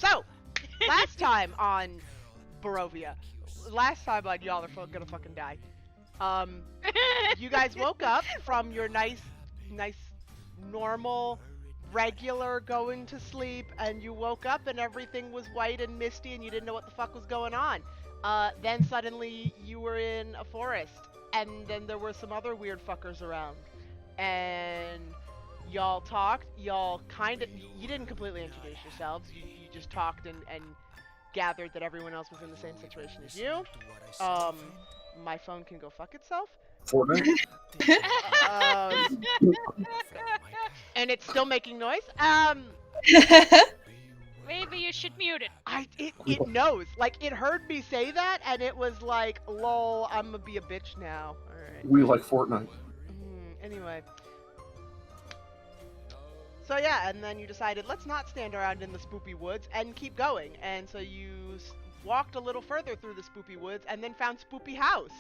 So, last time on Barovia, last time on Y'all Are Gonna Fucking Die, you guys woke up from your nice, normal, regular going to sleep, and you woke up and everything was white and misty and you didn't know what the fuck was going on. Then suddenly you were in a forest, and then there were some other weird fuckers around. And y'all talked, y'all you didn't completely introduce yourselves, you just talked and gathered that everyone else was in the same situation as you. My phone can go fuck itself. Fortnite? And it's still making noise. Maybe you should mute it. It knows. Like, it heard me say that, and it was like, lol, I'm gonna be a bitch now. Alright. We like Fortnite. Anyway. So yeah, and then you decided, let's not stand around in the spoopy woods and keep going. And so you walked a little further through the spoopy woods and then found Spoopy House.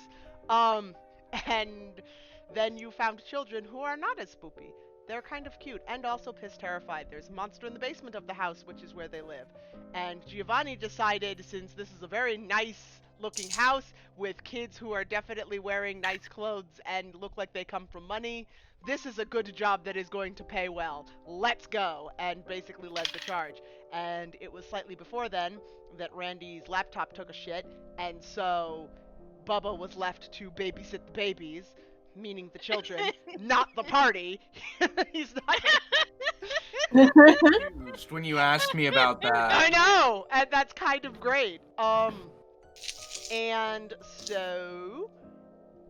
And then you found children who are not as spoopy. They're kind of cute and also piss terrified. There's a monster in the basement of the house, which is where they live. And Giovanni decided, since this is a very nice looking house with kids who are definitely wearing nice clothes and look like they come from money, this is a good job that is going to pay well. Let's go. And basically led the charge. And it was slightly before then that Randy's laptop took a shit, and so Bubba was left to babysit the babies, meaning the children, not the party. He's not Confused when you asked me about that. I know, and that's kind of great. And so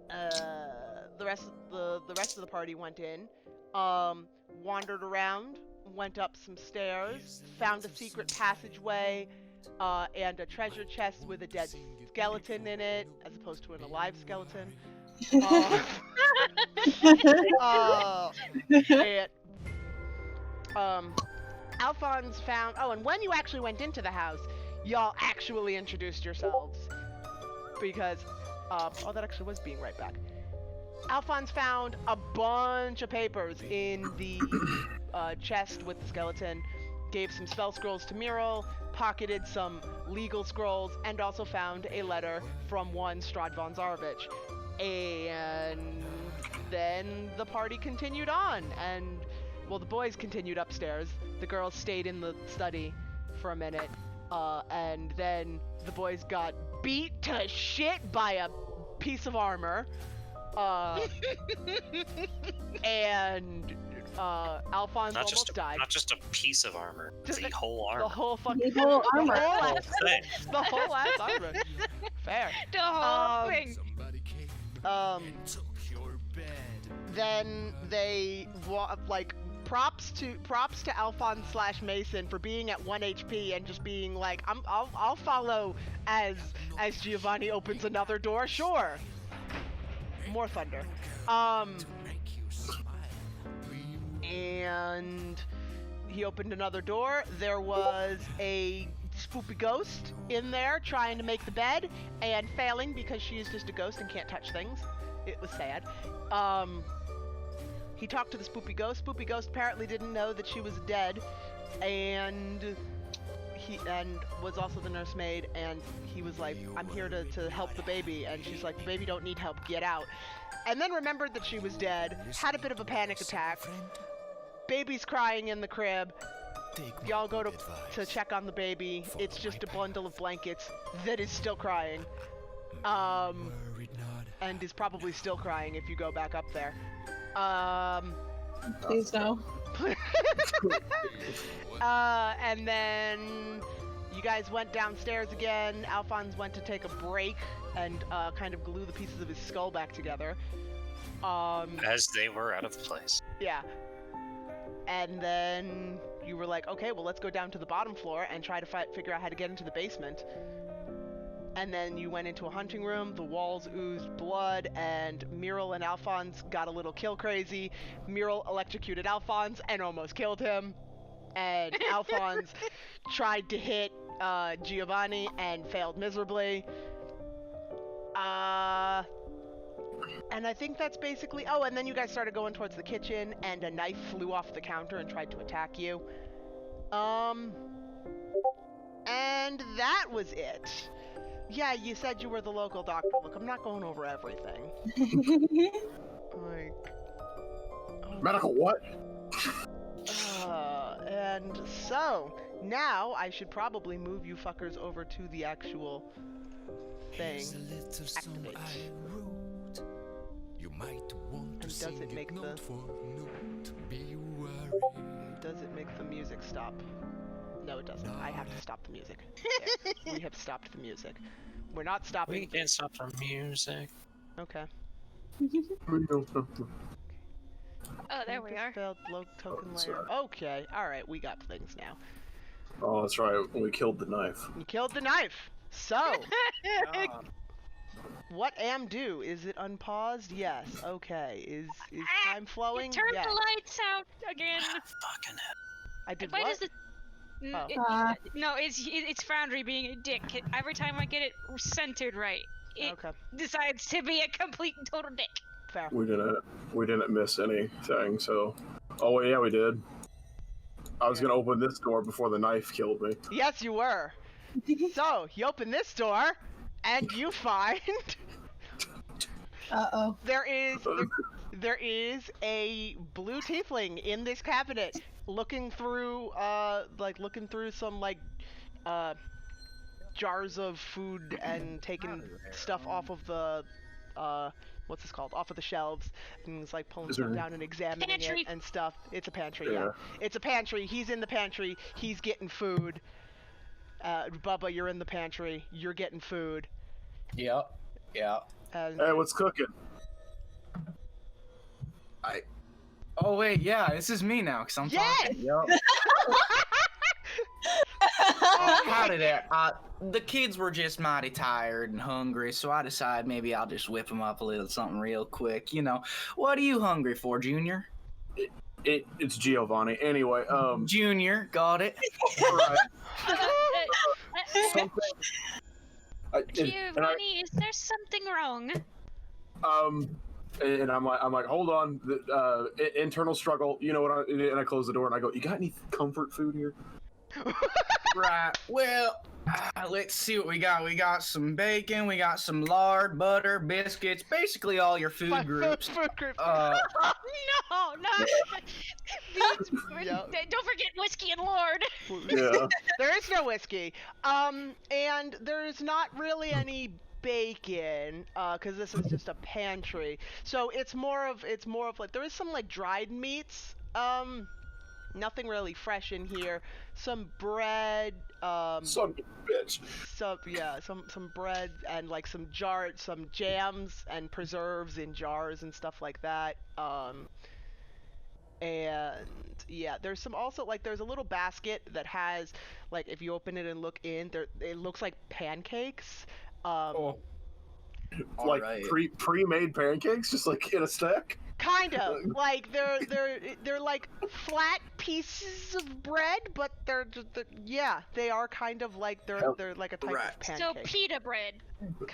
the rest of the party went in, wandered around, went up some stairs, found a secret passageway, and a treasure chest with a dead skeleton in it, as opposed to an alive skeleton. Alphonse found. Oh, and when you actually went into the house, y'all actually introduced yourselves, because that actually was being right back. Alphonse found a bunch of papers in the chest with the skeleton, gave some spell scrolls to Muriel, pocketed some legal scrolls, and also found a letter from one Strahd von Zarovich. And then the party continued on, and, well, the boys continued upstairs. The girls stayed in the study for a minute, and then the boys got beat to shit by a piece of armor. And Alphonse almost died. Not just a piece of armor, the whole armor. The whole fucking armor. The whole ass armor. Fair. The whole thing. Then they props to Alphonse / Mason for being at 1 HP and just being like, I'll follow as Giovanni opens another door. Sure. More thunder. And he opened another door. There was a spoopy ghost in there trying to make the bed and failing because she is just a ghost and can't touch things. It was sad. He talked to the spoopy ghost. Spoopy ghost apparently didn't know that she was dead, and was also the nursemaid, and he was like, I'm here to help the baby, and she's like, the baby don't need help, get out. And then remembered that she was dead, had a bit of a panic attack, baby's crying in the crib, y'all go to check on the baby, it's just a bundle of blankets that is still crying, and is probably still crying if you go back up there. Please no. And then you guys went downstairs again. Alphonse went to take a break and kind of glue the pieces of his skull back together. As they were out of place. Yeah. And then you were like, okay, well, let's go down to the bottom floor and try to figure out how to get into the basement. And then you went into a hunting room, the walls oozed blood, and Muriel and Alphonse got a little kill crazy. Muriel electrocuted Alphonse and almost killed him. And Alphonse tried to hit Giovanni and failed miserably. And I think that's basically... Oh, and then you guys started going towards the kitchen, and a knife flew off the counter and tried to attack you. And that was it. Yeah, you said you were the local doctor. Look, I'm not going over everything. Like... Medical what? And so, now I should probably move you fuckers over to the actual thing. Activate. You might want to And does it make the... Does it make the music stop? No, it doesn't. I have to stop the music. There. We have stopped the music. We're not stopping. We can't stop the music. Okay. Oh, there we are. Failed low token layer. Okay, alright, we got things now. Oh, that's right. We killed the knife. You killed the knife! So, what am do? Is it unpaused? Yes. Okay. Is time flowing? Turn yes. the lights out again. Fucking hell. I did Why what? does it... Oh. No, it's Foundry being a dick. Every time I get it centered right, it Okay. decides to be a complete and total dick. Fair. We didn't miss anything, so... Oh, wait, yeah, we did. I was gonna open this door before the knife killed me. Yes, you were. So, you open this door, and you find... Uh-oh. There is a blue tiefling in this cabinet, looking through some jars of food and taking stuff off of the what's this called? Off of the shelves, and he's like pulling stuff down and examining Pantry. it and stuff. It's a pantry, yeah. It's a pantry. He's in the pantry. He's getting food. Bubba, you're in the pantry. You're getting food. Yep. Yeah. And Hey, what's cooking? Oh wait, yeah, this is me now, cause I'm talking. Yep. How did it? The kids were just mighty tired and hungry, so I decided maybe I'll just whip them up a little something real quick. You know, what are you hungry for, Junior? It's Giovanni. Anyway, Junior, got it. right. Something. Giovanni, is there something wrong? And I'm like, hold on, internal struggle. You know what? And I close the door and I go, you got any comfort food here? Right. Well, let's see what we got. We got some bacon. We got some lard, butter, biscuits. Basically, all your food groups. Food group. No. Yep. Don't forget whiskey and lord. Yeah. There is no whiskey. And there's not really any bacon, because this is just a pantry. So it's more of like, there is some like dried meats. Nothing really fresh in here. Some bread, Son of a bitch. some bread and like some jams and preserves in jars and stuff like that. And yeah, there's some also like there's a little basket that has like if you open it and look in there, it looks like pancakes. Like right. pre-made pancakes, just like in a stack. Kind of like they're like flat pieces of bread, but they are kind of like they're like a type Right. of pancake. So pita bread.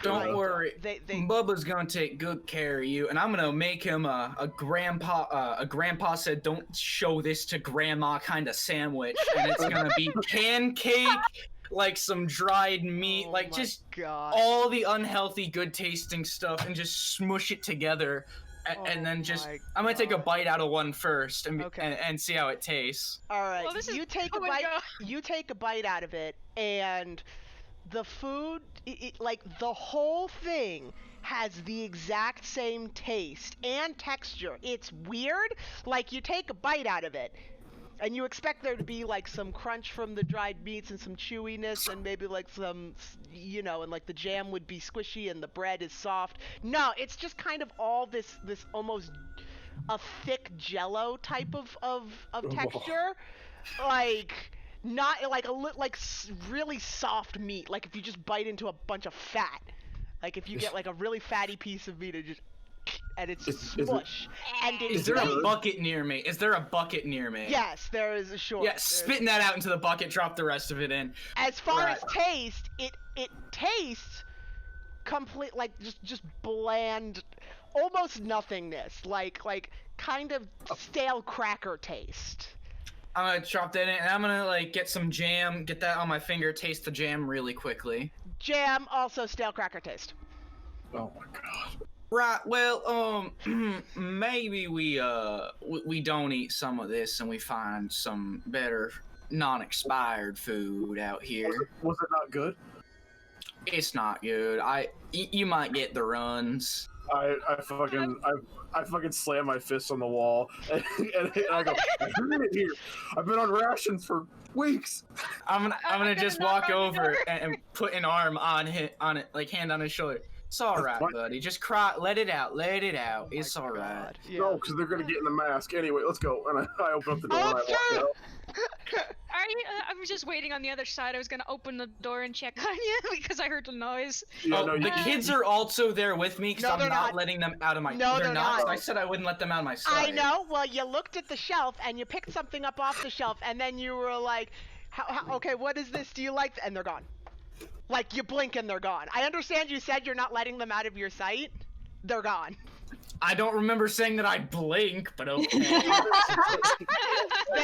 Don't worry. They Bubba's gonna take good care of you, and I'm gonna make him a grandpa. A grandpa said, "Don't show this to grandma" kind of sandwich, and it's gonna be pancake, like some dried meat, Oh like my just God. all the unhealthy, good tasting stuff, and just smush it together, and then just my I'm gonna take a God. bite out of one first, and Okay. and see how it tastes. All right, Well, this is- you take oh a my bite. God. You take a bite out of it, and the food, like the whole thing, has the exact same taste and texture. It's weird. Like you take a bite out of it, and you expect there to be like some crunch from the dried meats and some chewiness, and maybe like some, and like the jam would be squishy and the bread is soft. No, it's just kind of all this almost a thick jello type of texture, like not like really soft meat. Like if you just bite into a bunch of fat, like if you get like a really fatty piece of meat and it's Is it- smush. And it Is there a tastes- bucket near me? Is there a bucket near me? Yes, there is a short. Yeah, spitting that out into the bucket, drop the rest of it in. As far Right. as taste, it tastes complete like just bland, almost nothingness, like kind of stale cracker taste. I'm gonna chop that in, and I'm gonna like get some jam, get that on my finger, taste the jam really quickly. Jam, also stale cracker taste. Oh my god. Right. Well, maybe we don't eat some of this, and we find some better non-expired food out here. Was it not good? It's not good. You might get the runs. I fucking slam my fist on the wall and I go, I've been in here. I've been on rations for weeks. I'm gonna just walk over and put an arm on it, like hand on his shoulder. It's all right, What? buddy. Just cry. Let it out. Let it out. Oh my It's all right. God. Yeah. No, because they're gonna get in the mask. Anyway, let's go. And I open up the door and I walk out. I was just waiting on the other side. I was gonna open the door and check on you because I heard the noise. Yeah, Oh, no, the kids are also there with me because No, I'm they're not not. letting them out of my. No, they're not. I said I wouldn't let them out of my sight. I know. Well, you looked at the shelf and you picked something up off the shelf, and then you were like, okay, what is this? Do you like? And they're gone. Like, you blink and they're gone. I understand you said you're not letting them out of your sight. They're gone. I don't remember saying that I blink, but okay. They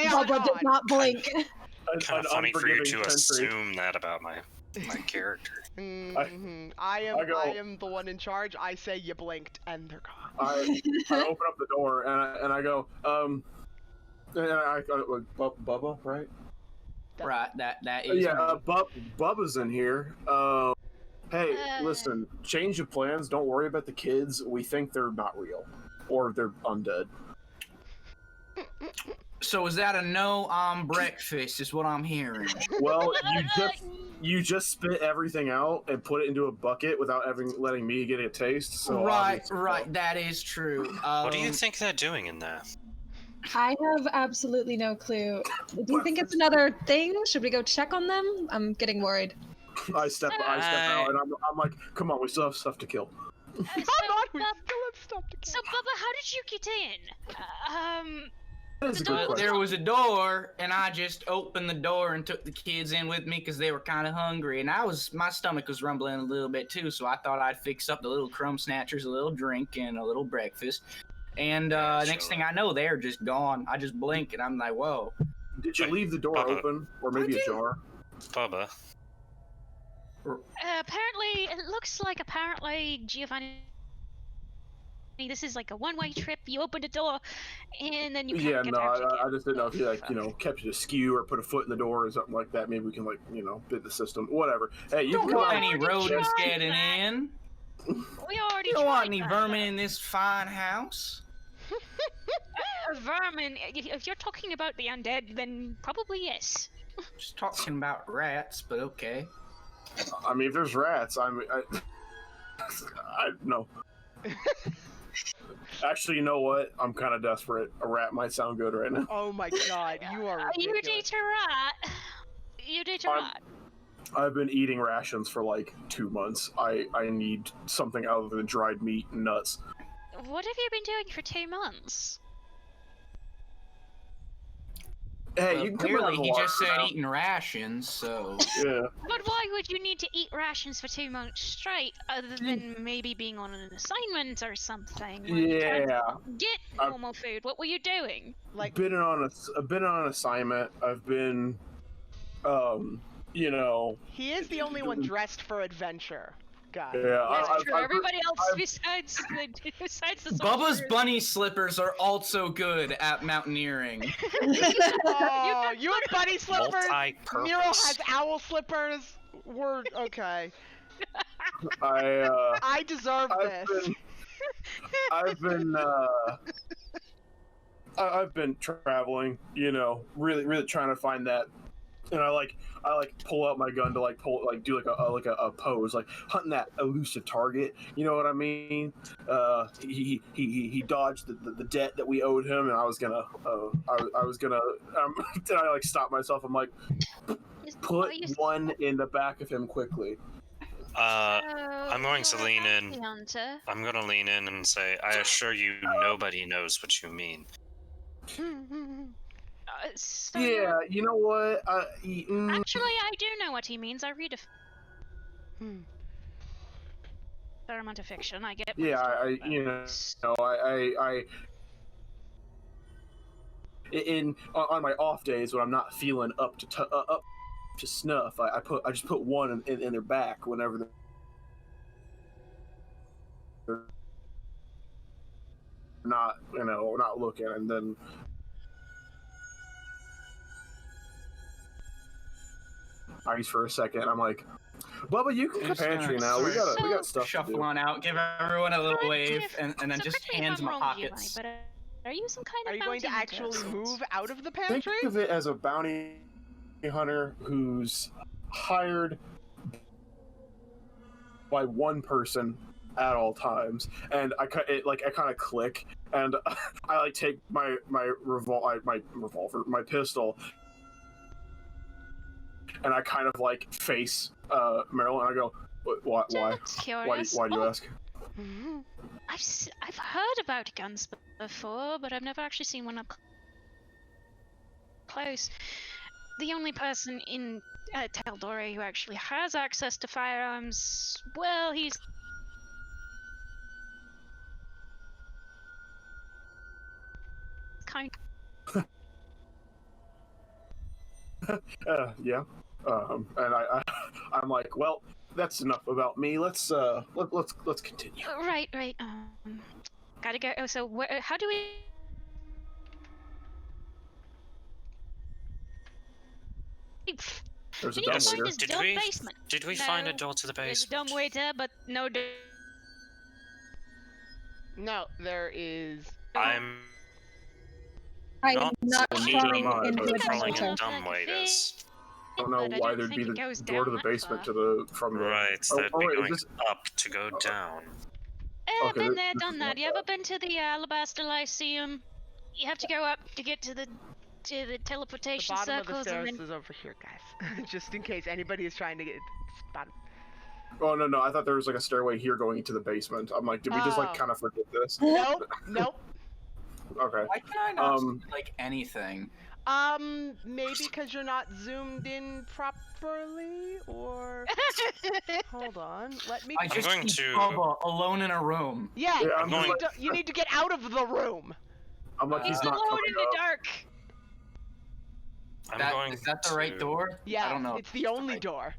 are Bubba gone. did not blink. Kind An of funny for you unforgiving to 10th grade. assume that about my character. Mhm. I go- am the one in charge. I say you blinked and they're gone. I open up the door and I go, Bubba, right? Right. That is. Yeah, me. Bubba's in here. Hey, listen, change of plans. Don't worry about the kids. We think they're not real, or they're undead. So is that a no on breakfast? Is what I'm hearing. Well, you just spit everything out and put it into a bucket without letting me get a taste. So Right. obviously- That is true. What do you think they're doing in there? I have absolutely no clue. Do you think it's another thing? Should we go check on them? I'm getting worried. I step out and I'm like, come on, we still have stuff to kill. Come on, we still have stuff to So, kill. Bubba, how did you get in? That is a good Well, question. There was a door, and I just opened the door and took the kids in with me because they were kind of hungry, and my stomach was rumbling a little bit too. So I thought I'd fix up the little crumb snatchers, a little drink, and a little breakfast. And next thing I know, they're just gone. I just blink, and I'm like, whoa. Did you leave the door Bubba. open, or maybe ajar? Bubba. Apparently, it looks like Giovanni. This is like a one-way trip. You opened a door, and then you can't Yeah, get no, out again. I just didn't know if you kept it askew or put a foot in the door or something like that. Maybe we can bid the system, whatever. Hey, you Don't can want come any out. rodents tried getting that. in. We already You don't want tried any that. vermin in this fine house. Vermin. If you're talking about the undead, then probably yes. Just talking about rats, but okay. I mean, if there's rats, I no. Actually, you know what? I'm kind of desperate. A rat might sound good right now. Oh my God, you are You ridiculous. date a rat. You date a I'm- rat. I've been eating rations for like 2 months. I need something other than dried meat and nuts. What have you been doing for 2 months? Hey, Well, you can come clearly, out he of the just said water now. eating rations, so. Yeah. But why would you need to eat rations for 2 months straight, other than maybe being on an assignment or something? Like, Yeah. Get I've- normal food. What were you doing? Like, I've been on an assignment. I've been, he is the only one dressed for adventure, guys. Yeah, That's I've- true. I've- Everybody else I've- besides the Bubba's soldiers. bunny slippers are also good at mountaineering. Oh, you have bunny slippers. Multi-purpose. Nero has owl slippers. We're okay. I deserve this. I've been traveling, really trying to find that, and I pull out my gun to do a pose, like hunting that elusive target. You know what I mean? He dodged the debt that we owed him, and I was gonna then I stop myself. I'm like, put one in the back of him quickly. I'm going to you're a lean in. bounty hunter. I'm gonna lean in and say, I assure you, nobody knows what you mean. So Yeah, you know what? Actually, I do know what he means. I read a fair amount of fiction. I get. what Yeah, he's talking about. I on my off days when I'm not feeling up to snuff, I just put one in their back whenever they're not not looking, and then eyes for a second. I'm like, Bubba, you can Just pantry gonna now. We sort of got stuff to Shuffle do. on out, give everyone a little Correct me wave, if- and then so just correct me if hands I'm my wrong, pockets. Giovanni, but are you some kind of Are you going to bounty actually hunter? move out of the Think pantry? of it as a bounty hunter who's hired by one person at all times, and I kind of click, and I like take my revolver, my pistol, and I kind of like face Marilyn. And I go, why? Just curious. Why do you Oh, ask? I've heard about guns before, but I've never actually seen one up close. The only person in Taldore who actually has access to firearms, well, he's kind. Yeah. And I'm like, well, that's enough about me. Let's continue. Right. Gotta go. Oh, so how do we? There's a We need to dumb find waiter. this dumb basement. Did we find a No, door to the There's a basement? dumb waiter, but no. No, there is. I'm I'm not not keen trying on into the a calling dumpster. it dumb waiters. I don't know but I why don't there'd be think the it goes door to down the that basement far. from the. Right, Oh, they'd be wait, is going this? up to go down. Okay, Been this- there, this done is that. not You ever bad. been to the Alabaster Lyceum? You have to go up to get to the The teleportation bottom of the circles, stairs and then is over here, guys. Just in case anybody is trying to get bottom. Oh no, I thought there was like a stairway here going into the basement. I'm like, did we just like Oh. kind of forget this? Nope, nope. Okay. Why can I not Um, see, like anything? Maybe because you're not zoomed in properly, or hold on, let me. I just going see to- Bubba alone in a room. Yeah, Yeah, I'm going- you need to get out of the room. I'm like, he's he's not alone coming in the up. dark. I'm That, going is that the right to- door? Yeah, I don't know. it's the only right- door.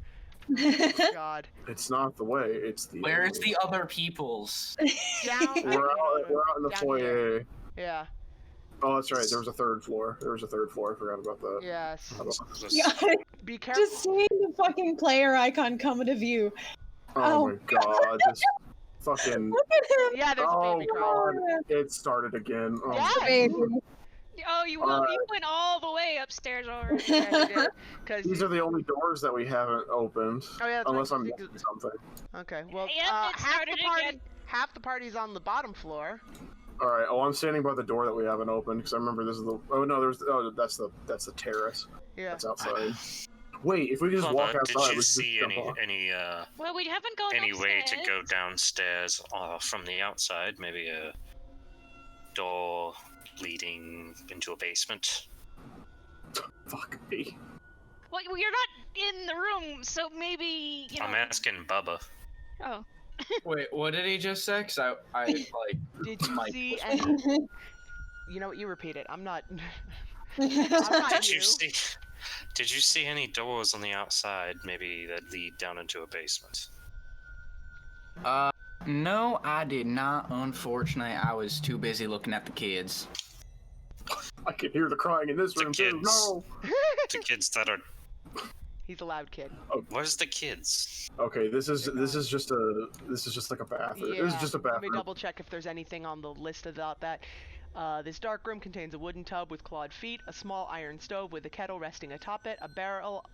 Oh, God. It's not the way. It's the. Where's only- the other people's? Down. We're out in the down foyer. here. Yeah. Oh, that's right. There was a third floor. I forgot about that. Yes. Just- Yeah, Be careful. just seeing the fucking player icon come into view. Oh Oh. my god, this fucking. Look at him. Yeah, there's a Oh baby crying. god, it started again. Oh, Yeah. Baby. Oh, you went all the way upstairs already. Yeah, you did. 'Cause These you- are the only doors that we haven't opened. Oh yeah, that's Unless right. I'm missing something. Okay. Well, Yep, it half started the party. again. Half the party's on the bottom floor. All right. Oh, I'm standing by the door that we haven't opened because I remember this is the. Oh no, that's the terrace. Yeah. That's outside. Wait, if we could just walk Bubba, outside, did we you could see just jump off. Well, we haven't gone any way to upstairs. go downstairs from the outside? Maybe a door leading into a basement. Fuck me. Well, you're not in the room, so maybe you know. I'm asking Bubba. Oh, Wait, what did he just say? 'Cause I like. Did you Mike see was- any? You know what? You repeat it. I'm not. I'm not Did you. you see? Did you see any doors on the outside, maybe that lead down into a basement? No, I did not. Unfortunately, I was too busy looking at the kids. I can hear the crying in this The room too. kids. No. The kids that are. He's a loud kid. Where's the kids? Okay, this is just like a bathroom. Yeah. This is just a Let me bathroom. double check if there's anything on the list about that. This dark room contains a wooden tub with clawed feet, a small iron stove with a kettle resting atop it, a barrel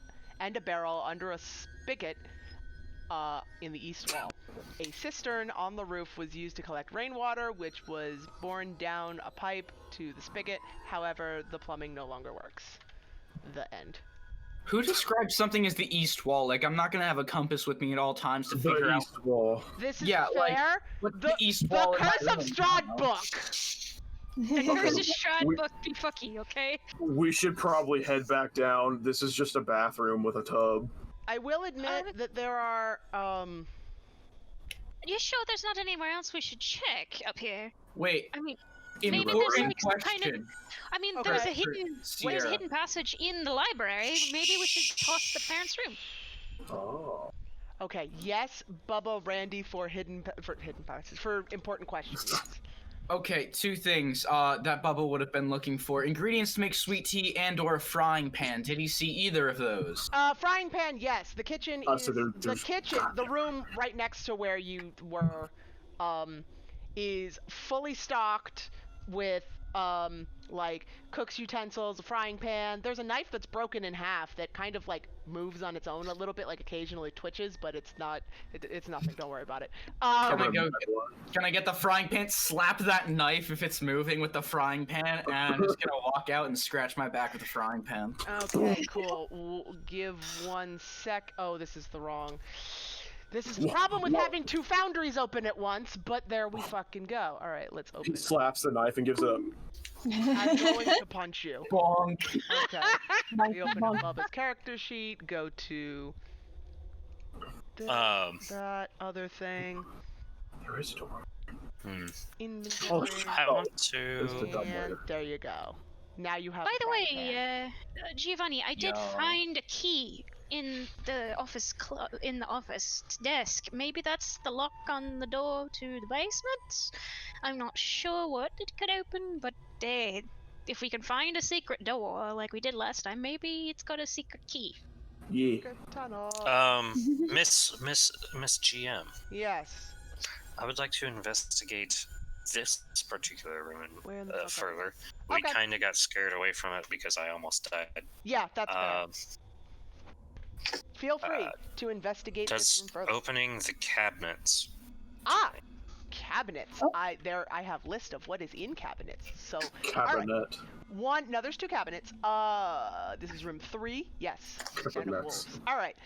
under a spigot in the east wall. A cistern on the roof was used to collect rainwater, which was borne down a pipe to the spigot. However, the plumbing no longer works. The end. Who describes something as the east wall? Like, I'm not gonna have a compass with me at all times to figure The out east wall. This is Yeah, like, fair. what the east the wall in my Curse of room, Strahd you know? book. the curse of we- Strahd book be fucky, okay? We should probably head back down. This is just a bathroom with a tub. I will admit that there are You sure there's not anywhere else we should check up here? Wait, I mean, Maybe there's Important like some kind of. question. I mean, Okay. there's a hidden Sierra. passage in the library. Maybe we should toss the parents' room. Oh. Okay, yes, Bubba, Randy for passes for important questions. Yes. Okay, two things that Bubba would have been looking for. Ingredients to make sweet tea and/or a frying pan. Did he see either of those? Frying pan, yes. The kitchen is So the room right next to where you were, is fully stocked with like cook's utensils, a frying pan. There's a knife that's broken in half that kind of like moves on its own a little bit, like occasionally twitches, but it's nothing. Don't worry about it. Can I get the frying pan? Slap that knife if it's moving with the frying pan, and I'm just gonna walk out and scratch my back with the frying pan. Okay, cool. Give 1 sec. Oh, this is the wrong. This is the problem with having 2 foundries open at once, but there we fucking go. All right, let's open He it. slaps the knife and gives up. I'm going to punch you. Bonk. Okay. We open up Bubba's character sheet, go to that other thing. There is a door. Inventory. I want to. It's the dumb And waiter. there you go. Now you have By the frying pan. way, Giovanni, I did Yo. find a key in the office desk. Maybe that's the lock on the door to the basement. I'm not sure what it could open, but if we can find a secret door like we did last time, maybe it's got a secret key. Yeah. Good tunnel. Miss GM, Yes. I would like to investigate this particular room Where in the fuck are further. We Okay. kind of got scared away from it because I almost died. Yeah, that's fair. Feel free uh, to investigate this room Does further. opening the cabinets? Cabinets. Oh. I have list of what is in cabinets. So Cabinet. there's 2 cabinets. This is room 3. Yes. Den of Cabinets. wolves. All right.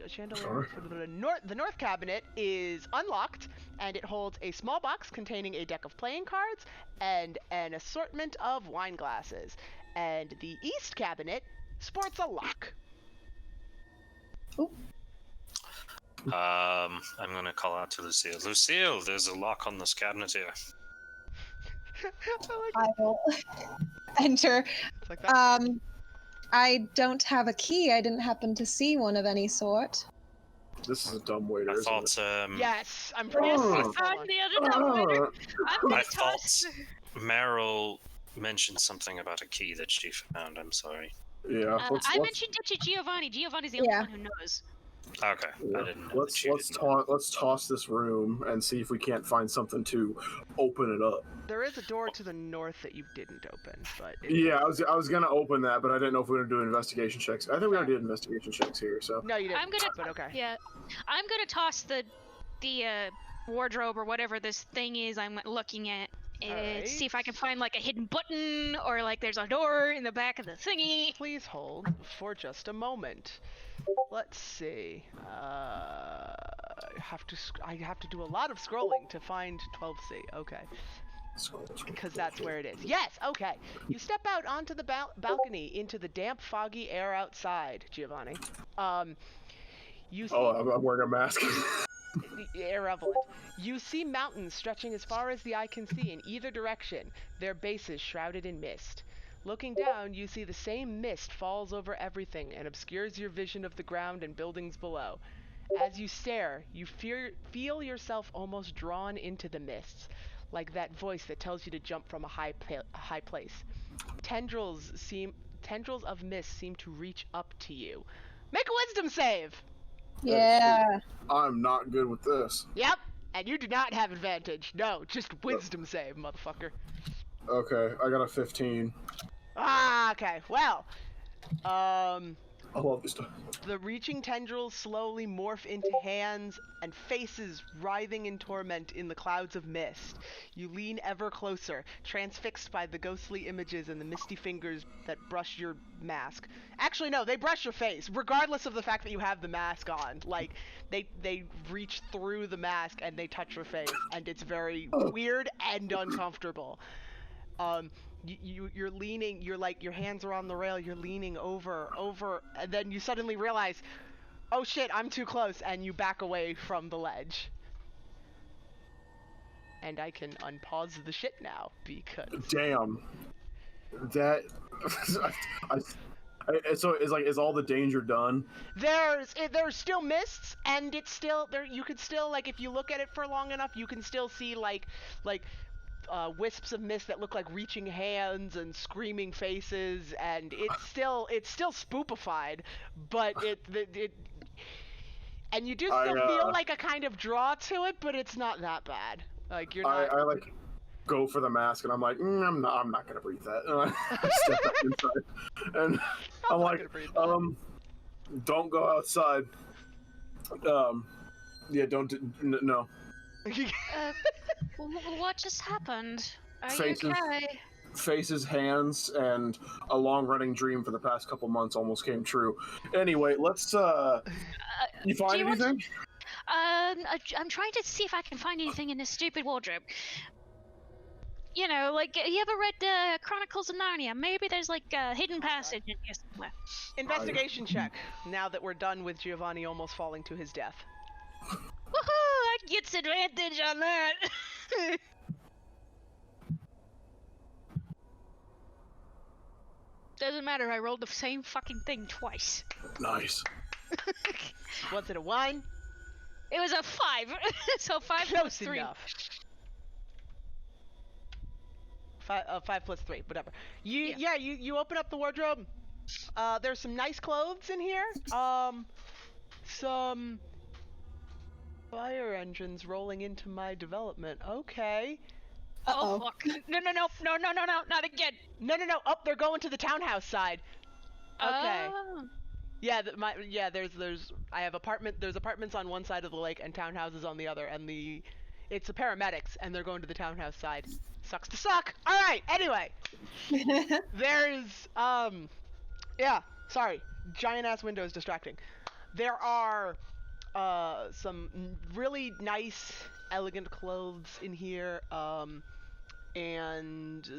Chandelier. The north cabinet is unlocked, and it holds a small box containing a deck of playing cards and an assortment of wine glasses. And the east cabinet sports a lock. I'm gonna call out to Lucille. Lucille, there's a lock on this cabinet here. I will enter. It's like that. I don't have a key. I didn't happen to see one of any sort. This is a dumb waiter, I isn't thought, it? Yes, I'm pretty Oh. sure. I'm the other dumb. I'm I gonna thought toss. Meryl mentioned something about a key that she found. I'm sorry. Yeah. I mentioned it to Giovanni. Giovanni's the only Yeah. one who knows. Okay, Yeah. I didn't know that you didn't know. Let's toss this room and see if we can't find something to open it up. There is a door to the north that you didn't open, but Yeah, I was gonna open that, but I didn't know if we were gonna do investigation checks. I think we already did investigation checks here, so. No, you didn't. I'm gonna. But okay. Yeah, I'm gonna toss the wardrobe or whatever this thing is I'm looking at. Alright. See if I can find like a hidden button or like there's a door in the back of the thingy. Please hold for just a moment. Let's see. I have to do a lot of scrolling to find 12C. Okay, because that's where it is. Yes. Okay. You step out onto the balcony into the damp, foggy air outside, Giovanni. You see. Oh, I'm wearing a mask. Irrelevant. You see mountains stretching as far as the eye can see in either direction, their bases shrouded in mist. Looking down, you see the same mist falls over everything and obscures your vision of the ground and buildings below. As you stare, you feel yourself almost drawn into the mists, like that voice that tells you to jump from a high place. Tendrils of mist seem to reach up to you. Make a wisdom save! Yeah. I'm not good with this. Yep, and you do not have advantage. No, just wisdom save, motherfucker. Okay, I got a 15. Okay. Well, I love this stuff. the reaching tendrils slowly morph into hands and faces writhing in torment in the clouds of mist. You lean ever closer, transfixed by the ghostly images and the misty fingers that brush your mask. Actually, no, they brush your face, regardless of the fact that you have the mask on. Like, they reach through the mask and they touch your face, and it's very weird and uncomfortable. You're leaning, your hands are on the rail, you're leaning over, and then you suddenly realize, oh shit, I'm too close, and you back away from the ledge. and I can unpause the shit now because Damn. That. So is all the danger done? there's still mists, and it's still there. You could still, like, if you look at it for long enough, you can still see like wisps of mist that look like reaching hands and screaming faces, and it's still spoopified, but it and you do still feel like a kind of draw to it, but it's not that bad. Like, you're not. I like go for the mask, and I'm like, I'm not gonna breathe that. And I step back inside, and I'm not like, gonna breathe that. Don't go outside. Yeah, no. What just happened? Are Faces. you okay? Faces, hands, and a long-running dream for the past couple months almost came true. Anyway, let's. You find you want to- anything? I'm trying to see if I can find anything in this stupid wardrobe. You know, like, you ever read Chronicles of Narnia? Maybe there's like a hidden passage in here somewhere. Investigation check. Now that we're done with Giovanni almost falling to his death. Woohoo! I gets advantage on that. Doesn't matter. I rolled the same fucking thing twice. Nice. Was it a 1? It was a 5. So 5 plus Close 3. enough. 5 plus 3, whatever. You open up the wardrobe. There's some nice clothes in here. Some fire engines rolling into my development. Okay. Oh fuck! No! Not again. No. Oh, they're going to the townhouse side. Okay. Oh. Yeah, there's I have there's apartments on one side of the lake and townhouses on the other, and it's the paramedics, and they're going to the townhouse side. Sucks to suck. All right. Anyway, there's yeah. Sorry, giant ass window is distracting. There are some really nice, elegant clothes in here. And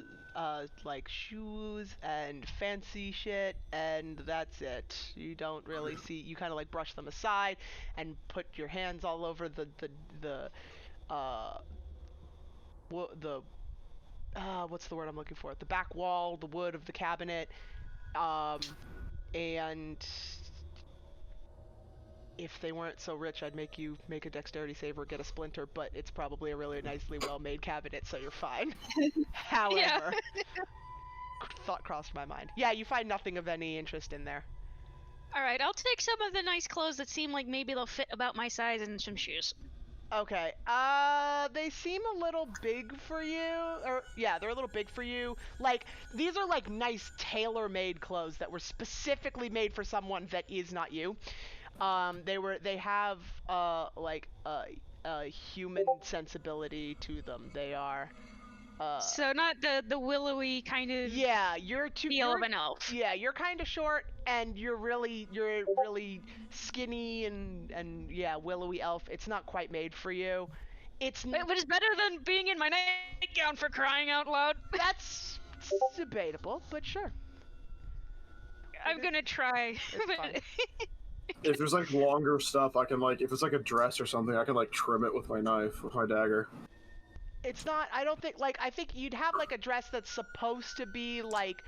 like shoes and fancy shit, and that's it. You don't really see. You kind of like brush them aside and put your hands all over what's the word I'm looking for? The back wall, the wood of the cabinet, and if they weren't so rich, I'd make you make a dexterity save or get a splinter, but it's probably a really nicely well-made cabinet, so you're fine. However, thought crossed my mind. Yeah, you find nothing of any interest in there. Alright, I'll take some of the nice clothes that seem like maybe they'll fit about my size and some shoes. Okay, they seem a little big for you, or yeah, they're a little big for you. Like, these are like nice tailor-made clothes that were specifically made for someone that is not you. They have like a human sensibility to them. They are So not the willowy kind of yeah, you're feel of an elf. Yeah, you're kind of short, and you're really skinny and yeah, willowy elf. It's not quite made for you. But it's better than being in my nightgown, for crying out loud. That's debatable, but sure. I'm gonna try. It's fine. If there's like longer stuff, I can like, if it's like a dress or something, I can like trim it with my knife, with my dagger. It's not, I don't think, like, I think you'd have like a dress that's supposed to be like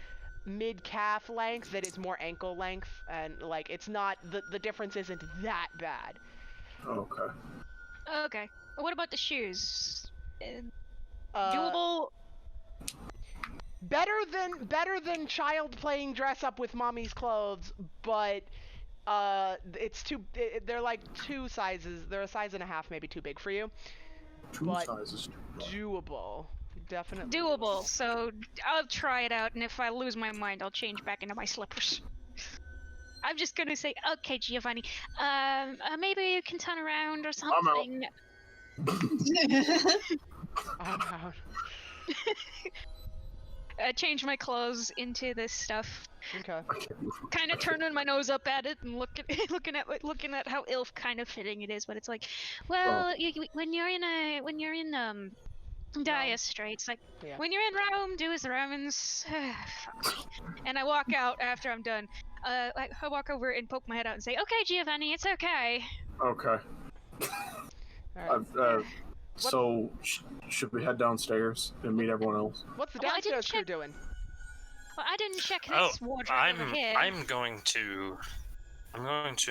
mid-calf length that is more ankle length, and like it's not, the difference isn't that bad. Okay. Okay. What about the shoes? Doable? Better than child playing dress up with mommy's clothes, but it's they're like 2 sizes. They're a size and a half, maybe too big for you. Two But sizes. doable. Definitely Doable. So I'll try it out, and if I lose my mind, I'll change back into my slippers. I'm just gonna say, okay, Giovanni, maybe you can turn around or something. I'm out. Change my clothes into this stuff. Okay. Kind of turning my nose up at it and looking at how ilf kind of fitting it is, but it's like, well, when you're in Dire Straits, like Yeah. when you're in Rome, do as the Romans. Fuck. And I walk out after I'm done. I walk over and poke my head out and say, "Okay, Giovanni, it's okay." Okay. All right. So, should we head downstairs and meet everyone else? What's the Well, I didn't downstairs crew check- doing? Well, I didn't check Oh, this wardrobe over here. I'm going to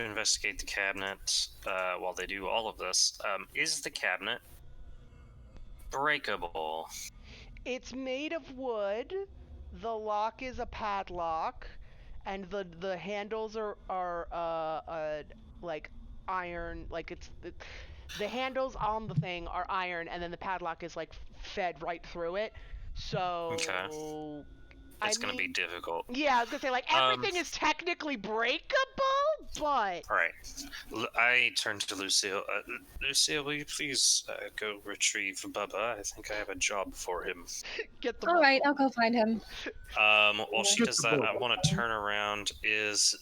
investigate the cabinet while they do all of this. Is the cabinet breakable? It's made of wood. The lock is a padlock, and the handles are like iron. Like the handles on the thing are iron, and then the padlock is like fed right through it. So Okay. It's gonna be difficult. Yeah, I was gonna say like everything is technically breakable, but All right. I turn to Lucille. Lucille, will you please go retrieve Bubba? I think I have a job for him. get the All right, I'll go find him. While she Get does the that, I Bubba. want to turn around. Is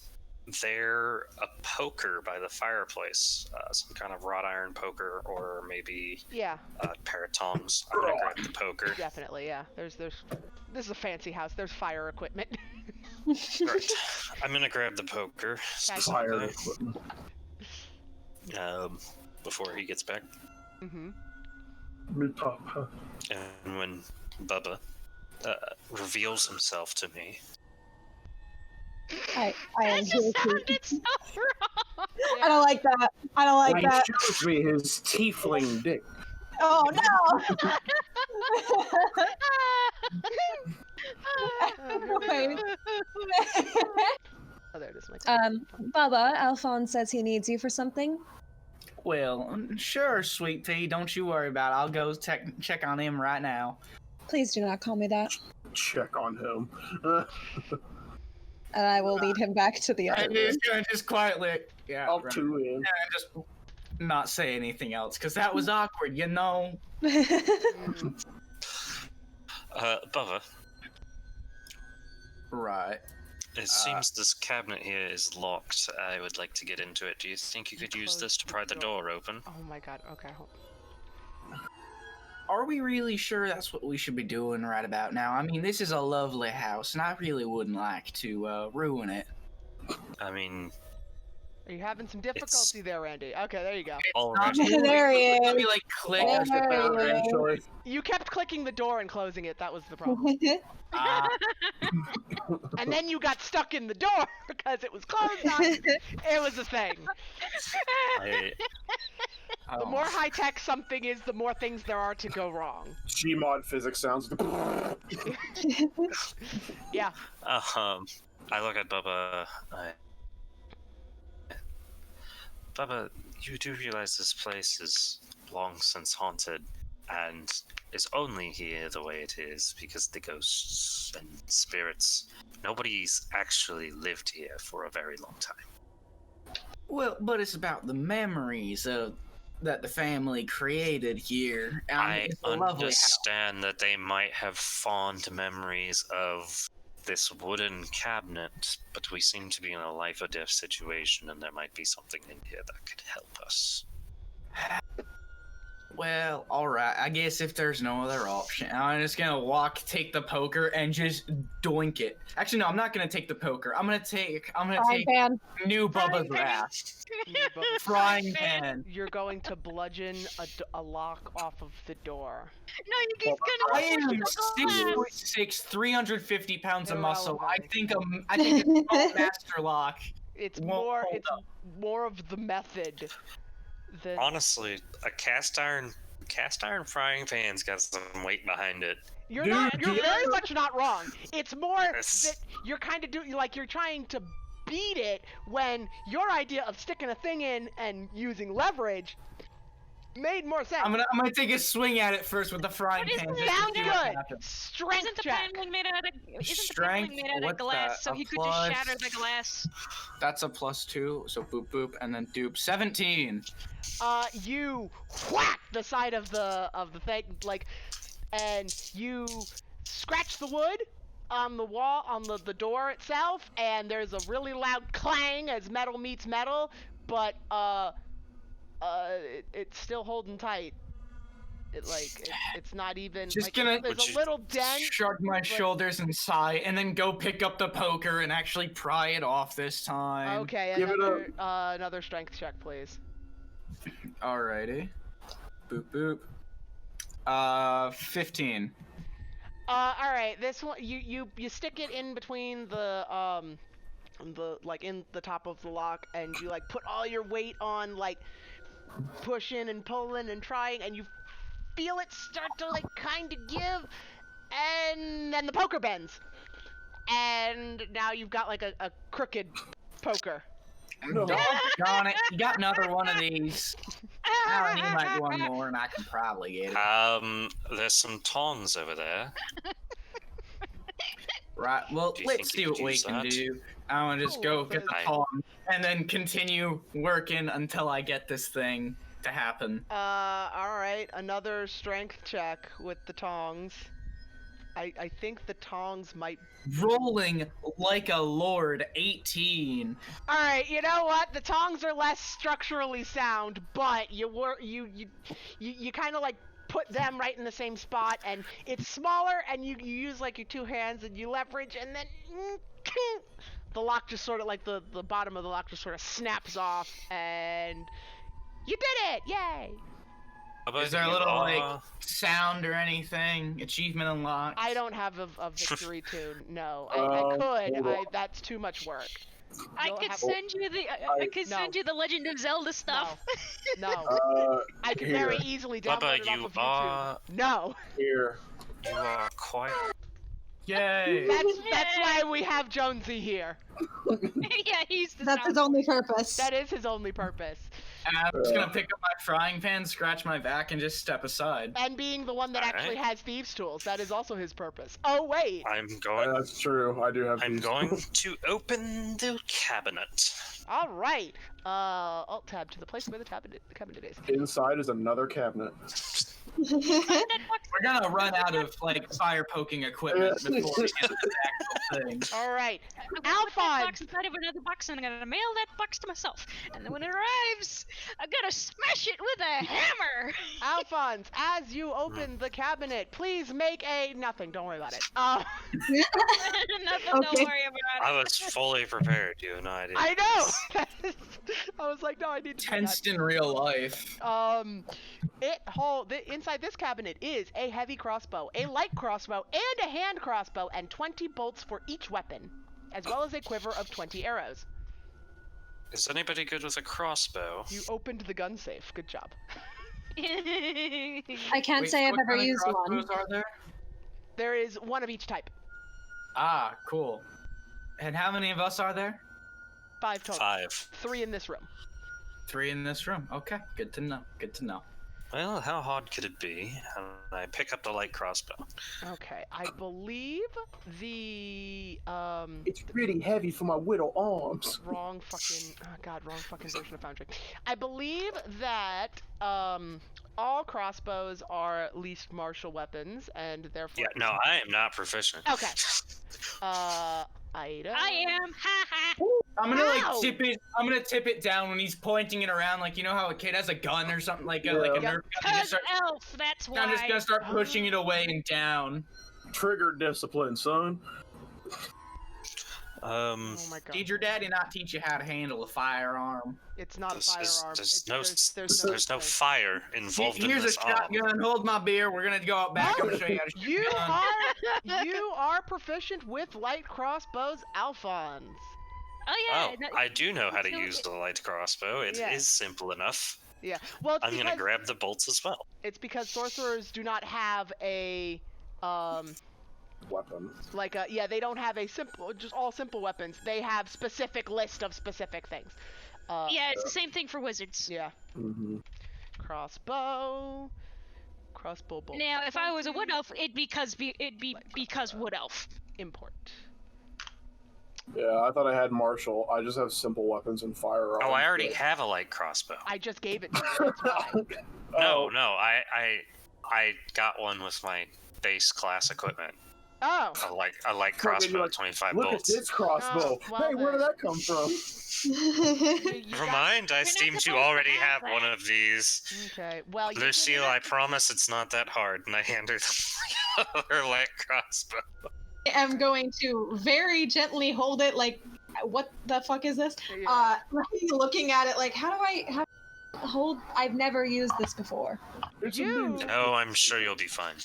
there a poker by the fireplace? Some kind of wrought iron poker, or maybe Yeah, a pair of tongs? I'm gonna grab the poker. definitely. Yeah, there's. This is a fancy house. There's fire equipment. Right. I'm gonna grab the poker Fire specifically, equipment. before he gets back. Mm-hmm. Me papa. And when Bubba reveals himself to me, I That am here just to. sounded so wrong. I don't like that. I don't like He that. shows me his tiefling dick. Oh no! Wait. Oh, there it is. My Bubba, Alphonse says he needs you for something. Well, sure, sweet pea. Don't you worry about it. I'll go check on him right now. Please do not call me that. Check on him. And I will lead him back to the other I'm room. just gonna just quietly, yeah, Up right. to him. And just not say anything else, because that was awkward, you know. Bubba, Right. it seems this cabinet here is locked. I would like to get into it. Do you think you could use Close this to the pry the door. door open? Oh my god. Okay. Hold. Are we really sure that's what we should be doing right about now? I mean, this is a lovely house, and I really wouldn't like to ruin it. I mean, Are you having some difficulty there, Randy? Okay, there you go. already. There he is. Let me like click. There he is. Eventually. You kept clicking the door and closing it. That was the problem. And then you got stuck in the door because it was closed. It was a thing. The more high tech something is, the more things there are to go wrong. Gmod physics sounds. Yeah. I look at Bubba. Bubba, you do realize this place is long since haunted, and is only here the way it is because the ghosts and spirits. Nobody's actually lived here for a very long time. Well, but it's about the memories that the family created here. I It's a lovely house. understand that they might have fond memories of this wooden cabinet, but we seem to be in a life or death situation, and there might be something in here that could help us. Well, alright. I guess if there's no other option, I'm just gonna take the poker and just doink it. Actually, no, I'm not gonna take the poker. I'm gonna take Frying pan. new Bubba's Frying pan. wrath. But Frying pan. you're going to bludgeon a lock off of the door. No, he's I gonna am push the glass. 6'6", 350 pounds of muscle. Irrelevant. I think a small master lock. It's Won't more. hold It's more of the method than. Honestly, a cast iron frying pan's got some weight behind it. You're Dude, not. You're do you very ever- much not wrong. It's more Yes. that you're kind of doing like you're trying to beat it when your idea of sticking a thing in and using leverage made more sense. I'm gonna take a swing at it first with the frying But pan. isn't just to Sounds see what good. happens. Strength Isn't the check. paneling made out of Strength? What's glass? that? So A he could plus- just shatter the glass. That's a +2, so boop boop, and then doop. 17. You whack the side of the thing like, and you scratch the wood on the wall on the door itself, and there's a really loud clang as metal meets metal, but it's still holding tight. It's not even Just like, gonna- there's Would a you- little dent. Shrug my shoulders and sigh, and then go pick up the poker and actually pry it off this time. Okay, Give it another strength check, please. Alrighty. Boop boop. 15. All right. This one, you stick it in between the like in the top of the lock, and you like put all your weight on like pushing and pulling and trying, and you feel it start to like kind of give, and then the poker bends, and now you've got like a crooked poker. No. Doggone it. You got another one of these. I need like one more, and I can probably get it. There's some tongs over there. Right. Well, Do you let's think you see what could we use can that? do. I want to just go get the I- palm and then continue working until I get this thing to happen. All right. Another strength check with the tongs. I think the tongs might. Rolling like a lord, 18. All right, you know what? The tongs are less structurally sound, but you kind of like put them right in the same spot, and it's smaller, and you use like your two hands and you leverage, and then the lock just sort of like the bottom of the lock just sort of snaps off, and you did it! Yay! How about Is there a you little are- like sound or anything? Achievement unlocked. I don't have a victory tune. No, I Oh, could. hold on. That's too much work. I You'll could have- send you the send you the Legend of Zelda stuff. No, I could here. very easily download Bubba, it off you of are YouTube. No, Here. you are quite. Yay! that's why we have Jonesy here. Yeah, he's the That's sound. his only purpose. That is his only purpose. And I'm just gonna pick up my frying pan, scratch my back, and just step aside. And being the one that Alright. actually has thieves' tools, that is also his purpose. Oh wait. I'm going. That's true. I do have. I'm these. going to open the cabinet. All right. Alt tab to the place where the cabinet is. Inside is another cabinet. We're gonna run out of like fire poking equipment before we get to the actual thing. All right. I'm gonna put that box Alphonse. inside of another box, and I'm gonna mail that box to myself. And then when it arrives, I'm gonna smash it with a hammer. Alphonse, as you open the cabinet, please make a nothing. Don't worry about it. Nothing. Don't Okay. worry about it. I was fully prepared. You have no idea. I know. I was like, no, I need to do that. Tensed in real life. Inside this cabinet is a heavy crossbow, a light crossbow, and a hand crossbow, and 20 bolts for each weapon, as well as a quiver of 20 arrows. Is anybody good with a crossbow? You opened the gun safe. Good job. I can't Wait, say I've what ever kind of used one. crossbows are there? There is one of each type. Ah, cool. And how many of us are there? 5 total. 5. 3 in this room. 3 in this room. Okay, good to know. Good to know. Well, how hard could it be? And I pick up the light crossbow. Okay, I believe the It's really heavy for my widow arms. wrong fucking wrong fucking version of Foundry. I believe that all crossbows are least martial weapons, and therefore. Yeah, no, I am not proficient. Okay. Item. I am. Ha ha. I'm gonna Ow! like tip it. I'm gonna tip it down when he's pointing it around, like you know how a kid has a gun or something, like a Yeah. Nerf gun. And just Cause start, elf. That's why. I'm just gonna start pushing it away and down. Trigger discipline, son. Oh my god. Did your daddy not teach you how to handle a firearm? It's not a This is- firearm. there's no fire involved in Here's a this arm. shotgun. Hold my beer. We're gonna go out back. I'm gonna show you how to shoot You a gun. you are proficient with light crossbows, Alphonse. Oh yeah. Oh, no- I do know how to so use it- the light crossbow. It is Yeah. simple enough. Yeah. Well, I'm gonna grab the bolts as well. it's because sorcerers do not have a Weapon. they don't have a simple, just all simple weapons. They have specific list of specific things. Yeah, it's the same thing for wizards. Yeah. Mm-hmm. Crossbow bolt. Now, if I was a wood elf, it'd be because wood elf. Import. Yeah, I thought I had martial. I just have simple weapons and firearms. Oh, I already have a light crossbow. I just gave it to you. That's why. No, I got one with my base class equipment. Oh. A light Look, crossbow, and you're like, 25 Look bolts. at this crossbow. Oh, well hey, where did then. that come from? You Never got- mind, I not seem to supposed to already have have one that. of these. Okay. Well, you Lucille, I promise it's not that hard, and I hand her the other light crossbow. I am going to very gently hold it like, what the fuck is this? Yeah. Looking at it like, how do I hold? I've never used this before. It's You- amazing. Oh, I'm sure you'll be fine.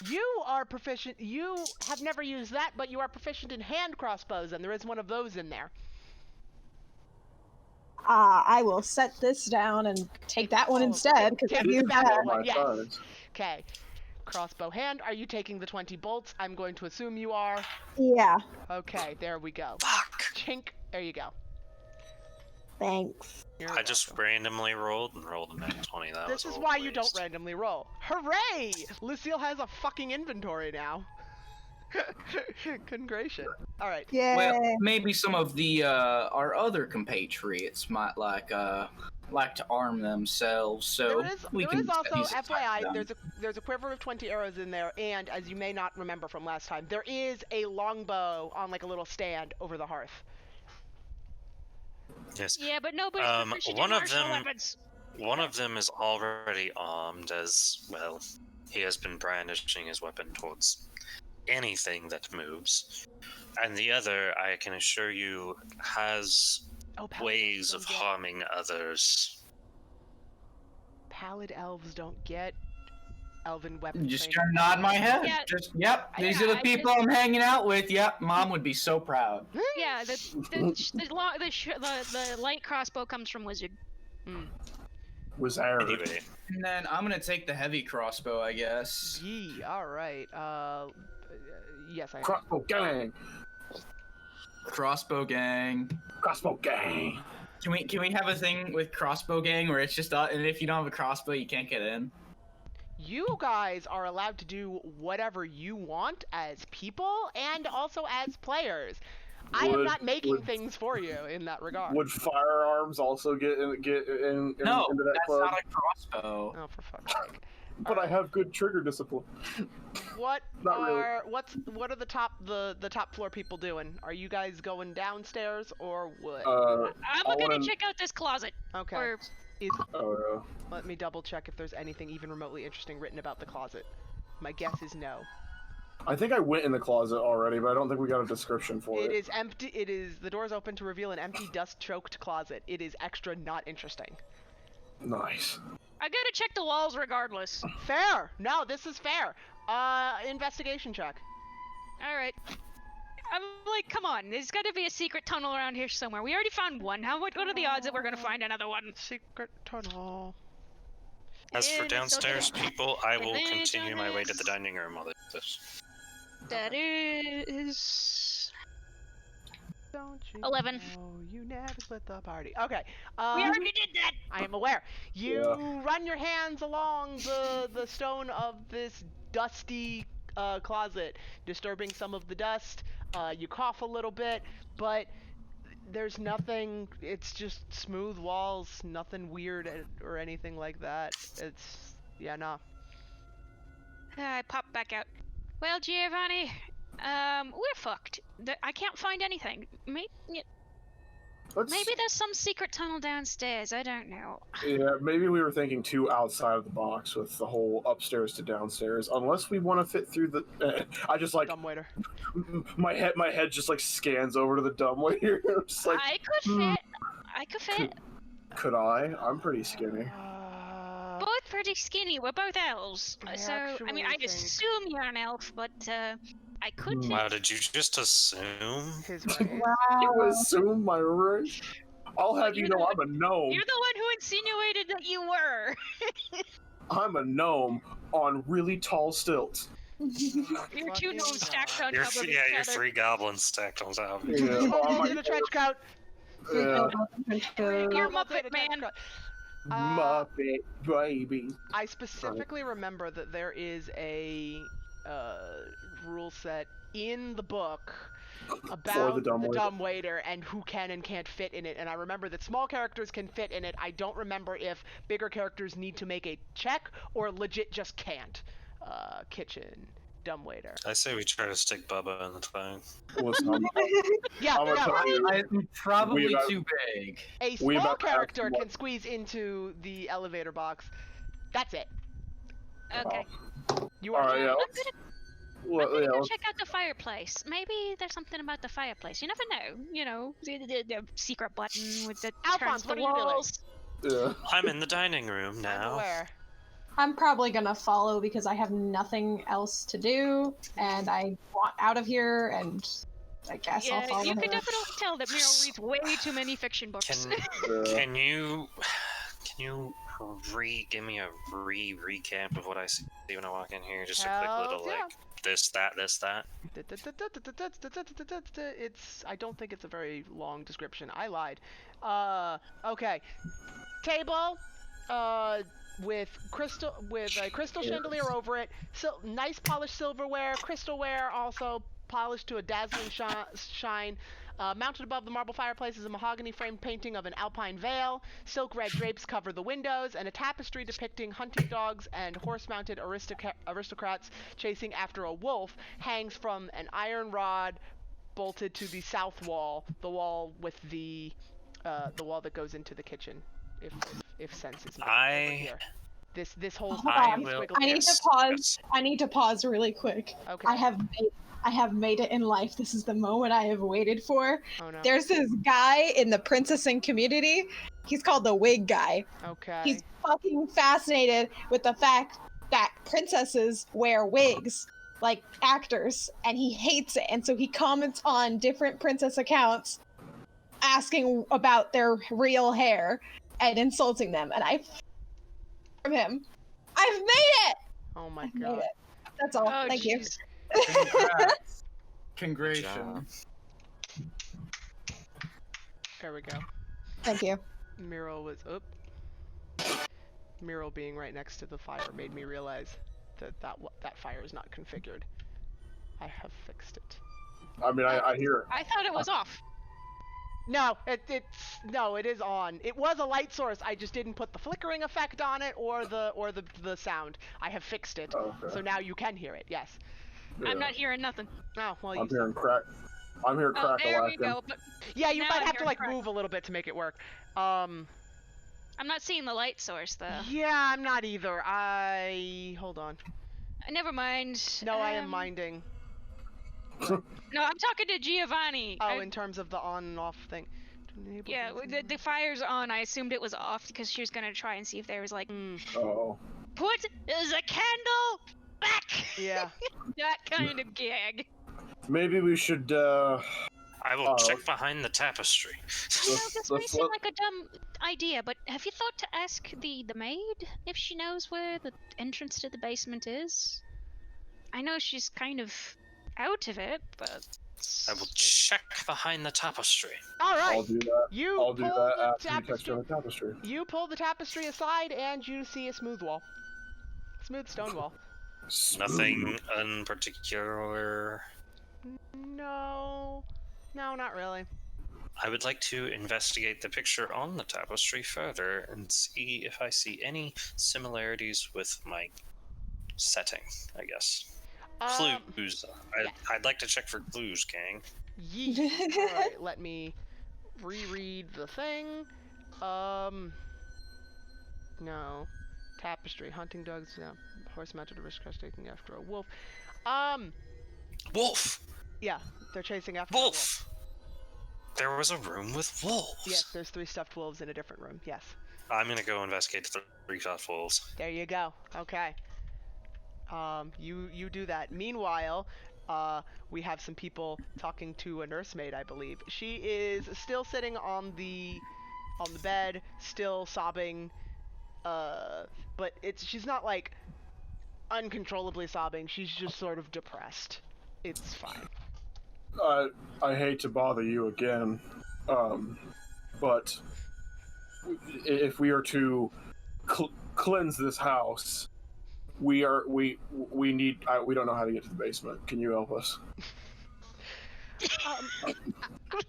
You are proficient. You have never used that, but you are proficient in hand crossbows, and there is one of those in there. I will set this down and take that one Oh, instead because take I've the used backup that. one, My yes. size. Okay. Crossbow hand. Are you taking the 20 bolts? I'm going to assume you are. Yeah, Okay, there we go. Fuck! Chink. There you go. thanks. You're I just welcome. randomly rolled and rolled a net 20. That This was is a why you don't waste. randomly roll. Hooray! Lucille has a fucking inventory now. Congratulations. All right. Yay! Well, maybe some of the our other compatriots might like to arm themselves, so we there can is also, use it FYI, time. there's a quiver of 20 arrows in there, and as you may not remember from last time, there is a longbow on like a little stand over the hearth. Yes. Yeah, but nobody's proficient one in of martial them- weapons. One of them is already armed, as well. He has been brandishing his weapon towards anything that moves. And the other, I can assure you, has Oh, pallid ways elves of don't get- harming others. Pallid elves don't get elven weapons. Just training. gonna nod my head. Yeah. Just yep. These Yeah, are the I people I'm hanging out with. Yep, Mom would be so proud. Yeah, the light crossbow comes from wizard. Was Eric. Anyway, And then I'm gonna take the heavy crossbow, I guess. Yee. All right. Yes, I. Crossbow gang. Crossbow gang. Crossbow gang. Can we have a thing with crossbow gang where it's just and if you don't have a crossbow you can't get in? You guys are allowed to do whatever you want as people and also as players. I am Would- not making would- things for you in that regard. Would firearms also get in No, into that that's club? not a crossbow. Oh, for fuck's sake. But I have good trigger discipline. What Not really. what are the top floor people doing? Are you guys going downstairs or what? I'm I'll gonna run- check out this closet. Okay. Or Oh Let me double check if there's anything even remotely interesting written about the closet. My guess is no. I think I went in the closet already, but I don't think we got a description for It it. is empty. It is the door's open to reveal an empty, dust-choked closet. It is extra not interesting. Nice. I gotta check the walls regardless. Fair. No, this is fair. Investigation check. All right. I'm like, come on, there's gotta be a secret tunnel around here somewhere. We already found one. What are the odds that we're gonna find another one? Secret tunnel. as for Yeah, that's downstairs okay. people, I will Religion continue my way to the is- dining room while this. That is Don't you 11. know you never split the party. Okay. we already did that. I am aware. You Yeah. run your hands along the stone of this dusty closet, disturbing some of the dust. You cough a little bit, but there's nothing. It's just smooth walls, nothing weird or anything like that. It's no. I pop back out. Well, Giovanni, we're fucked. I can't find anything. Maybe there's some secret tunnel downstairs. I don't know. Yeah, maybe we were thinking too outside of the box with the whole upstairs to downstairs. Unless we want to fit through the. I just like Dumbwaiter. my head just like scans over to the dumbwaiter. Just like, I could fit. I could fit. could I? I'm pretty skinny. Both pretty skinny. We're both elves. I So, I mean, I actually think- assume you're an elf, but I could fit. Wow, did you just assume? His right. You assume my race? I'll have you You're know the- I'm a gnome. You're the one who insinuated that you were. I'm a gnome on really tall stilts. You're two Fucking gnomes stacked on You're top of each yeah, you're other. 3 goblins stacked on top. Yeah, Oh, on my in a trench coat. yeah. You're Almost in a Muppet trench Man. coat. Muppet baby. I specifically remember that there is a rule set in the book about the dumbwaiter. dumbwaiter and who can and can't fit in it. And I remember that small characters can fit in it. I don't remember if bigger characters need to make a check or legit just can't. Kitchen, dumbwaiter. I say we try to stick Bubba in the thing. Listen, I'm Yeah, gonna yeah, tell you, I'm probably We about- too big. a we small about to have character some can more- squeeze into the elevator box. That's it. Okay. You All are. right, yeah. I'm let's- gonna well, yeah, go let's- check out the fireplace. Maybe there's something about the fireplace. You never know. You know, the secret button with the Alphonse, turns the what are you doing? walls. yeah. I'm in the dining room I'm now. aware. I'm probably gonna follow because I have nothing else to do, and I want out of here, and I guess I'll Yeah, follow you her. can definitely tell that Miro reads way too many fiction books. Can you give me a recap of what I see when I walk in here? Just a quick little Hells yeah. like this, that, this, that. It's. I don't think it's a very long description. I lied. Okay. Table. With a crystal chandelier over it. Nice polished silverware, crystalware also polished to a dazzling shine. Mounted above the marble fireplace is a mahogany framed painting of an alpine vale. Silk red drapes cover the windows, and a tapestry depicting hunting dogs and horse-mounted aristocrats chasing after a wolf hangs from an iron rod bolted to the south wall, the wall with the wall that goes into the kitchen. If sense is made over here. This whole Hold I on. will. I need to pause. I need to pause really quick. Okay. I have made it in life. This is the moment I have waited for. Oh no. There's this guy in the princessing community. He's called the wig guy. Okay. He's fucking fascinated with the fact that princesses wear wigs, like actors, and he hates it. And so he comments on different princess accounts asking about their real hair and insulting them. And from him, I've made it! Oh my I've made god. it. That's all. Oh, Thank you. jeez. Congrats. Congratulations. There we go. Thank you. Miro was Miro being right next to the fire made me realize that fire is not configured. I have fixed it. I mean, I hear. I thought it was off. No, it is on. It was a light source. I just didn't put the flickering effect on it or the sound. I have fixed it. Okay. So now you can hear it. Yes. I'm not hearing nothing. Oh, well, I'm hearing crack. I'm hearing Oh, crack there we a go. But yeah, you now might I'm have to hearing like crack. move a little bit to make it work. I'm not seeing the light source though. Yeah, I'm not either. Hold on. Never mind. No, I am minding. No, I'm talking to Giovanni. Oh, in terms of the on and off thing. Yeah, the fire's on. I assumed it was off because she was gonna try and see if there was like, Oh. put the candle back. Yeah. That kind of gag. Maybe we should. I will check behind the tapestry. You know, this may seem like a dumb idea, but have you thought to ask the maid if she knows where the entrance to the basement is? I know she's kind of out of it, but I will check behind the tapestry. All right. I'll do that. You I'll do pull that the after you touch tapestry. on the tapestry. You pull the tapestry aside, and you see a smooth wall. Smooth stone wall. Nothing in particular. No, not really. I would like to investigate the picture on the tapestry further and see if I see any similarities with my setting, I guess. Clues. I'd like to check for clues, gang. Yeet. All right, let me reread the thing. No. Tapestry. Hunting dogs. Yeah. Horse-mounted aristocrats taking after a wolf. Wolf! Yeah, they're chasing after a wolf. Wolf! There was a room with wolves. Yes, there's 3 stuffed wolves in a different room. Yes. I'm gonna go investigate the 3 stuffed wolves. There you go. Okay. You do that. Meanwhile, we have some people talking to a nursemaid, I believe. She is still sitting on the bed, still sobbing. But she's not like uncontrollably sobbing. She's just sort of depressed. It's fine. I hate to bother you again, but if we are to cleanse this house, we need. We don't know how to get to the basement. Can you help us?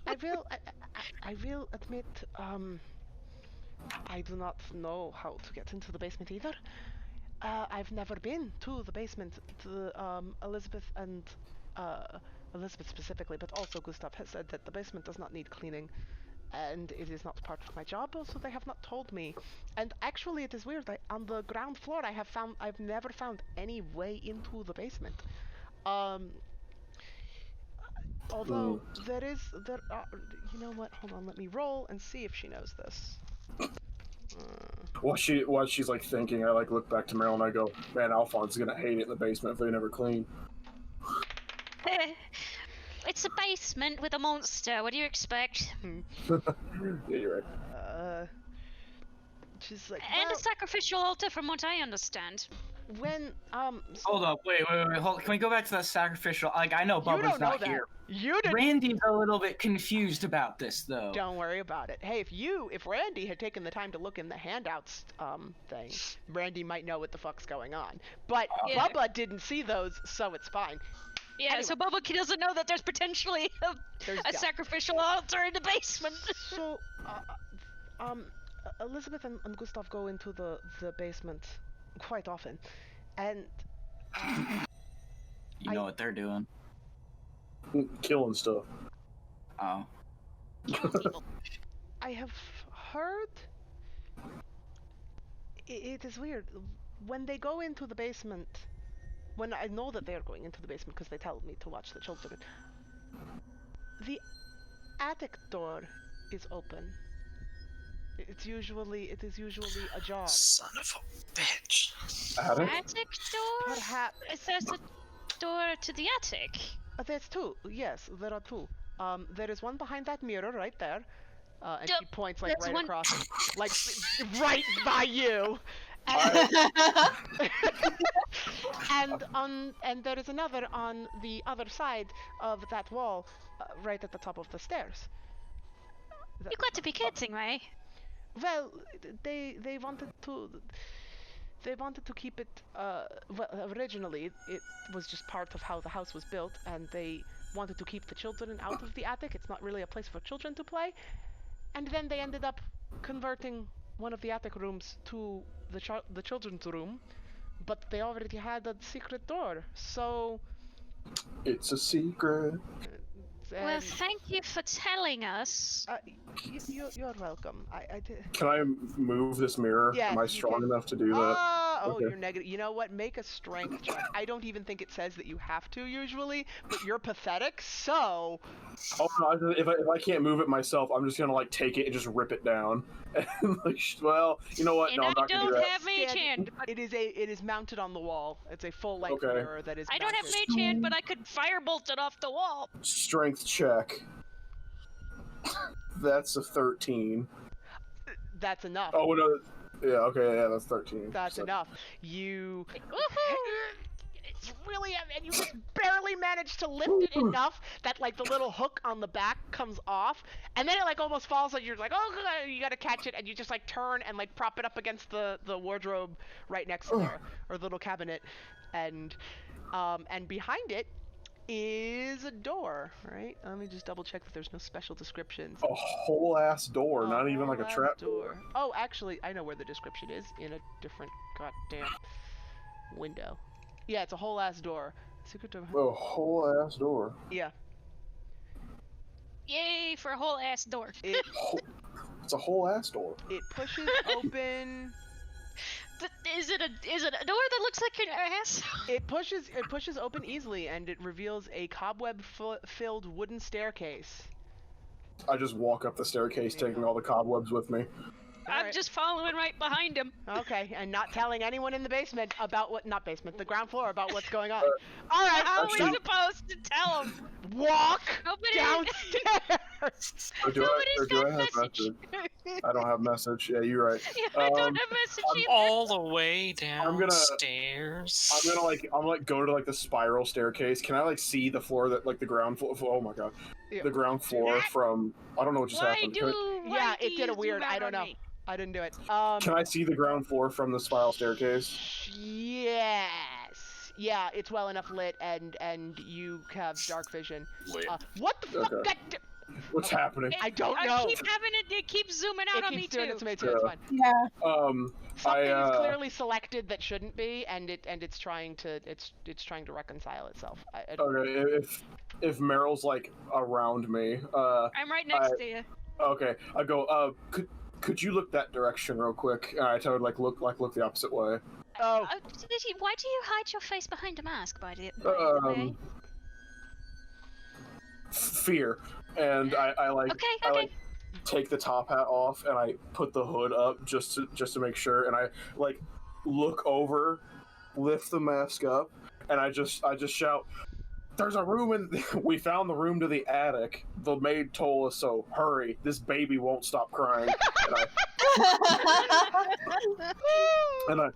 I will admit, I do not know how to get into the basement either. I've never been to the basement. Elizabeth and Elizabeth specifically, but also Gustav has said that the basement does not need cleaning, and it is not part of my job. Also, they have not told me. And actually, it is weird. On the ground floor, I've never found any way into the basement. Although there are. You know what? Hold on. Let me roll and see if she knows this. while she's like thinking, I like look back to Meryl and I go, man, Alphonse is gonna hate it in the basement if they never clean. It's a basement with a monster. What do you expect? Yeah, you're right. She's like, And well, a sacrificial altar, from what I understand. when Hold up, wait, hold. Can we go back to the sacrificial? Like, I know you Bubba's don't know not that. here. You didn't. Randy's a little bit confused about this, though. Don't worry about it. Hey, if Randy had taken the time to look in the handouts thing, Randy might know what the fuck's going on. But Yeah. Bubba didn't see those, so it's fine. Yeah, Anyway. so Bubba doesn't know that there's potentially There's a sacrificial altar in the basement. So, Elizabeth and Gustav go into the basement quite often, and You know what they're doing. Killing stuff. Oh. I have heard. It is weird when they go into the basement. When I know that they are going into the basement because they tell me to watch the children. The attic door is open. It is usually ajar. Son of a bitch. Attic? Attic door? Perhaps There's a door to the attic. there's two. Yes, there are two. There is one behind that mirror right there, and she points like there's right one- across, like right by you. And there is another on the other side of that wall, right at the top of the stairs. You got to be kidding me. Well, they wanted to keep it. Well, originally it was just part of how the house was built, and they wanted to keep the children out of the attic. It's not really a place for children to play. And then they ended up converting one of the attic rooms to the children's room, but they already had a secret door, so. It's a secret. Well, thank you for telling us. You're welcome. I did. Can I move this mirror? Yes, Am I you strong can. enough to do that? Oh, Okay. you're negative. You know what? Make a strength check. I don't even think it says that you have to usually, but you're pathetic, so. Oh no! If I can't move it myself, I'm just gonna like take it and just rip it down. And like, well, you know what? And No, I'm I not gonna do don't that. have mage hand. But It is mounted on the wall. It's a full-length Okay. mirror that is. I don't have mounted. mage hand, but I could firebolt it off the wall. Strength check. That's a 13. That's enough. Oh no! Yeah, okay, yeah, that's 13. That's So- enough. You. Woohoo! You really have, and you just barely managed to lift it enough that like the little hook on the back comes off, and then it like almost falls, and you're like, oh, God, you gotta catch it, and you just like turn and like prop it up against the wardrobe right next to there, or the little cabinet, and behind it is a door, right? Let me just double check that there's no special descriptions. A whole ass door, not even like a whole-ass trap door. Oh, actually, I know where the description is, in a different goddamn window. Yeah, it's a whole ass door. Secret door. A whole ass door. Yeah. Yay for a whole ass door. It It's a whole ass door. pushes open. Is it a door that looks like an ass? It pushes open easily, and it reveals a cobweb-filled wooden staircase. I just walk up the staircase, taking all the cobwebs with me. I'm Alright. just following right behind him. Okay, and not telling anyone in the basement about not basement, the ground floor about what's going on. All right, How are we Actually- supposed to tell him? walk Nobody. downstairs. Or do Nobody's I got have message. I don't have message. Yeah, you're right. Yeah, I don't Um, have message I'm either. All the way gonna- downstairs. I'm gonna go to like the spiral staircase. Can I like see the floor that like the ground floor? Oh my god, Yeah. the ground floor from I don't know what just Why happened. why Yeah, do it did a you weird. zoom I out don't on know. me? I didn't do it. Can I see the ground floor from the spiral staircase? Yes. Yeah, it's well enough lit, and you have dark vision. Lit. What the fuck? Okay. What's happening? I don't I know. keep having it keeps zooming out It on me keeps doing too. it to me too. It's Yeah. fine. Yeah. Something is I clearly selected that shouldn't be, and it's trying to reconcile itself. okay. If Meryl's like around me, I'm right next to you. okay, I go. Could you look that direction real quick? I would look the opposite way. Oh, Why do you hide your face behind a mask, by the way? Fear, and I like. Okay, I okay. like. take the top hat off and I put the hood up just to make sure, and I like look over, lift the mask up, and I just shout, "There's a room in." We found the room to the attic. The maid told us so. Hurry! This baby won't stop crying. And I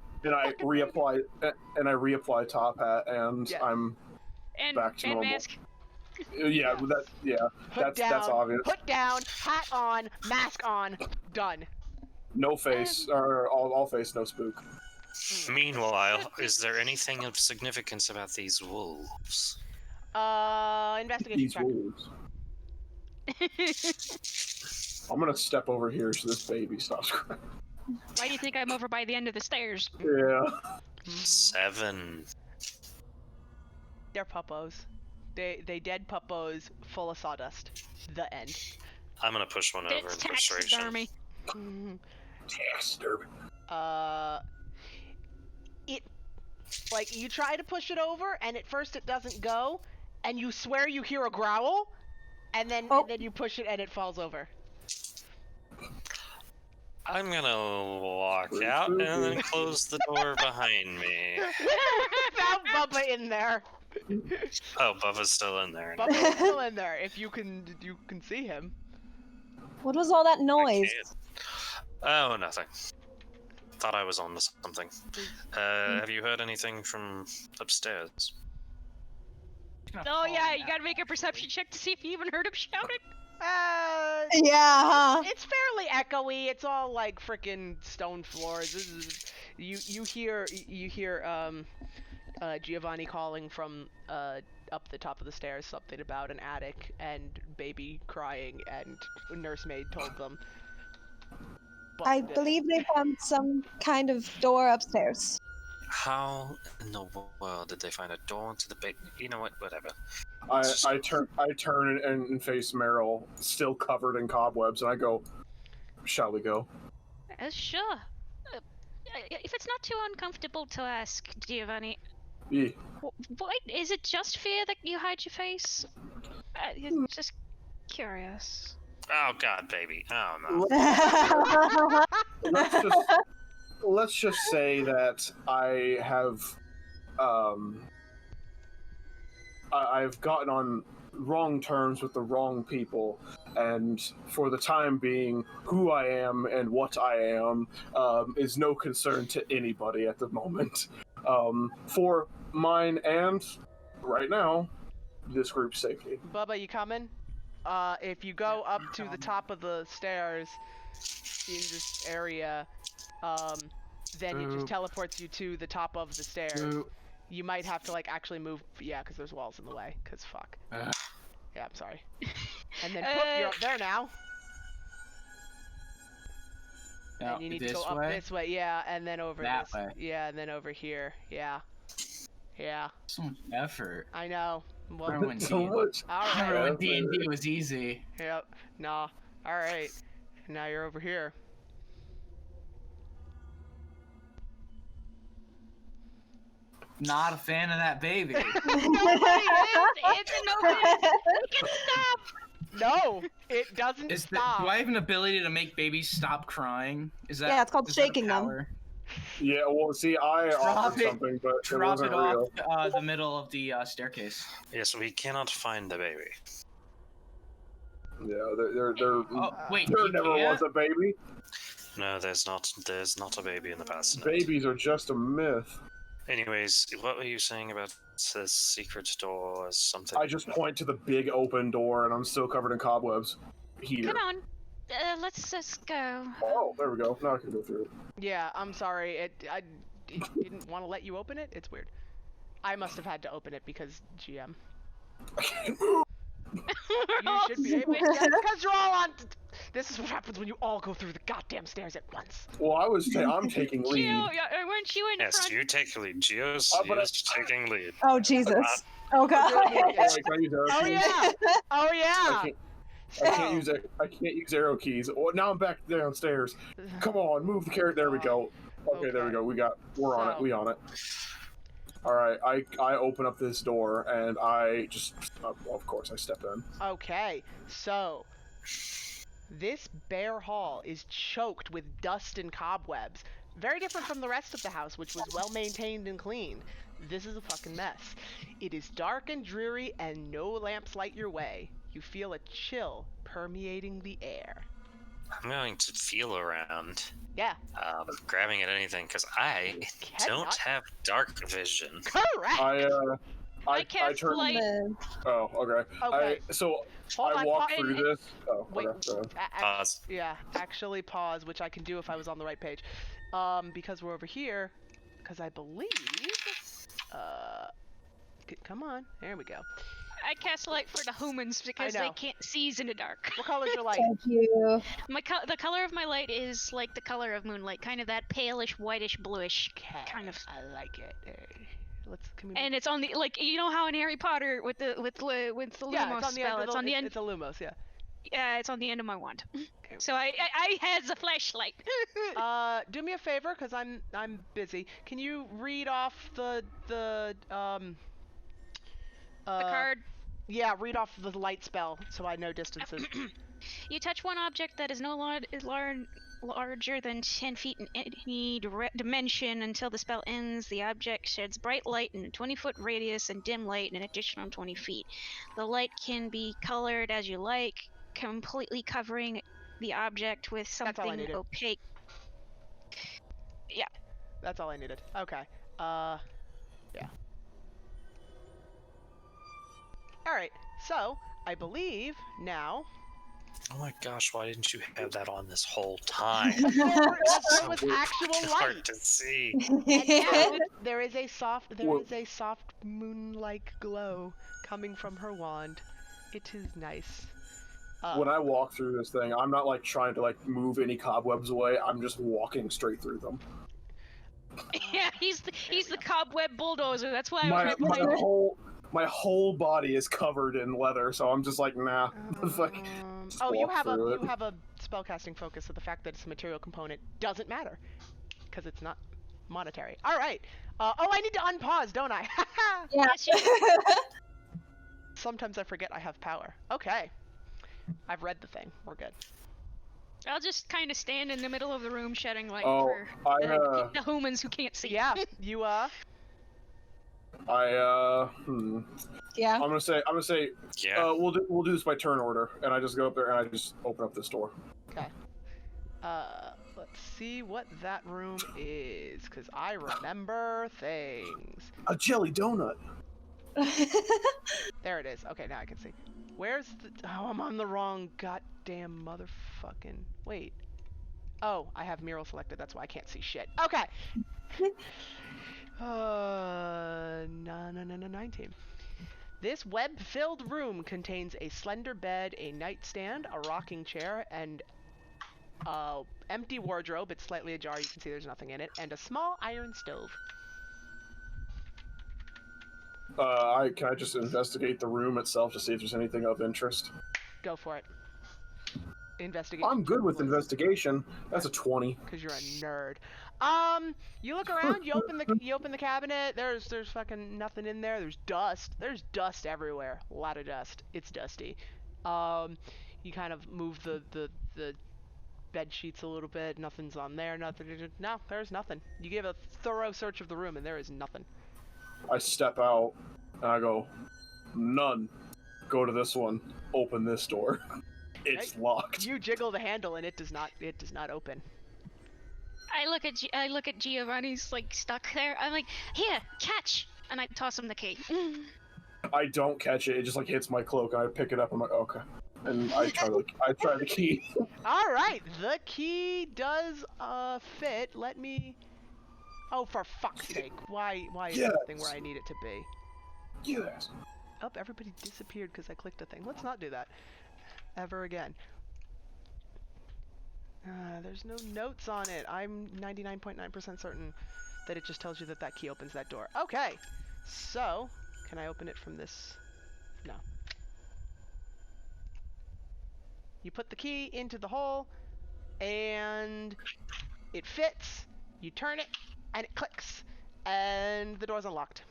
reapply top hat, and Yes. I'm back to and normal. mask. Yeah, Hood down, that's obvious. Hood down, hat on, mask on, done. No face, or all face, no spook. Meanwhile, is there anything of significance about these wolves? Investigation These check. wolves. I'm gonna step over here so this baby stops crying. Why do you think I'm over by the end of the stairs? Yeah. 7. They're puppos. They dead puppos full of sawdust. The end. I'm gonna push one over It's in frustration. taxidermy. Taxidermy. It, like, you try to push it over, and at first it doesn't go, and you swear you hear a growl, and then you push it and it falls over. I'm gonna walk out and then close the door behind me. Found Bubba in there. Oh, Bubba's still in there. Bubba's still in there. If you can see him. What was all that I noise? can't. Oh, nothing. Thought I was on to something. Have you heard anything from upstairs? Oh yeah, you gotta make a perception check to see if you even heard him shouting. Yeah, huh? It's fairly echoey. It's all like frickin' stone floors. This is, you hear Giovanni calling from up the top of the stairs something about an attic and baby crying, and nursemaid told them. But I believe they found some kind of door upstairs. How in the world did they find a door to the big? You know what? Whatever. I turn and face Meryl, still covered in cobwebs, and I go, "Shall we go?" Sure. If it's not too uncomfortable to ask, Giovanni, Yeah. what is it? Just fear that you hide your face? Just curious. Oh God, baby. Oh no. Let's just say that I have I've gotten on wrong terms with the wrong people, and for the time being, who I am and what I am is no concern to anybody at the moment. For mine and, right now, this group's safety. Bubba, you coming? If you go up to the top of the stairs in this area, then it just teleports you to the top of the stairs. You might have to, like, actually move, yeah, because there's walls in the way, because fuck. Yeah, I'm sorry. And then, whoop, you're up there now. And you need to go up this way, yeah, and then over That this way. Yeah, and then over here, yeah. Yeah, So much effort. I know. Well, Remember when So much. Remember when alright. D&D was easy? Yep. Nah. Alright. Now you're over here. Not a fan of that baby. It's an open. Stop. No, it doesn't Do stop. I have an ability to make babies stop crying? Is that? Yeah, it's called is that a shaking them. power? Yeah, well, see, I offered it- something, but it Drop wasn't it real. off the middle of the staircase. Yes, we cannot find the baby. Yeah, there Oh wait, there you never can't? was a baby. No, there's not a baby in the past. Babies are just a myth. Anyways, what were you saying about the secret door or something? I just point to the big open door, and I'm still covered in cobwebs. Here. Come on. Let's just go. Oh, there we go. Now I can go through it. Yeah, I'm sorry. It didn't want to let you open it. It's weird. I must have had to open it because GM. You should be able to, because you're all on. This is what happens when you all go through the goddamn stairs at once. Well, I'm taking lead. Gio, weren't you in Yes, front? you take lead. Gio's but taking lead. Oh Jesus! Oh God! Wait, can I use arrow Oh keys? yeah! Oh yeah! I can't use arrow keys. Oh, now I'm back downstairs. Come on, move the carrot. There we go. Okay, there we go. We're on it. We on it. All right, I open up this door and I just, of course, I step in. Okay, so This bare hall is choked with dust and cobwebs. Very different from the rest of the house, which was well maintained and clean. This is a fucking mess. It is dark and dreary, and no lamps light your way. You feel a chill permeating the air. I'm going to feel around, Yeah, grabbing at anything, because I don't cannot. have dark vision. Correct! I cast turn. light. Oh, okay. Okay. So Hold I on, walk pa- through and- this. Oh, Wait, okay. Go ahead. Pause. Yeah, actually pause, which I can do if I was on the right page. Because we're over here, because I believe, come on, there we go. I cast light for the humans because know. they can't seize in the dark. What color's your light? Thank you. The color of my light is like the color of moonlight, kind of that palish, whitish, bluish kind of. I like it. Can we And it's on the you know how in Harry Potter with the Lumos yeah, it's on the spell, end. it's on the end. It's a Lumos, yeah. Yeah, it's on the end of my wand. So I had the flashlight. Do me a favor, cause I'm busy. Can you read off the the card. Yeah, read off the light spell so I know distances. You touch one object that is no larger than 10 feet in any dimension until the spell ends. The object sheds bright light in a 20-foot radius and dim light in an additional 20 feet. The light can be colored as you like, completely covering the object with all I something needed. opaque. Yeah. That's all I needed. Okay. Yeah. Alright, so, I believe now... Oh my gosh, why didn't you have that on this whole time? there was actual Hard light! to see. And now there is a soft moon-like glow coming from her wand. It is nice. When I walk through this thing, I'm not like trying to like move any cobwebs away. I'm just walking straight through them. Yeah, he's the cobweb bulldozer. That's why I My, was my like, whole body is covered in leather, so I'm just like, nah. Fuck. Just Oh, you walk have through it. a spellcasting focus, so the fact that it's a material component doesn't matter, because it's not monetary. All right. Oh, I need to unpause, don't I? Yeah. Sometimes I forget I have power. Okay. I've read the thing. We're good. I'll just kind of stand in the middle of the room shedding light Oh, for I, the humans who can't see. Yeah. You Yeah. I'm gonna say, Yeah. we'll do this by turn order, and I just go up there and I just open up this door. Okay. Let's see what that room is, because I remember things. A jelly donut. There it is. Okay, now I can see. Where's the... Oh, I'm on the wrong goddamn motherfucking... Wait. Oh, I have mural selected. That's why I can't see shit. Okay. 19. This web-filled room contains a slender bed, a nightstand, a rocking chair, and empty wardrobe. It's slightly ajar. You can see there's nothing in it, and a small iron stove. Can I just investigate the room itself to see if there's anything of interest? Go for it. Investigate. I'm good with investigation. That's a 20. Because you're a nerd. You look around. You open the cabinet. There's fucking nothing in there. There's dust. There's dust everywhere. A lot of dust. It's dusty. You kind of move the bed sheets a little bit. Nothing's on there. Nothing. No, there's nothing. You give a thorough search of the room, and there is nothing. I step out and I go, none. Go to this one. Open this door. It's locked. You jiggle the handle, and it does not open. I look at Giovanni's like stuck there. I'm like, here, catch, and I toss him the key. I don't catch it. It just like hits my cloak, and I pick it up. I'm like, okay. And I try the key. All right, the key does fit. Let me. Oh, for fuck's sake! Why is Yes. this thing where I need it to be? Yes. Oh, everybody disappeared because I clicked a thing. Let's not do that ever again. There's no notes on it. I'm 99.9% certain that it just tells you that key opens that door. Okay, so can I open it from this? No. You put the key into the hole, and it fits. You turn it, and it clicks, and the door's unlocked.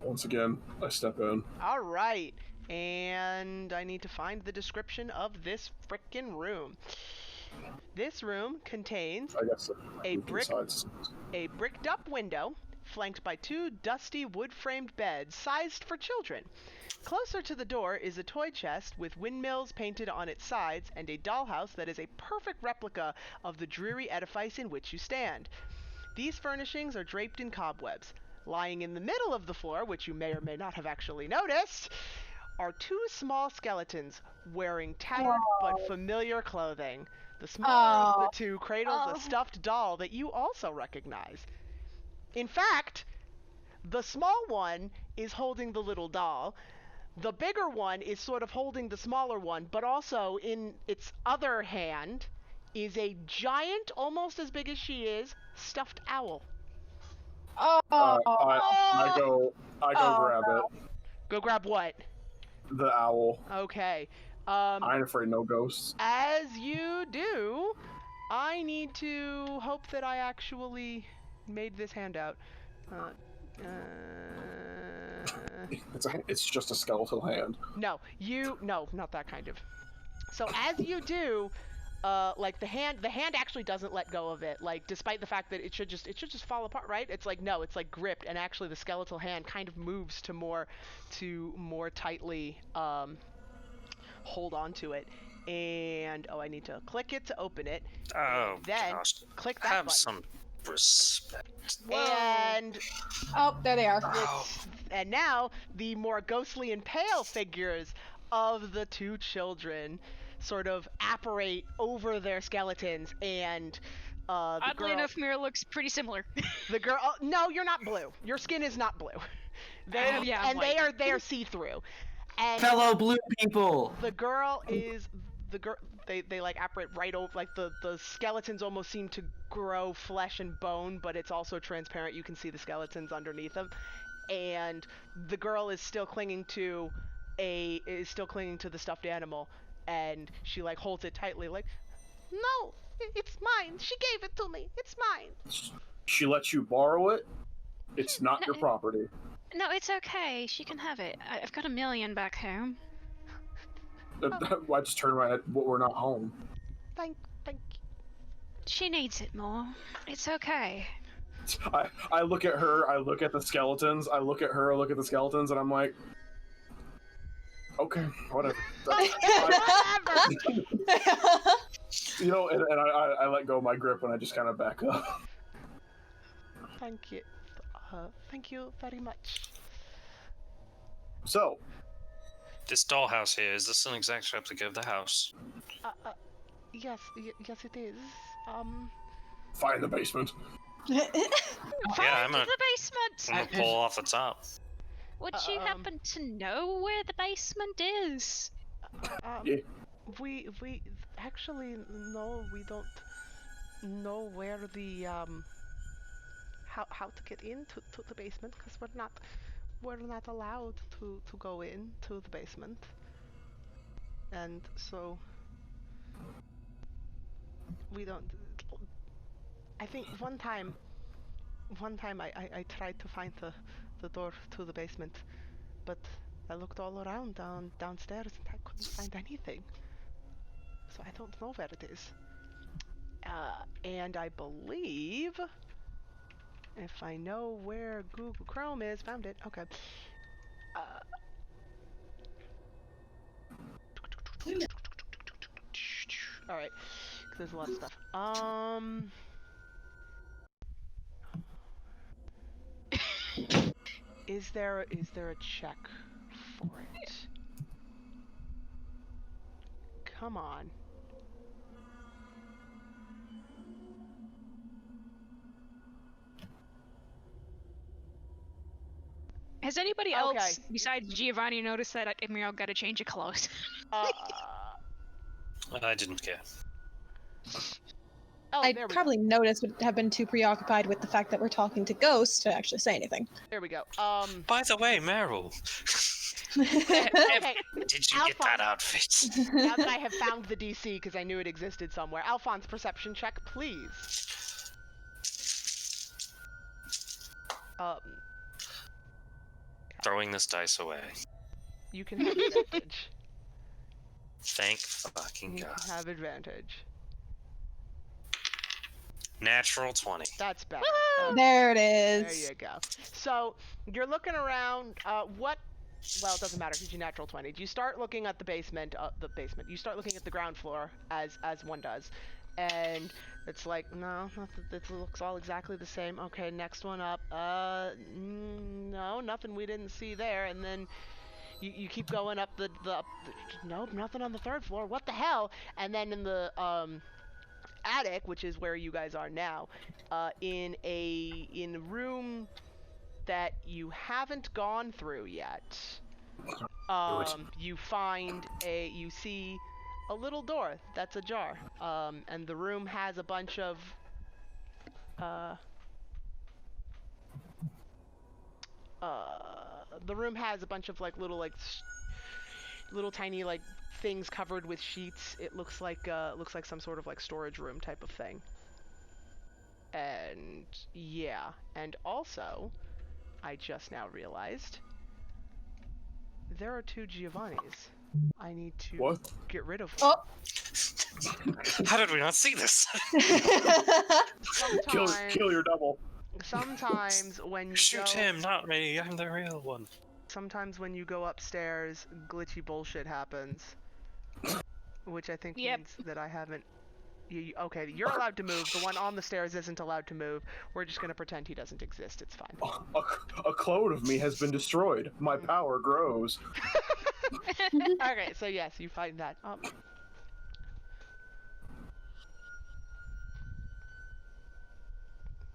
Once again, I step in. All right. And I need to find the description of this frickin' room. This room contains I guess a we can brick decide. a bricked up window, flanked by 2 dusty wood-framed beds sized for children. Closer to the door is a toy chest with windmills painted on its sides and a dollhouse that is a perfect replica of the dreary edifice in which you stand. These furnishings are draped in cobwebs. Lying in the middle of the floor, which you may or may not have actually noticed, are 2 small skeletons wearing tattered but familiar clothing. The smaller of the 2 cradles a stuffed doll that you also recognize. In fact, the small one is holding the little doll. The bigger one is sort of holding the smaller one, but also in its other hand is a giant, almost as big as she is, stuffed owl. I go grab it. Go grab what? The owl. Okay. I ain't afraid no ghosts. As you do, I need to hope that I actually made this handout. It's just a skeletal hand. No, not that kind of. So as you do, like the hand actually doesn't let go of it. Like despite the fact that it should just fall apart, right? It's like no, it's like gripped, and actually the skeletal hand kind of moves to more tightly hold on to it. And I need to click it to open it. Oh, then gosh. click that Have button. some respect. And There they are. and now the more ghostly and pale figures of the 2 children sort of apparate over their skeletons, and the Oddly girl, enough, Mira looks pretty similar. the girl. Oh, no, you're not blue. Your skin is not blue. Yeah, I'm and they are see-through. And Fellow blue people. the girl is the girl. They like apparate right over, like the skeletons almost seem to grow flesh and bone, but it's also transparent. You can see the skeletons underneath them, and the girl is still clinging to the stuffed animal, and she like holds it tightly, like, no, it's mine. She gave it to me. It's mine. She lets you borrow it. It's not your property. No, it's okay. She can have it. I've got $1 million back home. I just turn my head. We're not home. Thank you. She needs it more. It's okay. I look at her. I look at the skeletons. I look at her. I look at the skeletons, and I'm like, okay, whatever. You know, and I let go of my grip, and I just kind of back up. Thank you. Thank you very much. So, This dollhouse here, is this an exact replica of the house? Yes, yes it is. find the basement. Yeah, I'm To gonna, the basement! I'm gonna pull off the top. Would you happen to know where the basement is? Yeah. We actually no, we don't know where the how to get into the basement, because we're not allowed to go into the basement, and so we don't. I think one time I tried to find the door to the basement, but I looked all around downstairs and I couldn't find anything. So I don't know where it is. And I believe, if I know where Google Chrome is, found it. Okay. All right. 'Cause there's a lot of stuff. Is there a check for it? Come on. Has anybody else besides Giovanni noticed that Emil got a change of clothes? I didn't care. I probably noticed, but have been too preoccupied with the fact that we're talking to ghosts to actually say anything. There we go. By the way, Meryl, Okay. did you get that outfit? Now that I have found the DC, because I knew it existed somewhere. Alphonse, perception check, please. Throwing this dice away. You can have advantage. Thank fucking You God. can have advantage. Natural 20. That's better. There it There is. you go. So you're looking around. What? Well, it doesn't matter because you natural 20. You start looking at the basement. You start looking at the ground floor as one does, and it's like no, it looks all exactly the same. Okay, next one up. No, nothing we didn't see there. And then you keep going up nope, nothing on the third floor. What the hell? And then in the attic, which is where you guys are now, in a room that you haven't gone through yet, you see a little door that's ajar, and the room has a bunch of like little tiny like things covered with sheets. It looks like some sort of like storage room type of thing. And yeah, and also I just now realized there are 2 Giovannis. I need to What? get rid of. Oh. How did we not see this? Kill your double. Sometimes when you Shoot go, him, not me. I'm the real one. sometimes when you go upstairs, glitchy bullshit happens, which I think Yep. means that I haven't. Okay, you're allowed to move. The one on the stairs isn't allowed to move. We're just gonna pretend he doesn't exist. It's fine. A clone of me has been destroyed. My power grows. Okay, so yes, you find that.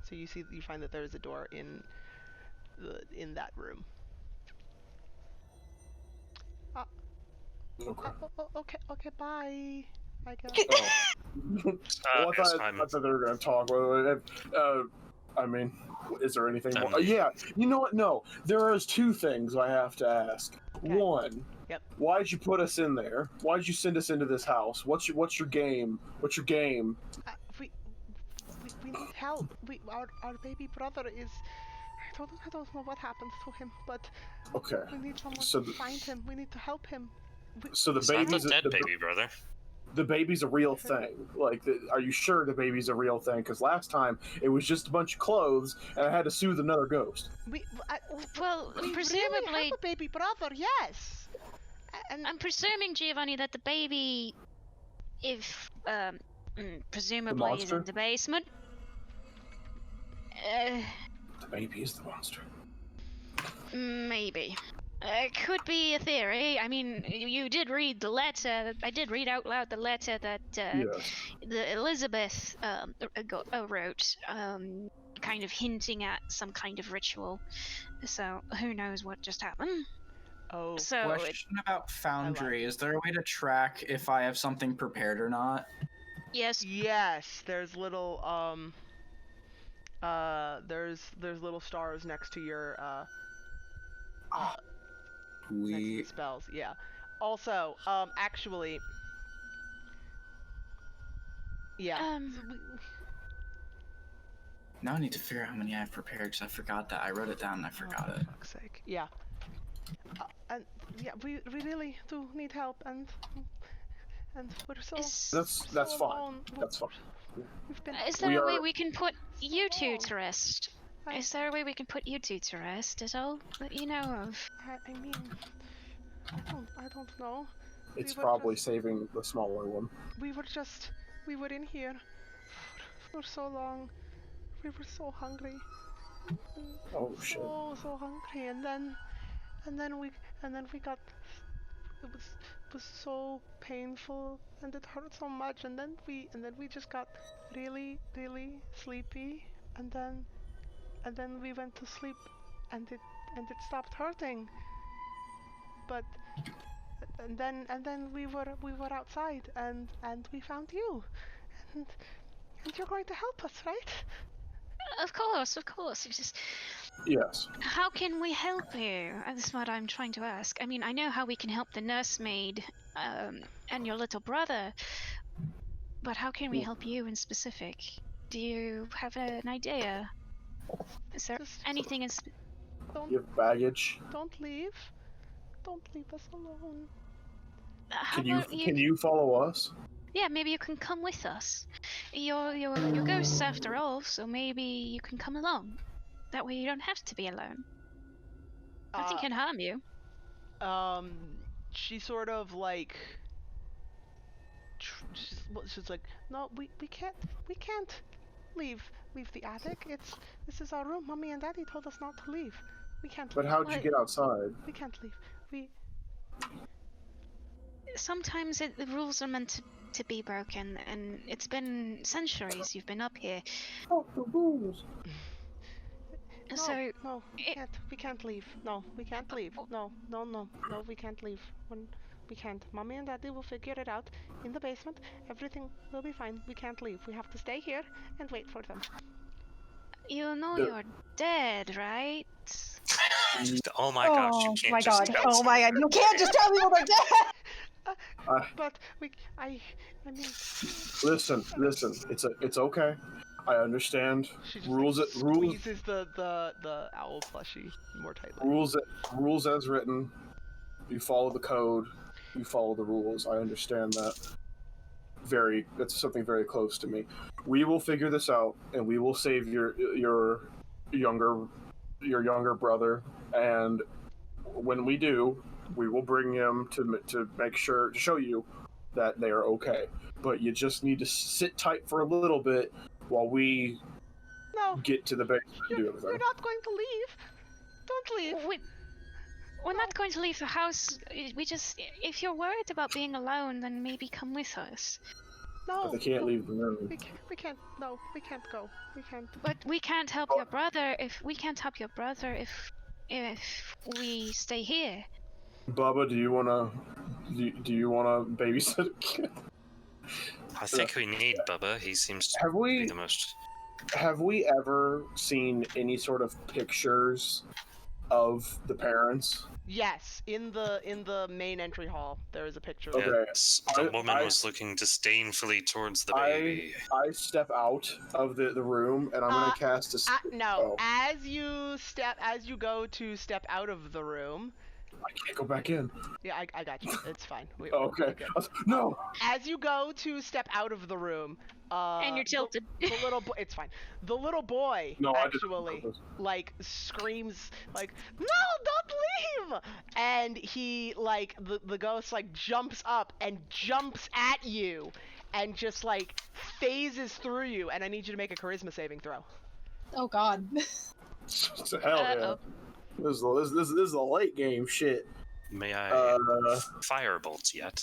So you find that there is a door in that room. Okay, bye. I guess. Well, I thought they were going to talk. I mean, is there anything more? Yeah, you know what? No, there is 2 things I have to ask. Okay. One, Yep. Why did you put us in there? Why did you send us into this house? What's your game? What's your game? We need help. Our baby brother is. I don't know what happened to him, but Okay. we need someone So to find him. We need to help him. So the Is that baby's the dead baby, brother? The baby's a real thing. Like, are you sure the baby's a real thing? Because last time it was just a bunch of clothes, and I had to soothe another ghost. Well, We presumably, really have a baby brother, yes. And I'm presuming, Giovanni, that the baby, if presumably is monster? in the basement. The baby is the monster. Maybe. It could be a theory. I mean, you did read the letter. I did read out loud the letter that Yes. the Elizabeth wrote, kind of hinting at some kind of ritual. So who knows what just happened? oh, So Question about Foundry. Is there a way to track if I have something prepared or not? yes, yes, there's little there's little stars next to your next to the spells. Yeah. Also, actually, yeah. Now I need to figure out how many I have prepared because I forgot that. I wrote it down and I forgot it. For fuck's sake. Yeah. And yeah, we really do need help, and we're so. That's fine. alone. That's fine. We've been. is there We a way are- we can put you two to rest? I- Is there a way we can put you two to rest? Is all that you know of? I mean, I don't know. It's were probably just- saving the smaller one. We were in here for so long. We were so hungry. Oh shit. So hungry, and then we got. It was so painful, and it hurt so much, and then we just got really sleepy, and then we went to sleep, and it stopped hurting. But and then we were outside, and we found you, and you're going to help us, right? Of course. It's just, Yes. how can we help you? That's what I'm trying to ask. I mean, I know how we can help the nursemaid, and your little brother, but how can we help you in specific? Do you have an idea? Is there Just- anything in You have baggage. Don't leave. Don't leave us alone. How Can about you follow us? Yeah, maybe you can come with us. You're ghosts after all, so maybe you can come along. That way you don't have to be alone. Nothing can harm you. She sort of like she's like, no, we can't leave the attic. This is our room. Mommy and Daddy told us not to leave. We can't But leave. how'd you get outside? We can't leave. Sometimes the rules are meant to be broken, and it's been centuries you've been up here. Oh, the rules. No, So no, we can't leave. No, we can't leave. No, we can't leave. We can't. Mommy and Daddy will figure it out in the basement. Everything will be fine. We can't leave. We have to stay here and wait for them. you know you're dead, right? Oh my gosh, you can't my just god. tell Oh my god. You can't just tell people they're dead! But I mean. Listen. It's okay. I understand. She just Rules squeezes the owl plushie more tightly. Rules as written. You follow the code. You follow the rules. I understand that. That's something very close to me. We will figure this out, and we will save your younger brother. And when we do, we will bring him to make sure to show you that they are okay. But you just need to sit tight for a little bit while we get to the basement and do everything. You're not going to leave. Don't leave. We're not going to leave the house. We just, if you're worried about being alone, then maybe come with us. No. But they can't leave the room. We can't. No, we can't go. We can't. But we can't help your brother if we stay here. Bubba, do you wanna babysit a kid? I think we need Bubba. He seems to be the most. Have we ever seen any sort of pictures of the parents? Yes, in the main entry hall, there is a picture. Okay. Yes, the woman was looking disdainfully towards the baby. I step out of the room and I'm gonna cast a. No, as you go to step out of the room. I can't go back in. Yeah, I got you. It's fine. Okay. No. As you go to step out of the room, and you're tilted. The little boy. It's fine. The little boy actually like screams like, "No, don't leave!" And he like the ghost like jumps up and jumps at you, and just like phases through you. And I need you to make a charisma saving throw. Oh god. Hell yeah. This is a late game shit. May I firebolt yet?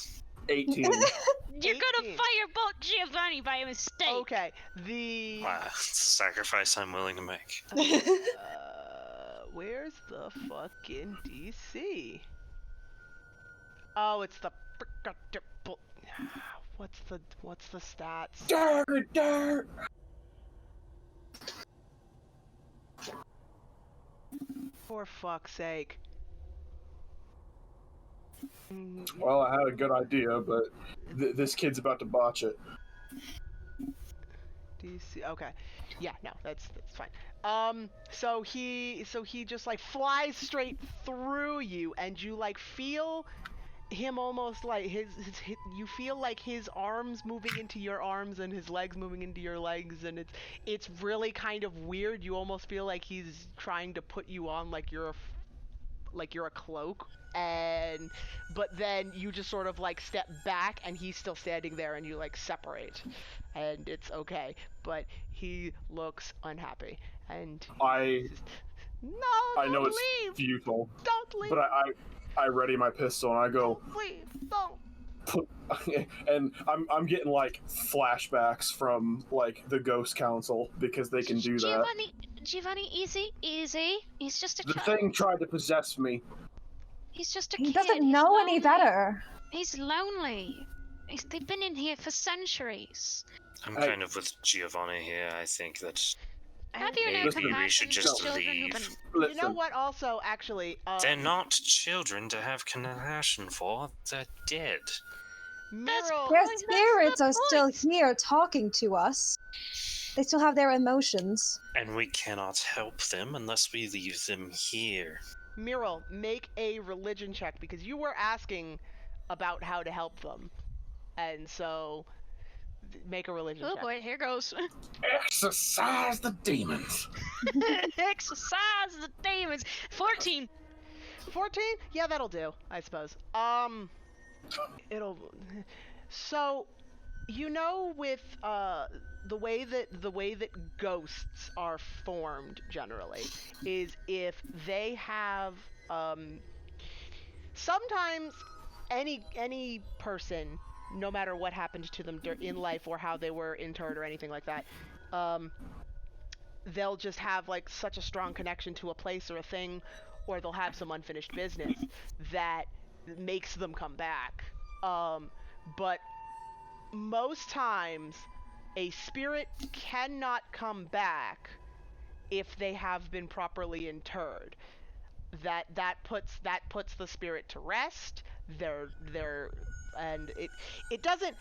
18. You're gonna firebolt Giovanni by mistake. Okay. It's a sacrifice I'm willing to make. Where's the fucking DC? Oh, it's the what's the stats? Dirt. For fuck's sake. Well, I had a good idea, but this kid's about to botch it. DC. Okay. Yeah, no, that's fine. So he just like flies straight through you, and you like feel him almost like his you feel like his arms moving into your arms and his legs moving into your legs, and it's really kind of weird. You almost feel like he's trying to put you on like you're a cloak, but then you just sort of like step back and he's still standing there, and you like separate, and it's okay, but he looks unhappy, and I know it's leave. futile. Don't leave. But I ready my pistol and I go. Please don't. And I'm getting like flashbacks from like the Ghost Council because they can do that. Giovanni, easy. He's just a The child. thing tried to possess me. He's just a He kid. doesn't He's know any lonely. better. He's lonely. They've been in here for centuries. I'm kind of with Giovanni here. I think that Have you no maybe we compassion should for just children who've leave. been... You know what? Also, actually, They're not children to have compassion for. They're dead. Meryl, Their That's spirits the are still point. here talking to us. They still have their emotions. And we cannot help them unless we leave them here. Muriel, make a religion check because you were asking about how to help them, and so make a religion Oh check. boy, here goes. Exorcise the demons. Exercise the demons. 14. 14? Yeah, that'll do, I suppose. It'll. So, you know, with the way that ghosts are formed generally is if they have sometimes any person, no matter what happened to them in life or how they were interred or anything like that, they'll just have like such a strong connection to a place or a thing, or they'll have some unfinished business that makes them come back. But most times a spirit cannot come back if they have been properly interred. That puts the spirit to rest. And it doesn't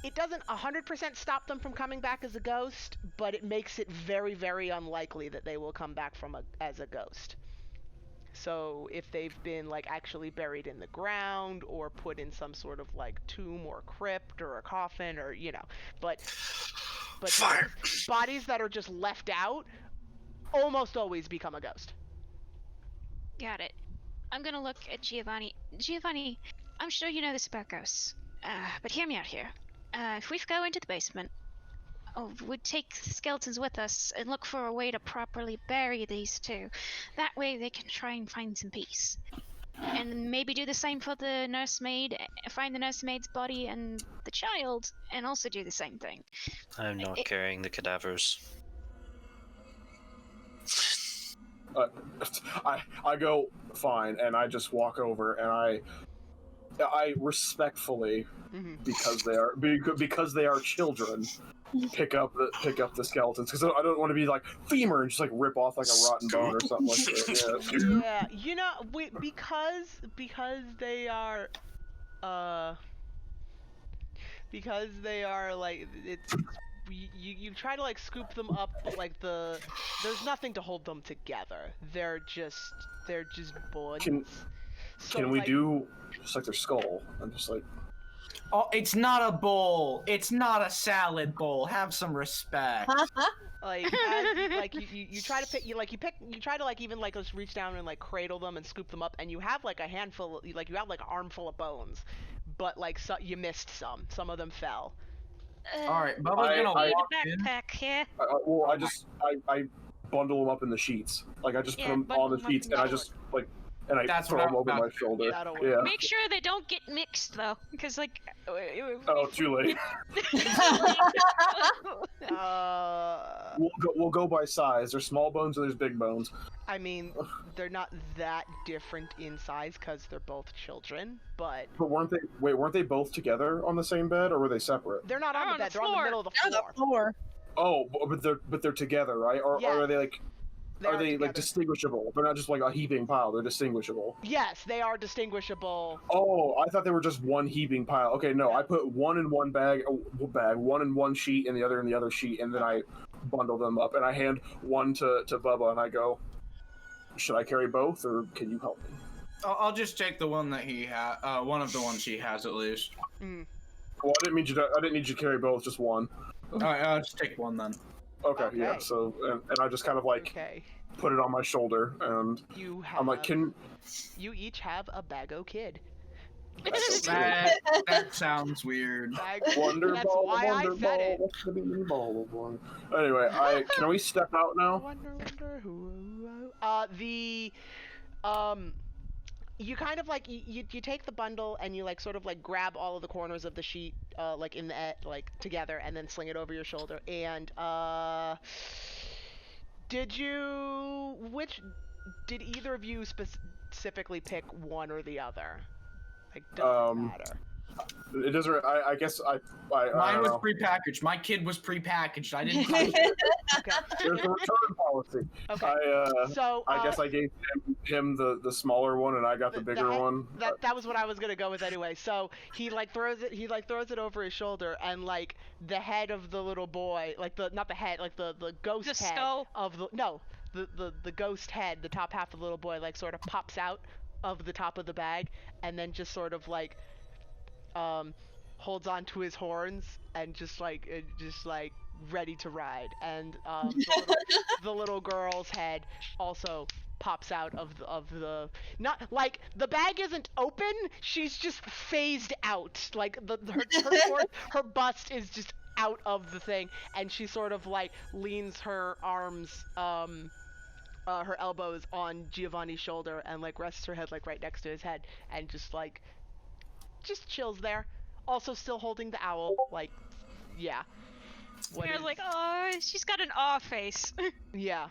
100% stop them from coming back as a ghost, but it makes it very, very unlikely that they will come back as a ghost. So if they've been like actually buried in the ground or put in some sort of like tomb or crypt or a coffin or but Fire. bodies that are just left out almost always become a ghost. Got it. I'm gonna look at Giovanni. Giovanni, I'm sure you know this about ghosts, but hear me out here. If we go into the basement, we'd take the skeletons with us and look for a way to properly bury these two. That way they can try and find some peace. And maybe do the same for the nursemaid, find the nursemaid's body and the child, and also do the same thing. I'm not carrying the cadavers. I go fine, and I just walk over, and I respectfully, because they are children, pick up the skeletons because I don't want to be like femur and just like rip off like a rotten bone or something like that. Yeah, because they are like you try to like scoop them up, but like there's nothing to hold them together. They're just bones. Can we do just like their skull? I'm just like, Oh, it's not a bowl. It's not a salad bowl. Have some respect. like you try to you try to like even like just reach down and like cradle them and scoop them up, and you have like a handful, like you have like an armful of bones, but like you missed some. Some of them fell. All right, Bubba's gonna Need walk a in. backpack here. I bundle them up in the sheets. Like I just put them bundle on the them up sheets, in and I the just like, and I That's throw what them I'm over about my to do. shoulder. That'll work. Yeah. Make sure they don't get mixed though, because like. Oh, too late. We'll go by size. There's small bones and there's big bones. I mean, they're not that different in size because they're both children, but But weren't they both together on the same bed, or were they separate? they're not They're on the on the bed. They're on the floor. middle of the On the floor. floor. Oh, but they're together, right? Or Yes. are they like? Are they like together. distinguishable? They're not just like a heaping pile. They're distinguishable. Yes, they are distinguishable. Oh, I thought they were just one heaping pile. Okay, no, I put one in one bag, one in one sheet, and the other in the other sheet, and then I bundle them up, and I hand one to Bubba, and I go, "Should I carry both, or can you help me?" I'll just take the one that he has. One of the ones he has at least. Mm. Well, I didn't need you to carry both, just one. All right, I'll just take one then. Okay, yeah. Okay. So, and I just kind of like Okay. put it on my shoulder, and You have. I'm like, You each have a Bago Kid. That sounds weird. Wonder That's ball, why wonder I said ball, it. what's the meaning of ball, boy? Anyway, can we step out now? Wonder who. You kind of like you take the bundle and you like sort of like grab all of the corners of the sheet like in the like together and then sling it over your shoulder. And did either of you specifically pick one or the other? Like doesn't matter. It doesn't. I guess I Mine don't was know. prepackaged. My kid was prepackaged. I didn't touch it. Okay. There's a return policy. Okay. I I guess I gave him the smaller one, and I got the bigger one. That was what I was gonna go with anyway. So he throws it over his shoulder, and like the head of the little boy, like not the head, like the ghost The head skull? of the the ghost head, the top half of the little boy, like sort of pops out of the top of the bag, and then just sort of like holds on to his horns and just like ready to ride. And the little girl's head also pops out of the not like the bag isn't open, she's just phased out, like her bust is just out of the thing, and she sort of like leans her arms her elbows on Giovanni's shoulder and like rests her head like right next to his head and just chills there, also still holding the owl, like, yeah. What You're is- like, oh, she's got an awe face. yeah.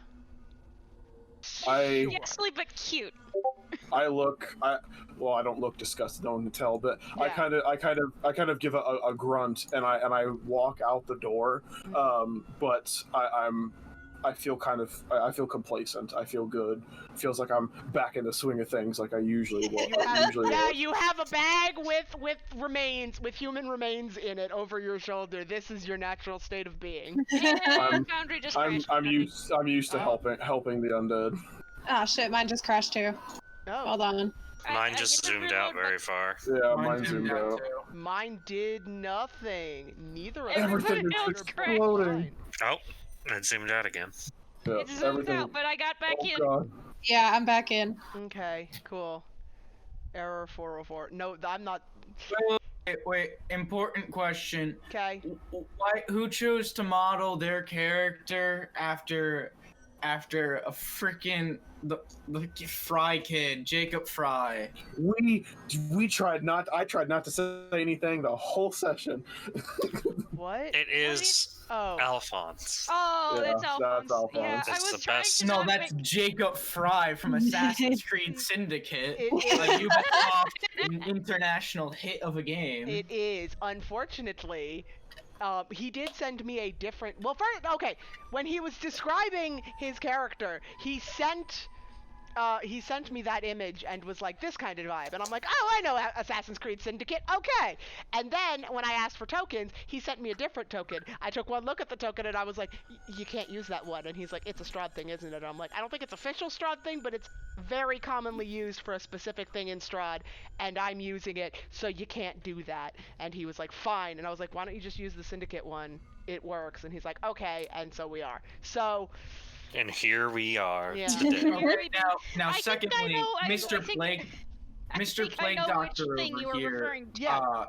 Ghastly but cute. Well, I don't look disgusted, no one can tell, but Yeah. I kind of give a grunt and I walk out the door. But I feel complacent. I feel good. It feels like I'm back in the swing of things like I usually was. You have a bag with human remains in it over your shoulder. This is your natural state of being. Foundry just I'm crashed. used to helping the undead. Ah, shit, mine just crashed too. Oh, Hold on. Mine just zoomed out very far. Yeah, mine zoomed out. too. mine did nothing. Neither of Everything them. else Are crashed. Exploding. Oh, it zoomed out again. Yeah, It zoomed everything. out, but I got back in. God. Yeah, I'm back in. Okay, cool. Error 404. No, I'm not. Wait, important question. Okay. Who chose to model their character after a freaking the Fry kid, Jacob Fry? We tried not. I tried not to say anything the whole session. What? It is Oh. Alphonse. Oh, Yeah, that's Alphonse. that's Alphonse. Yeah, It's I was the trying best. to No, not that's make- Jacob Fry from Assassin's Creed Syndicate. It is. A Ubisoft an international hit of a game. It is. Unfortunately, he did send me a different. Well, first, okay, when he was describing his character, he sent me that image and was like, this kind of vibe, and I'm like, oh, I know Assassin's Creed Syndicate, okay. And then when I asked for tokens, he sent me a different token. I took one look at the token and I was like, you can't use that one. And he's like, it's a Strahd thing, isn't it? And I'm like, I don't think it's official Strahd thing, but it's very commonly used for a specific thing in Strahd, and I'm using it, so you can't do that. And he was like, fine. And I was like, why don't you just use the Syndicate one? It works. And he's like, okay. And so we are. So And here we are Yeah. today. Very Now, I think I secondly, know- I Mr. think- Plague, I Mr. think I Plague know Doctor which thing over you were here. referring to. Yeah.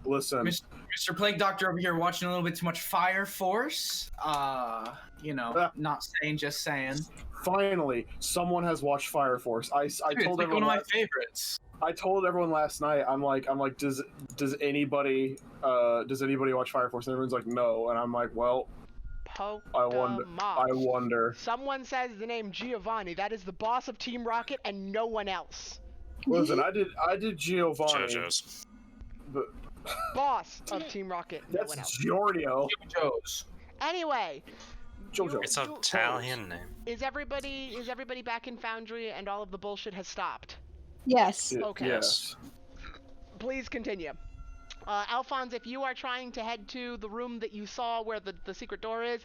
Listen, Mr. Plague Doctor over here watching a little bit too much Fire Force. Not saying, just saying. finally, someone has watched Fire Force. I Dude, it's told like one everyone. of my favorites. I told everyone last night. I'm like, does anybody watch Fire Force? And everyone's like, no. And I'm like, well, I wonder. Someone says the name Giovanni. That is the boss of Team Rocket and no one else. Listen, I did Giovanni. JoJo's. But Boss of Team Rocket, no one that's else. Giorgio. JoJo's. Anyway, JoJo. It's an Italian name. is everybody back in Foundry and all of the bullshit has stopped? Yes. Okay. Yes. Please continue. Alphonse, if you are trying to head to the room that you saw where the secret door is,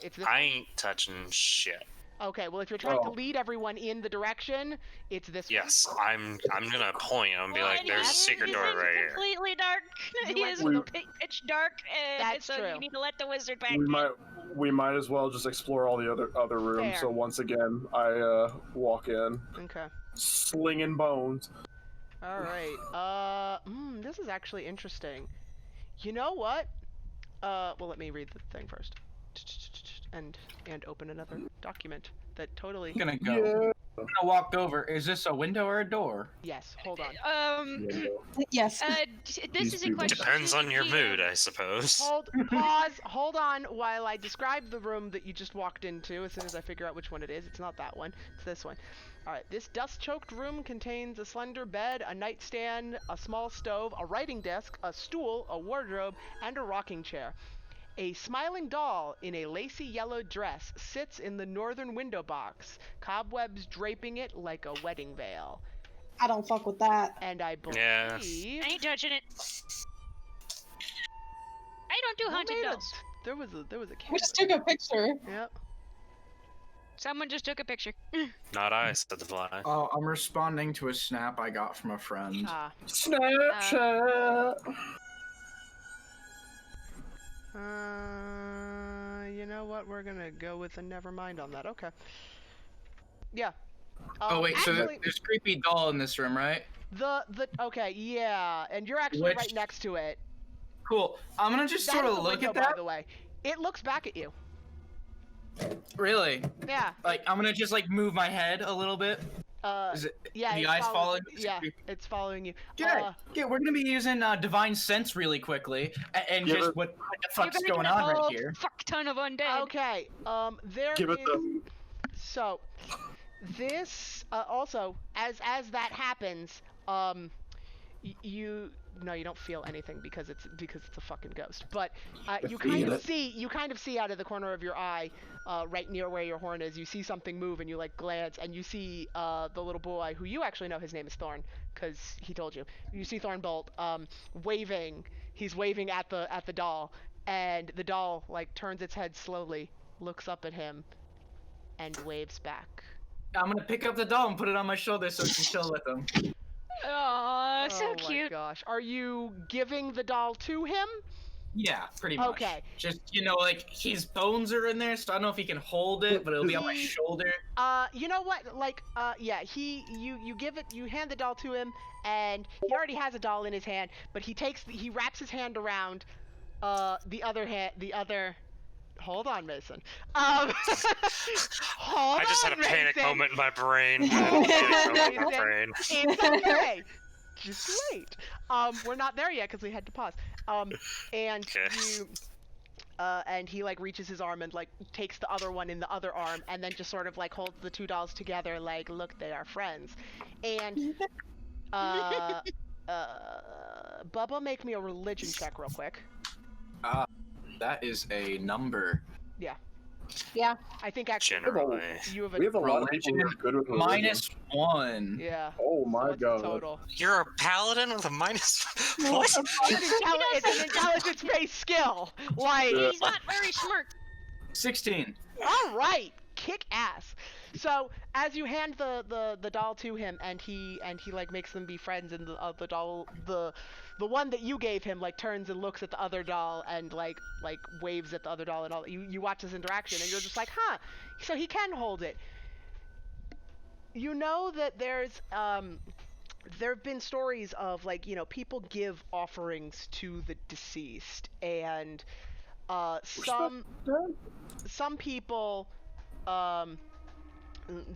it's this. I ain't touching shit. Okay, well if you're trying to Oh. lead everyone in the direction, it's this. Yes, I'm gonna point and be Well, like, and there's a he's- secret he's door in right here. completely dark. You He went is to- pitch dark, and That's so true. you need to let the wizard back We in. we might as well just explore all the other rooms. Fair. So once again, I walk in, Okay. slinging bones. All right. This is actually interesting. You know what? Well, let me read the thing first. And open another document that totally. I'm gonna go. Yeah. I'm gonna walk over. Is this a window or a door? Yes. Hold on. Yes. This These is a people- question. Depends to on your the mood, DM. I suppose. Hold on while I describe the room that you just walked into. As soon as I figure out which one it is, it's not that one, it's this one. Alright, this dust-choked room contains a slender bed, a nightstand, a small stove, a writing desk, a stool, a wardrobe, and a rocking chair. A smiling doll in a lacy yellow dress sits in the northern window box, cobwebs draping it like a wedding veil. I don't fuck with that. And I believe... Yeah. I ain't touching it. I don't do Who haunted made a- dolls. There was a camera. We just took a picture. Yep. Someone just took a picture. Not I, said the fly. Oh, I'm responding to a snap I got from a friend. Snapchat. You know what? We're gonna go with a never mind on that. Okay. Yeah. Oh wait, so actually, there's creepy doll in this room, right? okay, yeah, and you're actually Which- right next to it. Cool. I'm gonna just That sort is of the look window, at by that. the way. It looks back at you. Really? Yeah. Like, I'm gonna just like move my head a little bit. Is it? Yeah. the it's eyes following? Is it Yeah, creepy? it's following you. Yeah, we're gonna be using divine sense really quickly, and Give just it- what the You're fuck's gonna going get a on right whole here? fuck ton of undead. Okay. There Give it is. the. So, this also, as that happens, you don't feel anything because it's a fucking ghost. But you kind of see out of the corner of your eye, right near where your horn is, you see something move and you like glance and you see the little boy who you actually know his name is Thorn because he told you. You see Thornbolt waving. He's waving at the doll, and the doll like turns its head slowly, looks up at him, and waves back. I'm gonna pick up the doll and put it on my shoulder so we can chill with him. Aw, so Oh my cute. gosh. Are you giving the doll to him? Yeah, pretty much. Okay. Just like his bones are in there, so I don't know if he can hold it, but it'll be on my He- shoulder. You know what? Like, yeah, you hand the doll to him, and he already has a doll in his hand, but he wraps his hand around, the other. Hold on, Mason. Hold I just had a on, panic Mason. moment in my brain. Panic moment in my Mason. brain. It's okay. Just wait. We're not there yet because we had to pause. And Okay. and he like reaches his arm and like takes the other one in the other arm and then just sort of like holds the two dolls together like, look, they are friends. And Bubba, make me a religion check real quick. That is a number. Yeah. I think actually Generally. you have We have a lot of people who are good with religion. -1. yeah. Oh So my what's the god. total? You're a paladin with a minus. What? It's an intelligence-based skill. Like, Yeah. He's not very smart. 16. all right, kick ass. So as you hand the doll to him, and he like makes them be friends, and the doll, the one that you gave him, like turns and looks at the other doll and like waves at the other doll, and all. You watch this interaction, and you're just like, huh? So he can hold it. You know that there have been stories of like, people give offerings to the deceased, and some people,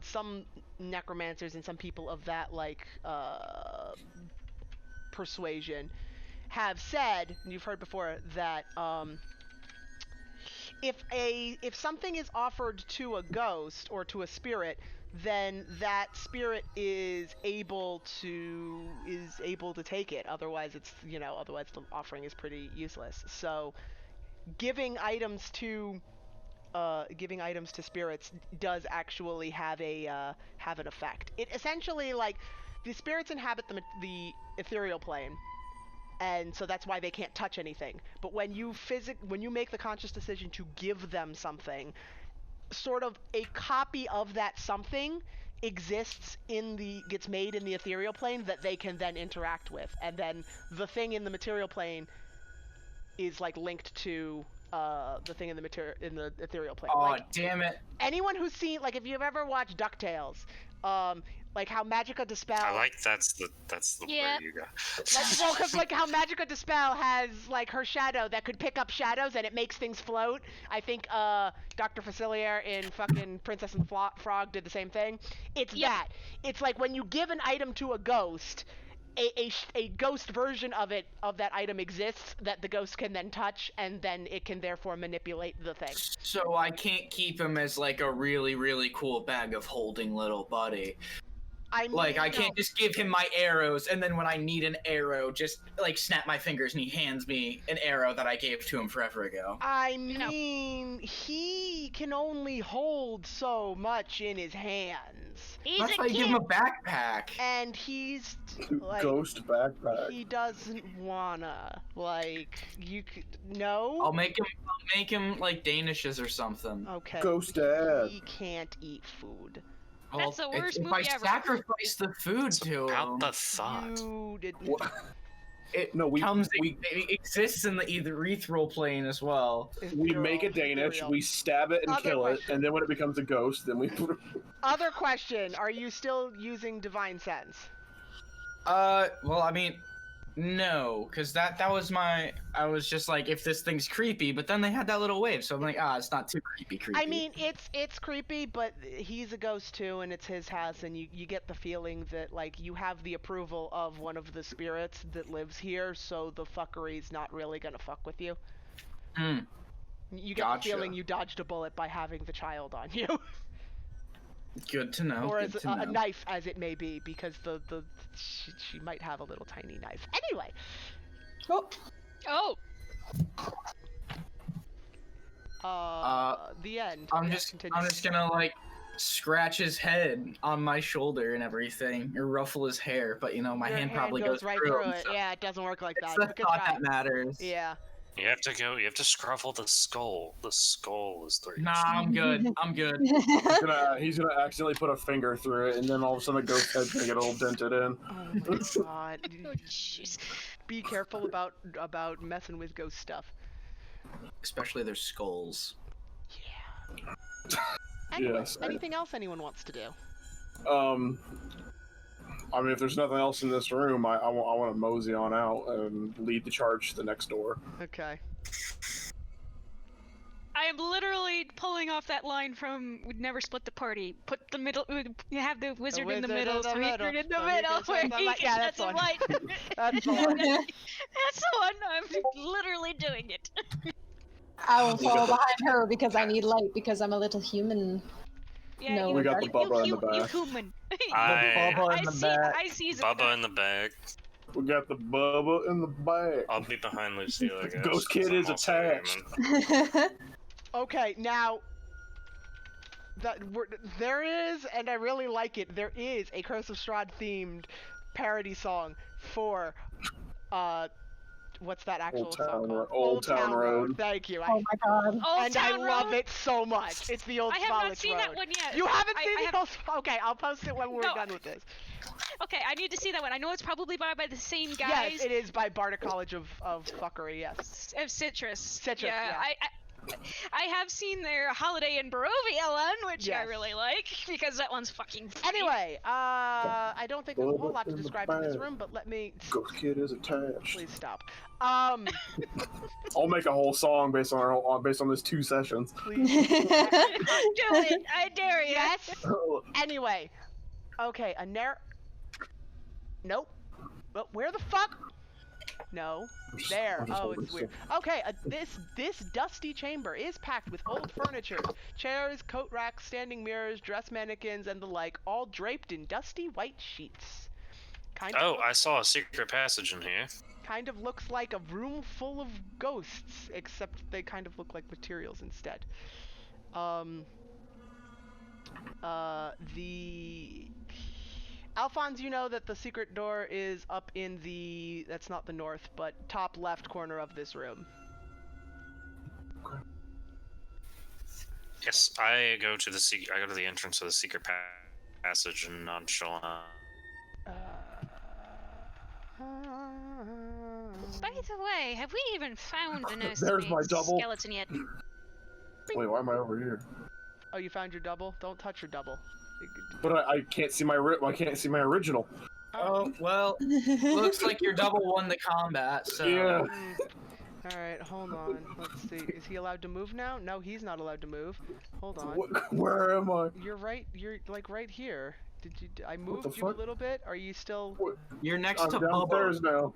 some necromancers and some people of that like persuasion have said, and you've heard before, that if something is offered to a ghost or to a spirit, then that spirit is able to take it. Otherwise the offering is pretty useless. So giving items to spirits does actually have an effect. It essentially, like, the spirits inhabit the ethereal plane, and so that's why they can't touch anything. But when you make the conscious decision to give them something, sort of a copy of that something exists gets made in the ethereal plane that they can then interact with, and then the thing in the material plane is like linked to the thing in the ethereal plane. Oh, Like, damn it. anyone who's seen, like, if you've ever watched DuckTales, like how Magica Dispel. I like that's the Yeah. way you go. Because like how Magica Dispel has like her shadow that could pick up shadows and it makes things float. I think Dr. Facilier in fucking Princess and the Frog did the same thing. It's Yep. that. It's like when you give an item to a ghost, a ghost version of that item exists that the ghost can then touch, and then it can therefore manipulate the thing. So I can't keep him as like a really, really cool bag of holding little buddy. Like, I can't no. just give him my arrows, and then when I need an arrow, just, like, snap my fingers and he hands me an arrow that I gave to him forever ago. I No. mean, he can only hold so much in his hands. He's That's a why I kid. give him a backpack. And he's, like, Ghost backpack. he doesn't wanna. Like, you could, no? I'll make him, like, Danishes or something. Okay. Ghost dad. He can't eat food. That's the worst if movie I ever. sacrifice the food It's to about him, the thought. You didn't. What? it No, we it exists in the ethereal plane as well. we make a Danish, we stab it and Other kill it, question. and then when it becomes a ghost, then we put. Other question: are you still using divine sense? Well, I mean, no, because that was my. I was just like, if this thing's creepy, but then they had that little wave, so I'm like, it's not too creepy. I mean, it's creepy, but he's a ghost too, and it's his house, and you get the feeling that, like, you have the approval of one of the spirits that lives here, so the fuckery's not really gonna fuck with you. Hmm. You get Gotcha. the feeling you dodged a bullet by having the child on you, Good to know. or good as to a know. knife as it may be, because she might have a little tiny knife. Anyway, Oh, Oh, the end. I'm Yeah, just continue. gonna like scratch his head on my shoulder and everything, or ruffle his hair, but my Your hand probably goes right through through him, it. so Yeah, it doesn't work like it's that. the Good thought try. that matters. Yeah. You have to scruffle the skull. The skull is the Nah, I'm good. I'm good. He's gonna accidentally put a finger through it, and then all of a sudden the ghost head's gonna get all dented in. Oh my god. oh, jeez. Be careful about messing with ghost stuff. Especially their skulls. Yeah. Anyway, Yes, anything else anyone wants to do? I mean, if there's nothing else in this room, I want to mosey on out and lead the charge to the next door. Okay. I am literally pulling off that line from "We'd never split the party." Put the middle. You have the wizard in the wizard middle, in the so he middle, turned in the so he middle, can where shed some he light. can Yeah, shed that's some one. light. That's the one. That's the one. I'm literally doing it. I will follow behind her because I need light because I'm a little human. Yeah, No, you, We got the you, Bubba in you, the you back. human. I I see. Bubba in the bag. We got the Bubba in the bag. I'll be behind Lucille, I guess. Ghost Kid 'cause I'm is also attached. human. Okay, now there is, and I really like it. There is a Curse of Strahd themed parody song for what's that actual song called? Old Town Road. Thank you. Oh my god. Old And I Town love Road? it so much. It's the old I have Smollett not seen Road. that one yet. You haven't I seen have- the old? Okay, I'll post it when we're No. done with this. Okay, I need to see that one. I know it's probably by the same guys. Yes, it is by Barter College of Fuckery. Yes. Of Citrus. Citrus, Yeah, yeah. I have seen their Holiday in Barovia one, which I Yes. really like because that one's fucking funny. Anyway, I don't think there's a whole lot to In the describe in this bag. room, but let me. Ghost Kid is attached. Please stop. I'll make a whole song based on this 2 sessions. Please. Do it! I dare you. Yes. Anyway, okay, Nope. But where the fuck? No. There. Oh, it's weird. Okay, this dusty chamber is packed with old furniture, chairs, coat racks, standing mirrors, dress mannequins, and the like, all draped in dusty white sheets. Oh, I saw a secret passage in here. Kind of looks like a room full of ghosts, except they kind of look like materials instead. Alphonse, you know that the secret door is up in that's not the north, but top left corner of this room. Yes, I go to the entrance of the secret passage and nonchalant. By the way, have we even found an There's my double. skeleton yet? Wait, why am I over here? Oh, you found your double? Don't touch your double. But I can't see I can't see my original. Oh, well, looks like your double won the combat, so... Yeah. Alright, hold on. Let's see. Is he allowed to move now? No, he's not allowed to move. Hold on. Where am I? You're like right here. I the moved you a fuck? little bit? Are you still... You're next I'm to downstairs Bubba. now.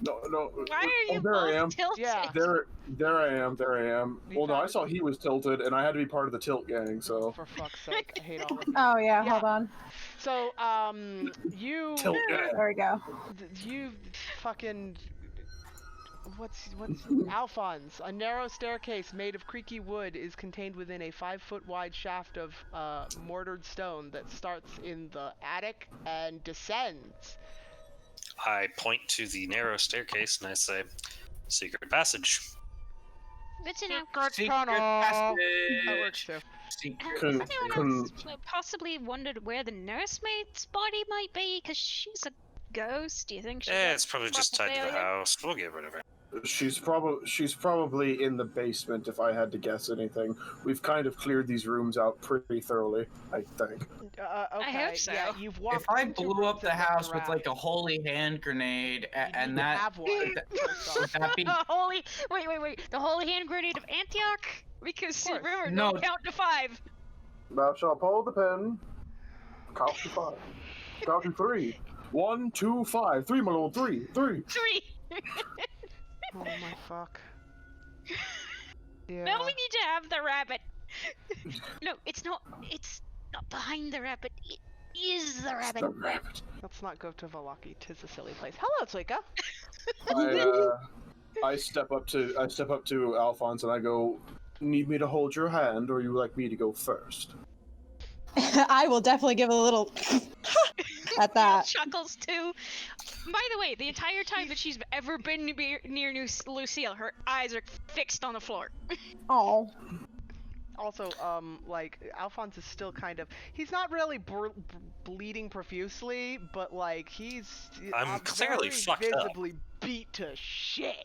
No, no. Why are you there I am. both tilted? Yeah. There I am. You Well, no, I found- saw he was tilted, and I had to be part of the tilt gang, so. For fuck's sake, I hate all of you. Oh yeah, Yeah. hold on. So, you, Tilt gang. There we go. you fucking, what's Alphonse? A narrow staircase made of creaky wood is contained within a 5-foot wide shaft of mortared stone that starts in the attic and descends. I point to the narrow staircase and I say, "Secret passage." Good to know. Secret That works passage. too. Has Couldn't- anyone couldn't- else possibly wondered where the nursemaid's body might be? Because she's a ghost. Do you think she's Yeah, a it's probably just tied to the failure? house. We'll get rid of her. She's probably in the basement, if I had to guess anything. We've kind of cleared these rooms out pretty thoroughly, I think. Okay. hope so. Yeah, you've walked If I into blew rooms up the and looked house with around. like a holy hand grenade, You need and to that have one. would that be The holy wait, the holy hand grenade of Antioch? Because Of course. remember, No. don't count to 5. Thou shalt hold the pen. Count to 5. Count to 3. 1, 2, 5. 3, my lord. 3. 3. Oh my fuck. Yeah. Now we need to have the rabbit. No, it's not behind the rabbit. It is the rabbit. The rabbit. Let's not go to Valaki. Tis a silly place. Hello, Tsuika. I step up to Alphonse and I go, "Need me to hold your hand, or you like me to go first?" I will definitely give a little at that. Chuckles too. By the way, the entire time that she's ever been near Lucille, her eyes are fixed on the floor. Oh. Also, like, Alphonse is still kind of... He's not really bleeding profusely, but, like, he's... I'm clearly very fucked up. visibly beat to shit.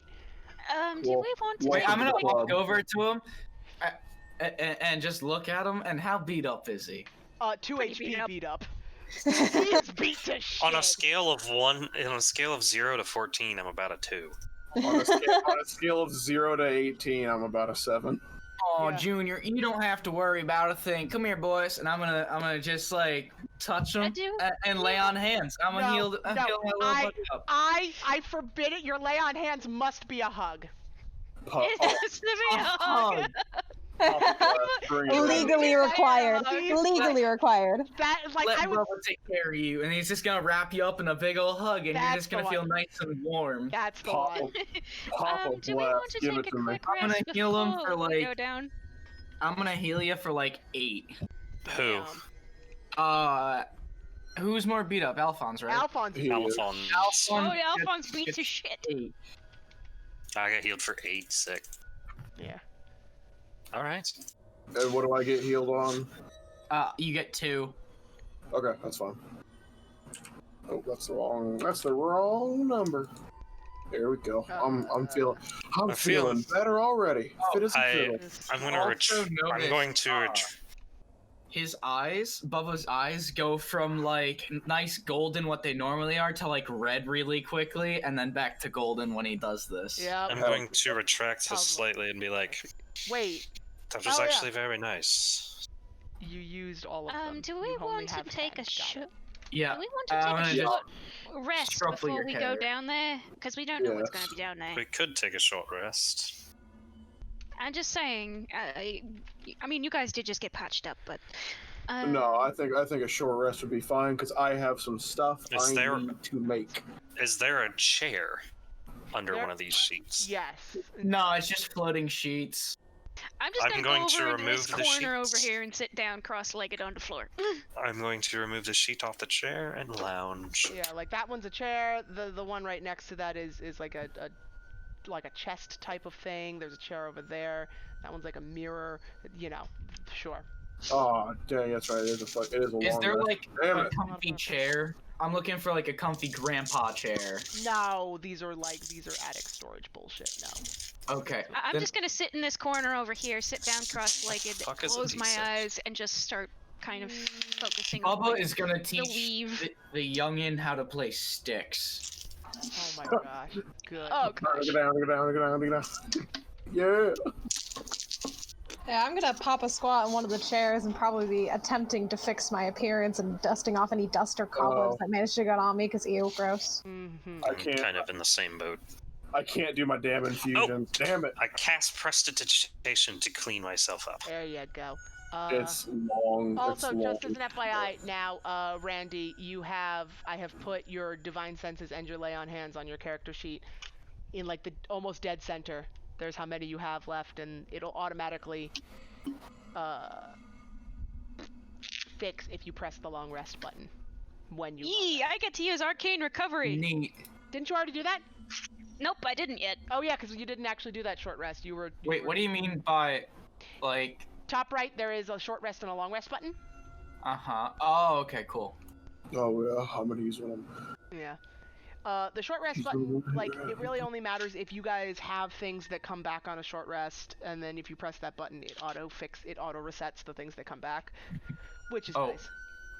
Do Well, we want to wait, Wait, take I'm gonna a quick- walk over to him and just look at him. And how beat up is he? 2 Pretty HP beat up. beat up. He's beat to shit. On a scale of 0 to 14, I'm about a 2. On a scale of 0 to 18, I'm about a 7. Oh, Yeah. Junior, you don't have to worry about a thing. Come here, boys, and I'm gonna just like touch him do? and lay on hands. I'm gonna No, heal no, my little buddy up. I forbid it. Your lay on hands must be a hug. It has to be a hug. Legally required. He's Legally required. That, like, Let I would... Bubba take care of you, and he's just gonna wrap you up in a big old hug, and you're That's just gonna the feel one. nice and warm. That's the Pop one. Pop a Do we want blast, to give take it a to me. quick I'm gonna rest heal him before for, we like- go down? I'm gonna heal you for like 8. Who? Damn. Who's more beat up? Alphonse, right? Alphonse. He is. Alphonse. Oh, yeah, Alphonse beat gets to shit. 8. I got healed for 8, sick. Yeah. Alright. And what do I get healed on? You get 2. Okay, that's fine. Oh, that's the wrong number. There we go. I'm feeling better already. Fit as a fiddle. I'm gonna Also I'm going to notice, his eyes, Bubba's eyes, go from like nice golden, what they normally are, to like red really quickly, and then back to golden when he does this. Yep. I'm going to retract Puzzle. this slightly and be like, Wait, that was Oh, yeah. actually very nice. you used all of them. Do we You only want to have take 10. a Got short? it. Yeah. Do we want to I'm take gonna a just short rest shuffle before your we hair. go down there? Because we don't know what's going to be down there. We could take a short rest. I'm just saying. I mean, you guys did just get patched up, but. No, I think a short rest would be fine because I have some stuff Is I there- need to make. Is there a chair under There- one of these sheets? Yes. No, it's just floating sheets. I'm just I'm gonna going go to over into this remove the corner over sheets. here and sit down cross-legged on the floor. I'm going to remove the sheet off the chair and lounge. Yeah, like that one's a chair. The one right next to that is like a chest type of thing. There's a chair over there. That one's like a mirror. You know, sure. Oh, dang, that's right. It is a long Is there rest. like Damn a it. comfy chair? I'm looking for like a comfy grandpa chair. No, these are attic storage bullshit. No. Okay. I'm then- just gonna sit in this corner over here, sit down cross-legged, Fuck is a close my D6? eyes, and just start kind of focusing on Bubba is gonna the teach weave. the youngin how to play sticks. Oh my gosh. Good. Oh Get gosh. down, get down, get down, get down. Yeah. Yeah, I'm gonna pop a squat on one of the chairs and probably be attempting to fix my appearance and dusting off any dust or cobwebs that managed to get on me, because ew, gross. Mm-hmm. I I'm can't. kind of in the same boat. I can't do my damn infusions. Damn it! I cast prestidigitation to clean myself up. There you go. It's long. Also, it's long. just as an FYI, now, Randy, I have put your divine senses and your lay on hands on your character sheet in like the almost dead center. There's how many you have left, and it'll automatically fix if you press the long rest button when you. Yee! I get to use arcane recovery. Neat. Didn't you already do that? Nope, I didn't yet. Oh yeah, because you didn't actually do that short rest. You were. Wait, what do you mean by, like? Top right, there is a short rest and a long rest button. Oh, okay, cool. Oh yeah, I'm gonna use one. Yeah. The short rest button, like, it really only matters if you guys have things that come back on a short rest, and then if you press that button, it auto resets the things that come back, which is nice.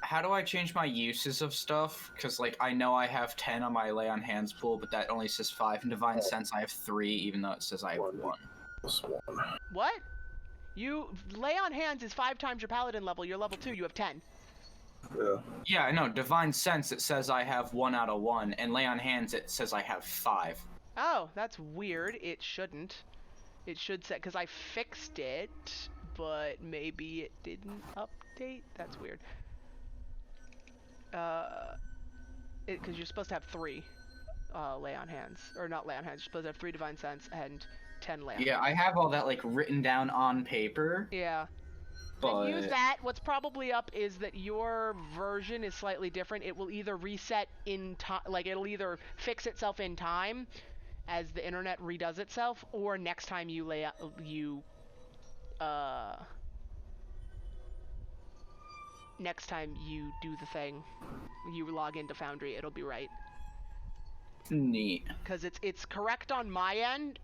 How do I change my uses of stuff? Because, like, I know I have 10 on my lay on hands pool, but that only says 5. In divine sense, I have 3, even though it says I have 1. What? You lay on hands is 5 times your paladin level. You're level 2. You have 10. Yeah. Yeah, I know. Divine sense, it says I have 1 out of 1, and lay on hands, it says I have 5. Oh, that's weird. It shouldn't. It should say, because I fixed it, but maybe it didn't update. That's weird. Because you're supposed to have 3 lay on hands, or not lay on hands. You're supposed to have 3 divine sense and 10 lay on hands. Yeah, I have all that, like, written down on paper. Yeah. But... Then use that. What's probably up is that your version is slightly different. It will either reset in time, like it'll either fix itself in time as the internet redoes itself, or next time you next time you do the thing, you log into Foundry, it'll be right. Neat. Because it's correct on my end.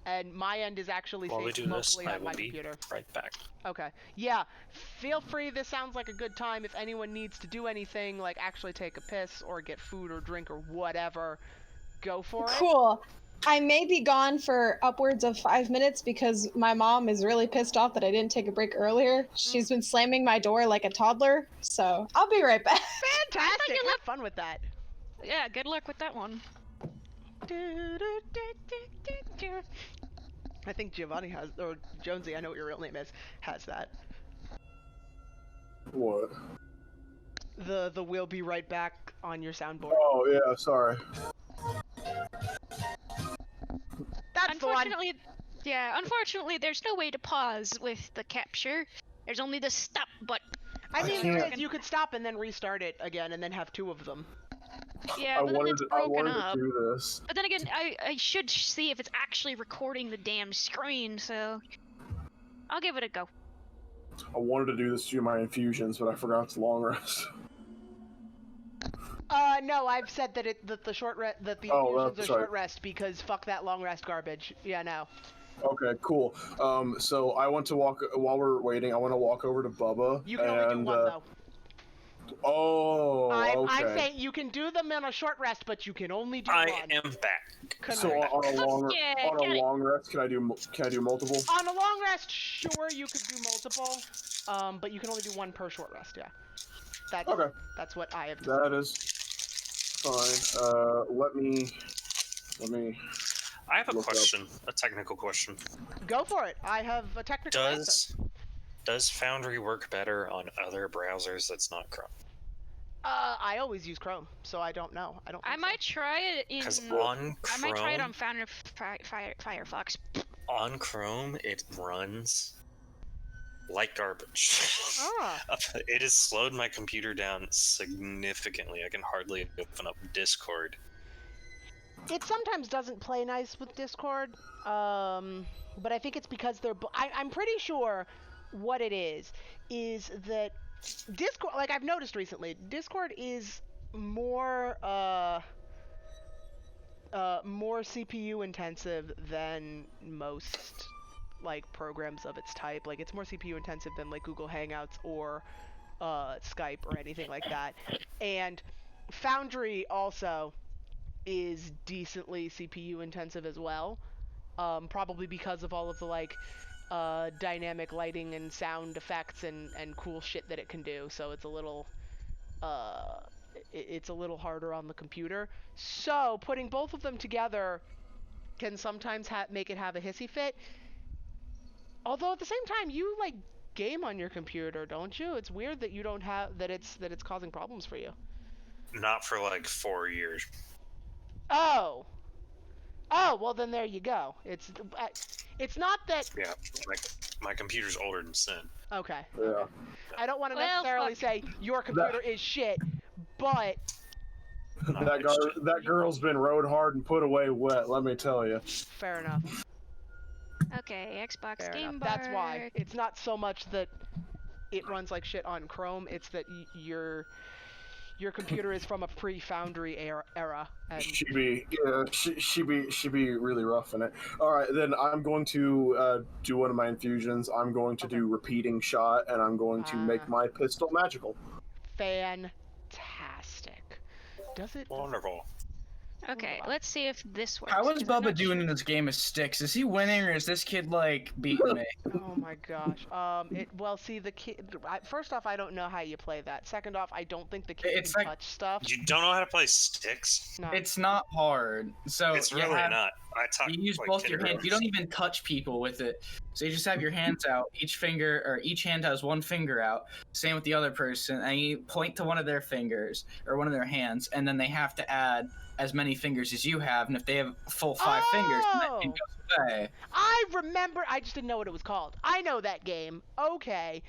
And my end is actually While we saved do this, locally I on my will be computer. right back. Okay. Yeah. Feel free. This sounds like a good time. If anyone needs to do anything, like actually take a piss or get food or drink or whatever, go for it. Cool. I may be gone for upwards of 5 minutes because my mom is really pissed off that I didn't take a break earlier. She's been slamming my door like a toddler, so I'll be right back. Fantastic. Have fun with that. Yeah, good luck with that one. I think Giovanni has, or Jonesy, I know what your real name is, has that. What? The we'll be right back on your soundboard. Oh yeah, sorry. That's the one. Unfortunately, there's no way to pause with the capture. There's only the stop button. I mean, can't- you could stop and then restart it again, and then have 2 of them. Yeah, I but then it's broken wanted up. to do this. But then again, I should see if it's actually recording the damn screen, so I'll give it a go. I wanted to do this through my infusions, but I forgot to long rest. No, I've said that the short rest, that the Oh, infusions that's are right. short rest because fuck that long rest garbage. Yeah, no. Okay, cool. So I want to walk while we're waiting. I want to walk over to Bubba. You can only do 1 though. Oh, I'm okay. saying you can do them in a short rest, but you can only do I 1. am back. So on a long Yeah, on a long rest, can I do multiple? On a long rest, sure, you could do multiple, but you can only do 1 per short rest. Yeah. Okay. That's what I have decided. That is fine. Let me. I have a Look up. question, a technical question. Go for it. I have a technical answer. Does Foundry work better on other browsers that's not Chrome? I always use Chrome, so I don't know. I don't. I think might try it in. Because on I might try it on Chrome, Firefox. on Chrome, it runs like garbage. Ah. It has slowed my computer down significantly. I can hardly open up Discord. It sometimes doesn't play nice with Discord, but I think it's because they're. I'm pretty sure what it is that Discord, like I've noticed recently, Discord is more CPU intensive than most like programs of its type. Like it's more CPU intensive than like Google Hangouts or Skype or anything like that. And Foundry also is decently CPU intensive as well. Probably because of all of the like dynamic lighting and sound effects and cool shit that it can do. So it's a little it's a little harder on the computer. So putting both of them together can sometimes make it have a hissy fit. Although at the same time, you like game on your computer, don't you? It's weird that you don't have that. It's causing problems for you. Not for like 4 years. Oh, well then there you go. It's not that. Yeah, my computer's older than sin. Okay. Yeah. I don't want to Well, necessarily fuck. say your computer is shit, but That girl's been rode hard and put away wet. Let me tell you. fair enough. Okay, Xbox Fair Game enough. Bar. That's why. It's not so much that it runs like shit on Chrome. It's that your computer is from a pre-Foundry era. And She be really rough in it. All right, then I'm going to do one of my infusions. I'm going to do repeating shot, and I'm going to make my pistol magical. fantastic. Does it? Wonderful. Okay, let's see if this works. How is 'cause I'm Bubba not doing in this game of sticks? Is he winning or is this kid like beating me? Oh my gosh. Well, see, the kid. First off, I don't know how you play that. Second off, I don't think the kid It's can like- touch stuff. You don't know how to play sticks? No. It's not hard. So It's you really have- not. I taught You use like, both your hands. You don't kindergartners. even touch people with it. So you just have your hands out. Each hand has one finger out. Same with the other person, and you point to one of their fingers or one of their hands, and then they have to add as many fingers as you have. And if they have a full 5 fingers, then that thing goes away. I remember. I just didn't know what it was called. I know that game. Okay.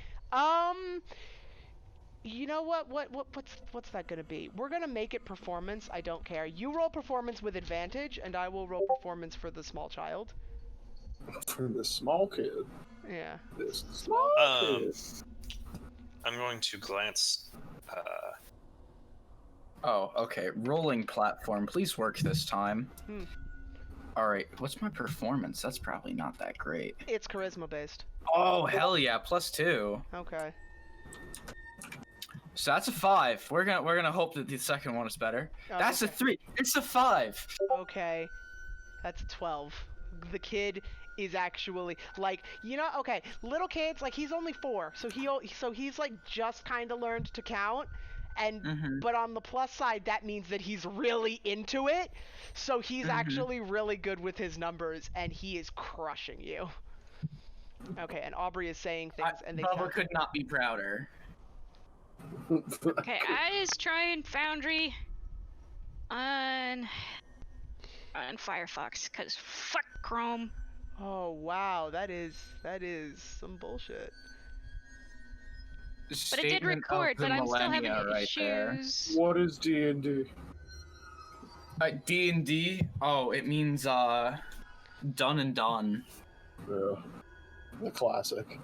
You know what's that gonna be? We're gonna make it performance. I don't care. You roll performance with advantage, and I will roll performance for the small child. For this small kid. Yeah. This small kid. I'm going to glance. Oh, okay. Rolling platform. Please work this time. Hmm. All right. What's my performance? That's probably not that great. It's charisma based. Oh hell yeah! +2. Okay. So that's a 5. We're gonna hope that the second one is better. That's a 3. It's a 5. Okay. That's a 12. The kid is actually like, okay, little kids, like he's only 4, so he's like just kind of learned to count, and but on the plus side that means that he's really into it, so he's actually really good with his numbers, and he is crushing you. Okay, and Aubrey is saying things, and they Bubba count. could not be prouder. Okay, I is trying Foundry on Firefox, cause fuck Chrome. Oh wow, that is some bullshit. But it did Statement of record, the but I'm still having millennia right there. issues. What is D&D? D&D? Oh, it means done and done. Yeah. The classic.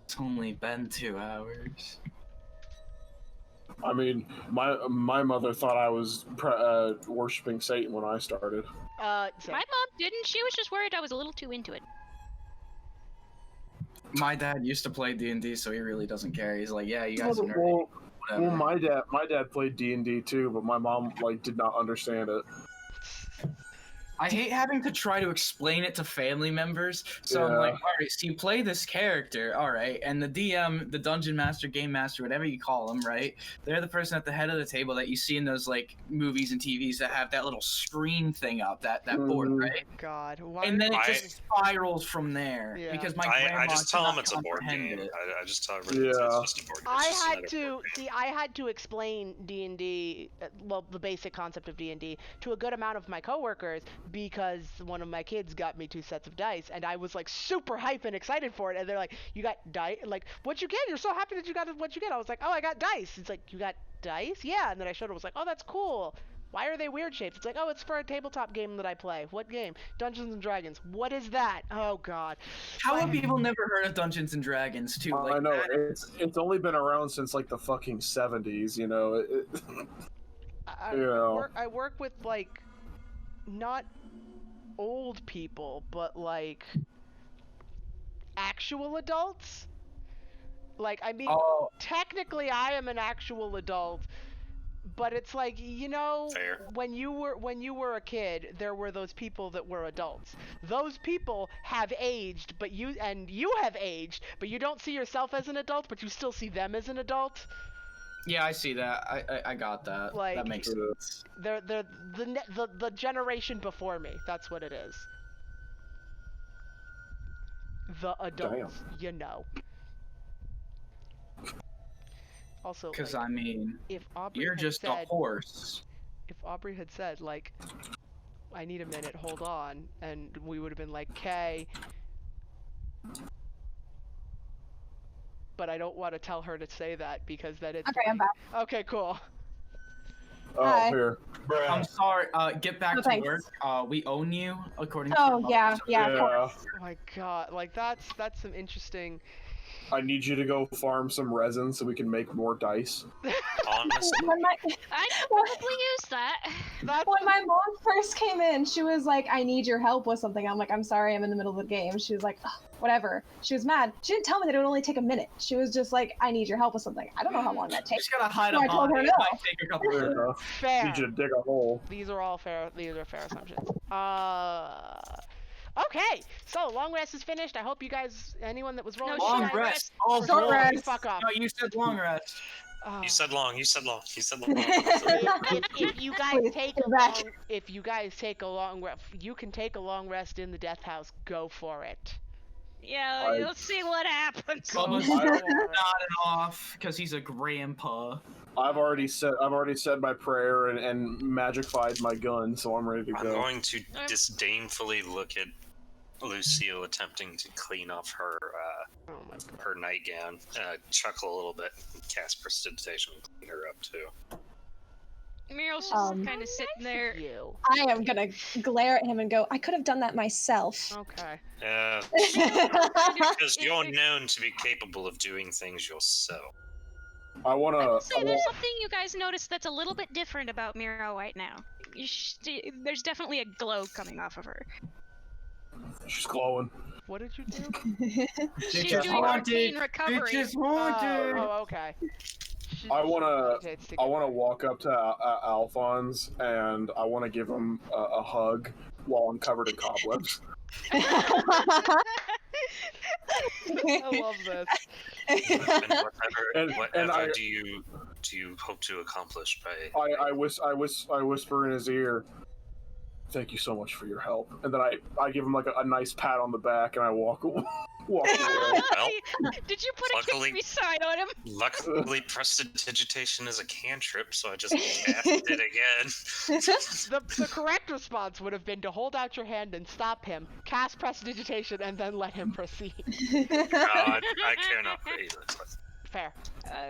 It's only been 2 hours. I mean, my mother thought I was worshiping Satan when I started. My mom didn't. She was just worried I was a little too into it. My dad used to play D&D, so he really doesn't care. He's like, yeah, you guys are nerdy. Well, Whatever. my dad played D&D too, but my mom did not understand it. I hate having to try to explain it to family members. So I'm Yeah. like, all right, so you play this character, all right, and the DM, the dungeon master, game master, whatever you call them, right? They're the person at the head of the table that you see in those like movies and TVs that have that little screen thing up, that board, Mhm. right? God, why? And then it I- just spirals from there Yeah. because my I grandma just tell them cannot it's a board comprehend game. it. I just tell everybody Yeah. it's just a board game. I It's just had another to board game. see. I had to explain D&D, well, the basic concept of D&D, to a good amount of my coworkers because one of my kids got me 2 sets of dice, and I was like super hype and excited for it. And they're like, "You got dice? Like, what'd you get? You're so happy that you got what you get." I was like, "Oh, I got dice." It's like, "You got dice?" Yeah. And then I showed her. Was like, "Oh, that's cool. Why are they weird shapes?" It's like, "Oh, it's for a tabletop game that I play." What game? Dungeons and Dragons. What is that? Oh God. How have people never heard of Dungeons and Dragons too? I know it's only been around since like the fucking 70s. You know. I work with like not old people, but like actual adults. Like, I mean, Oh, technically I am an actual adult, But it's like, Fair. when you were a kid, there were those people that were adults. Those people have aged, but you have aged, but you don't see yourself as an adult, but you still see them as an adult. Yeah, I see that. I got that. Like, that makes sense. They're the generation before me. That's what it is. The adults, Also, Because, like, I mean, if Aubrey you're had just said, a horse. If Aubrey had said, like, I need a minute, hold on, and we would have been like, "'Kay." But I don't want to tell her to say that because then it's Okay, I'm back. Okay, cool. Oh, Hi. here. I'm sorry. Get back No, to thanks. work. We own you, according to. Oh, your yeah, mom. yeah, of course. Oh my god, like that's some interesting. I need you to go farm some resin so we can make more dice. Honestly, When my, I'd probably use that. That's when my mom first came in, she was like, I need your help with something. I'm like, I'm sorry, I'm in the middle of the game. She was like, "Ugh, whatever. She was mad. She didn't tell me that it would only take a minute. She was just like, I need your help with something. I don't know how long that takes. Just gotta hide So a I told body. her It no. might take a couple of Fair enough. fair. Need you to dig a hole. These are all fair. These are fair assumptions. Okay, so long rest is finished. I hope you guys, anyone that was rolling, No, long short rest. Oh, Short boy. rest. Fuck off. No, you said long rest. you said long. You said long. You said long. If you guys Please, take get a back. long, if you guys take a long rest, you can take a long rest in the death house. Go for it. Yeah, I- let's see what happens. Go Bubba's for nodding it. off because he's a grandpa. I've already said my prayer and magified my gun, so I'm ready to I'm go. going to disdainfully look at Lucille attempting to clean off her Oh my god. her nightgown, chuckle a little bit, and cast prestidigitation and clean her up too. Muriel's just Um, kind of sitting there. You. I am gonna glare at him and go, I could have done that myself. Okay. Because you're known to be capable of doing things yourself. I I wanna. will say there's something you guys notice that's a little bit different about Muriel right now. There's definitely a glow coming off of her. She's glowing. What did you do? She's is doing haunted. routine recovery. Bitch is haunted. Oh, okay. I wanna She walk up to Alphonse and I wanna give him a hug while I'm covered in cobwebs. I love this. And And whatever I- do you hope to accomplish by? I whisper in his ear, "Thank you so much for your help." And then I give him like a nice pat on the back and I walk away. Well, Did you put a luckily- kick me sign on him? luckily, prestidigitation is a cantrip, so I just cast it again. The correct response would have been to hold out your hand and stop him, cast prestidigitation, and then let him proceed. I care not for either. Fair.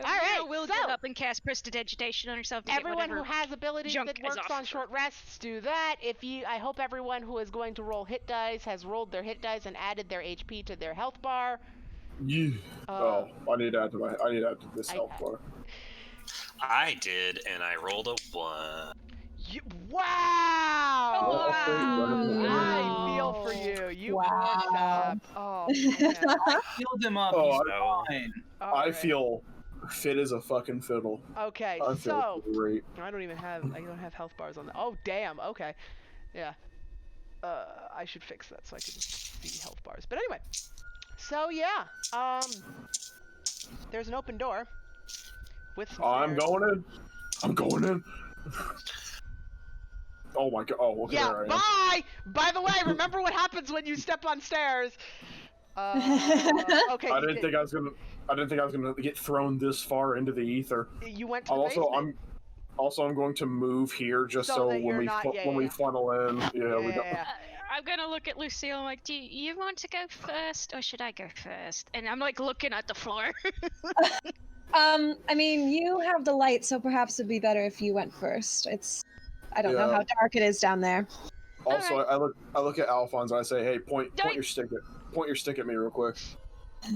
Muriel will so- get up and cast prestidigitation on herself to Everyone get who whatever. has abilities junk that is works off on her. short rests, do that. I hope everyone who is going to roll hit dice has rolled their hit dice and added their HP to their health bar. Yeah. Uh, I need to add to this I- health bar. I did, and I rolled a 1. Wow! Oh, I feel wow. for you. You Wow. fucked up. Oh man. I healed him up. Oh, He's I- fine. I Alright. feel fit as a fucking fiddle. Okay, I feel so great. I don't have health bars on that. Oh damn. Okay. Yeah. I should fix that so I can see health bars. But anyway. So yeah. There's an open door. With some I'm stairs. going in. I'm going in. Oh my god. Oh, okay. Yeah, There I am. bye! By the way, remember what happens when you step on stairs. Okay. I you didn't think I was gonna get thrown this far into the ether. You went to the Also, basement. I'm going to move here just So so that when you're we not- yeah, when we yeah. funnel in, yeah, we don't. Yeah. I'm gonna look at Lucille. I'm like, do you want to go first, or should I go first? And I'm like looking at the floor. I mean, you have the light, so perhaps it'd be better if you went first. I don't know Yeah. how dark it is down there. Also, I look at Alphonse and I say, "Hey, point Don't- your stick at me real quick."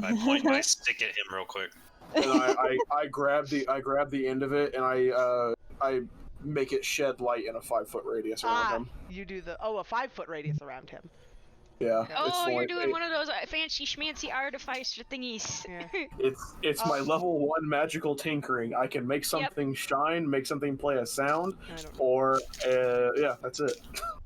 I point my stick at him real quick. And I grab the end of it and I make it shed light in a 5-foot radius around him. You do a 5-foot radius around him. Yeah. Yeah. It's Oh, you're like- doing one of those fancy schmancy artificer thingies. Yeah. It's my Oh. level 1 magical tinkering. I can make something shine, make something play a sound, I don't know. or yeah, that's it.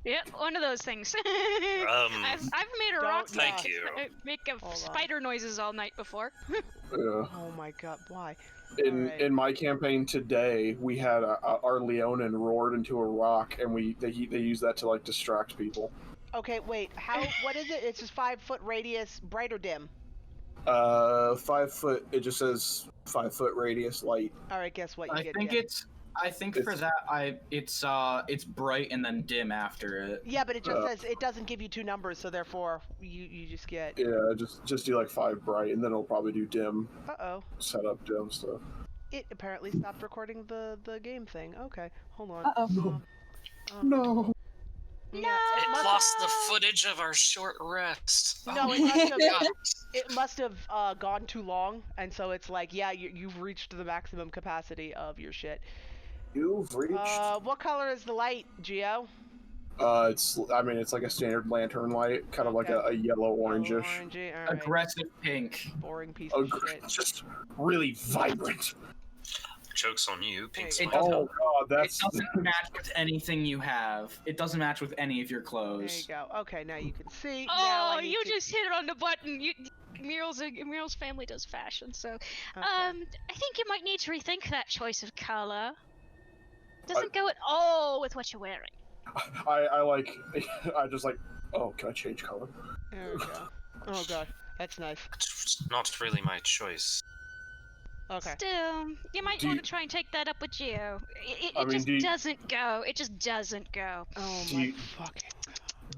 Yep, one of those things. Um, I've made a rock Thank you. make Hold on. spider noises all night before. Yeah. Oh my god, why? Alright. In my campaign today, we had our Leonin roared into a rock, and they use that to like distract people. Okay, wait. What is it? It's just 5-foot radius, bright or dim? 5 foot. It just says 5 foot radius light. All right, guess what? You I get think dim. for that it's bright and then dim after it. Yeah, but it just says it doesn't give you two numbers, so therefore you just get. Yeah, just do like 5 bright, and then it'll probably do dim. Uh-oh. Set up dim stuff. It apparently stopped recording the game thing. Okay, hold on. Uh-oh. No. Yeah, It must lost the footage of our short rest. No, Oh it my must have. God. It must have gone too long, and so it's like, yeah, you've reached the maximum capacity of your shit. You've reached. What color is the light, Geo? It's like a standard lantern light, kind of like a yellow orangish. Orangey, all right. Aggressive pink. Boring piece of shit. Just really vibrant. Joke's on you, Pink's There you my go. Oh color. god, It that's doesn't match with anything you have. It doesn't match with any of your There you clothes. go. Okay, now you can see. Now Oh, I need you to- just hit it on the button. Muriel's family does fashion, so Okay. I think you might need to rethink that choice of color. Doesn't go at all with what you're wearing. I just like. Oh, can I change color? There we go. Oh god, that's nice. It's not really my choice. Okay. Still, you might Do want you- to try and take that up with Geo. It I mean, just do you- doesn't go. It just doesn't go. Oh Do my you- fucking.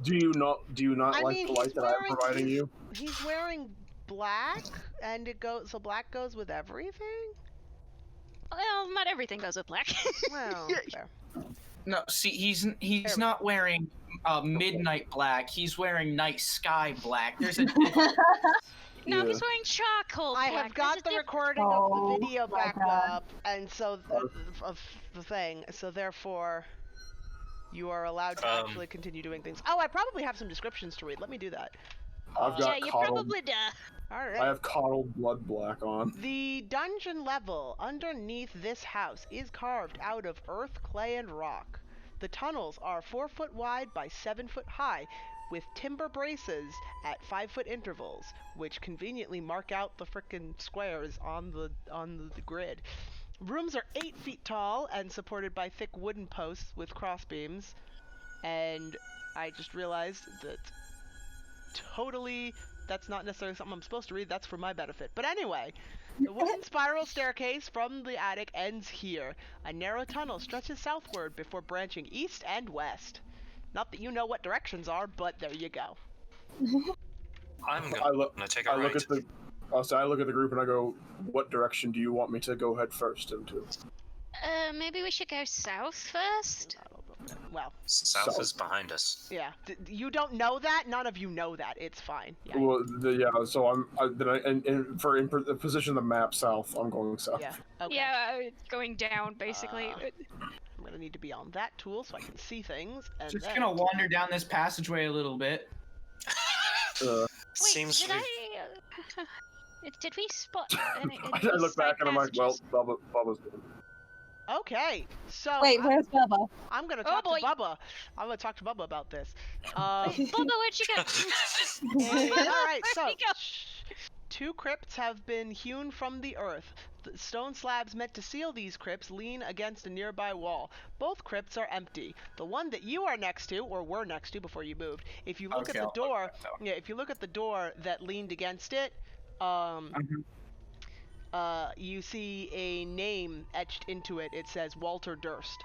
Do you not I like mean, the light he's that I'm wearing- providing you? He's wearing black, and it goes. So black goes with everything. Well, not everything goes with black. Well, fair. No, see, he's we not wearing midnight black. He's wearing night sky black. There's a No, Yeah. he's wearing charcoal I black. have got There's a the diff- recording of Oh the video my back God. up, and so of the thing. So therefore, you are allowed to actually continue doing things. Oh, I probably have some descriptions to read. Let me do that. I've Yeah, got you coddled. probably do. All I right. have coddled blood black on. The dungeon level underneath this house is carved out of earth, clay, and rock. The tunnels are 4 foot wide by 7 foot high, with timber braces at 5 foot intervals, which conveniently mark out the frickin' squares on the grid. Rooms are 8 feet tall and supported by thick wooden posts with crossbeams. And I just realized that that's not necessarily something I'm supposed to read. That's for my benefit. But anyway, the wooden spiral staircase from the attic ends here. A narrow tunnel stretches southward before branching east and west. Not that you know what directions are, but there you go. I'm I look. gonna take a I right. look at the. So I look at the group and I go, "What direction do you want me to go head first into?" Maybe we should go south first. Well, South So- is behind us. yeah. You don't know that? None of you know that. It's fine. Yeah. Well, so the position of the map south, I'm going south. Yeah. Okay. Yeah, going down basically. I'm gonna need to be on that tool so I can see things. And just then... gonna wander down this passageway a little bit. Wait, Seems did did we spot? Any I look back and I'm like, well, Bubba's dead. Okay. So Wait, where's Bubba? I'm gonna Oh, talk boy. to Bubba. I'm gonna talk to Bubba about this. Bubba, where'd you go? All right. So Where'd he go? 2 crypts have been hewn from the earth. The stone slabs meant to seal these crypts lean against a nearby wall. Both crypts are empty. The one that you are next to, or were next to before you moved, if you look Okay, at I'll the look door, at that one. yeah, if you look at the door that leaned against it, you see a name etched into it. It says Walter Durst.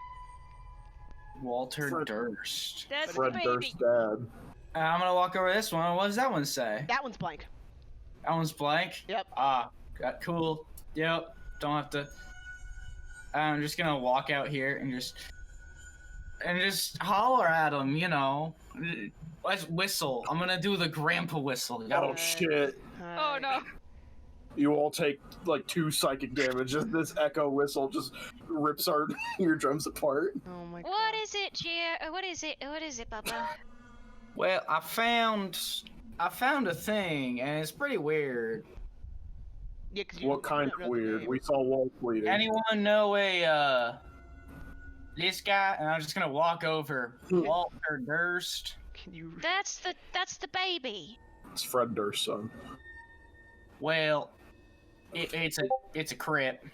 Walter Fred- Durst. That's Fred the baby. Durst's dad. I'm gonna walk over this one. What does that one say? That one's blank. That one's blank. Yep. Cool. Yep. Don't have to. I'm just gonna walk out here and just holler at him. You know, let's whistle. I'm gonna do the grandpa whistle. Oh shit! Oh no. You all take like 2 psychic damage. Just this echo whistle just rips our eardrums apart. Oh my god. What is it, Gia? What is it? What is it, Bubba? Well, I found a thing, and it's pretty weird. Yeah, 'cause What kind don't of know the weird? name. We saw walls bleeding. Anyone know this guy? And I'm just gonna walk over. Walter Durst. Can you? That's the baby. It's Fred Durst's son. Well, it's a crypt.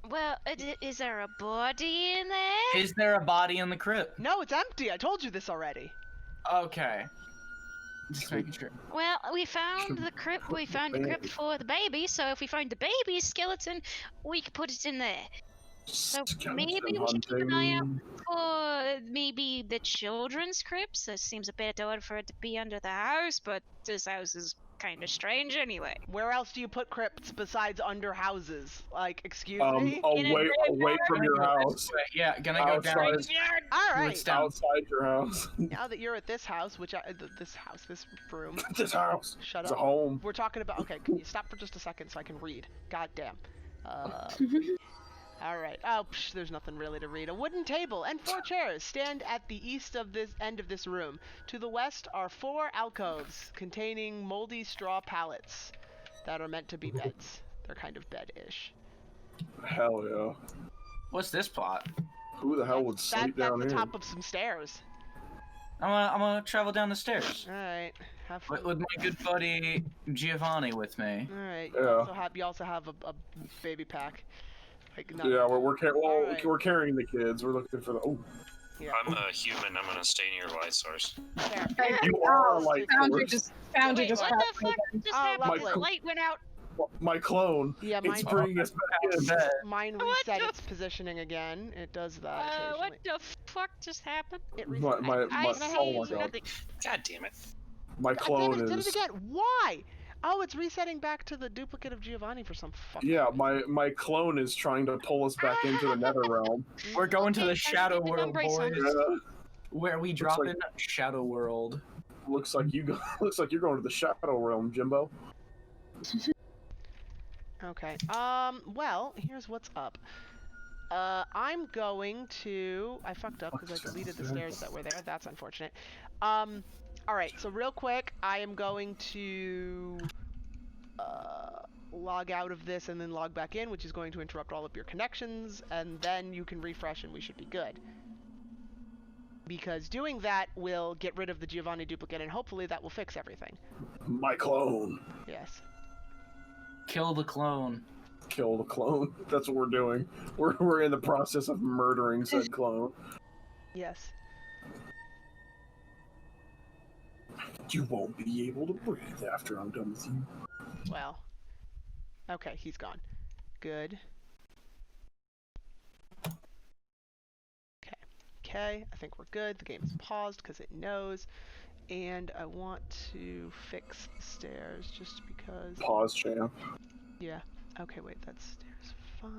Well, is there a body in there? Is there a body in the crypt? No, it's empty. I told you this already. Okay. Just making sure. Well, we found the crypt. We found the crypt for the baby. So if we find the baby's skeleton, we can put it in there. So maybe we should keep an eye out for maybe the children's crypts. It seems a bit odd for it to be under the house, but this house is kind of strange anyway. Where else do you put crypts besides under houses? Like, excuse me? Away from your house. Yeah, gonna go down. All right. It's down. Outside your house. Now that you're at this house, this room. This house. Shut It's up. a home. We're talking about. Okay, can you stop for just a second so I can read? God damn. All right. Oh, there's nothing really to read. A wooden table and 4 chairs stand at the east of this end of this room. To the west are 4 alcoves containing moldy straw pallets that are meant to be beds. They're kind of bed-ish. Hell yeah. What's this plot? Who the hell would sleep down That's the here? top of some stairs. I'm gonna travel down the stairs All right. Have fun. with my good buddy Giovanni with me. All right. Yeah. You also have a baby pack. Like, not- Yeah, we're Alright. we're carrying the kids. We're looking for the. Oh, Yeah. I'm a human. I'm gonna stay near light source. Fair. you are a light Foundry source. just Wait, just what the fuck just Oh, happened? lovely. The light went out. My clone. Yeah, It's mine, bringing us back in. mine What reset the its positioning again. It does that What occasionally. the fuck just happened? It My, resets. my, I my, see oh my god. nothing. God damn it. My God damn clone it, it did is. it again. Why? Oh, it's resetting back to the duplicate of Giovanni for some fucking Yeah, reason. my clone is trying to pull us back into the nether realm. We're going to Okay, the I'm Shadow keeping World, them brace on. boys. Yeah, Where we drop like- in Shadow World. looks like looks like you're going to the shadow realm, Jimbo. Okay. Well, here's what's up. I'm going to. I fucked up because I deleted the stairs that were there. That's unfortunate. Alright, so real quick, I am going to log out of this and then log back in, which is going to interrupt all of your connections, and then you can refresh and we should be good. Because doing that will get rid of the Giovanni duplicate, and hopefully that will fix everything. My clone. Yes. Kill the clone. Kill the clone. That's what we're doing. We're in the process of murdering said clone. Yes. You won't be able to breathe after I'm done with you. Well. Okay, he's gone. Good. Okay, I think we're good. The game is paused because it knows. And I want to fix the stairs just because... Pause, champ. Yeah. Okay, wait, that's stairs 5.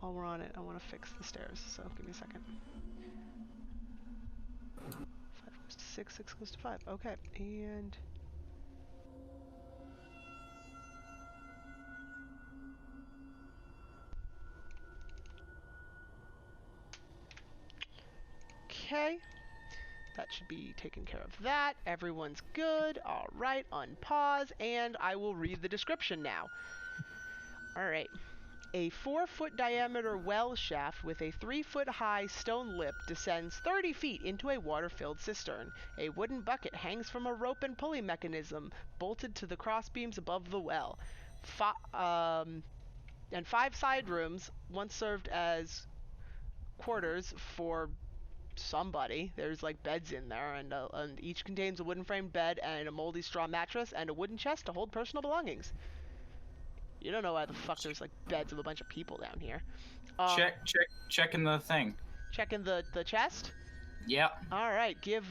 While we're on it, I want to fix the stairs, so give me a second. 5 goes to 6, 6 goes to 5. Okay, and... Okay. That should be taking care of that. Everyone's good. Alright, unpause, and I will read the description now. Alright. A 4-foot diameter well shaft with a 3-foot high stone lip descends 30 feet into a water-filled cistern. A wooden bucket hangs from a rope and pulley mechanism bolted to the crossbeams above the well. And 5 side rooms once served as quarters for somebody. There's like beds in there, and each contains a wooden framed bed and a moldy straw mattress and a wooden chest to hold personal belongings. You don't know why the fuck there's like beds of a bunch of people down here. Checking the thing. Checking the chest. Yep. All right, give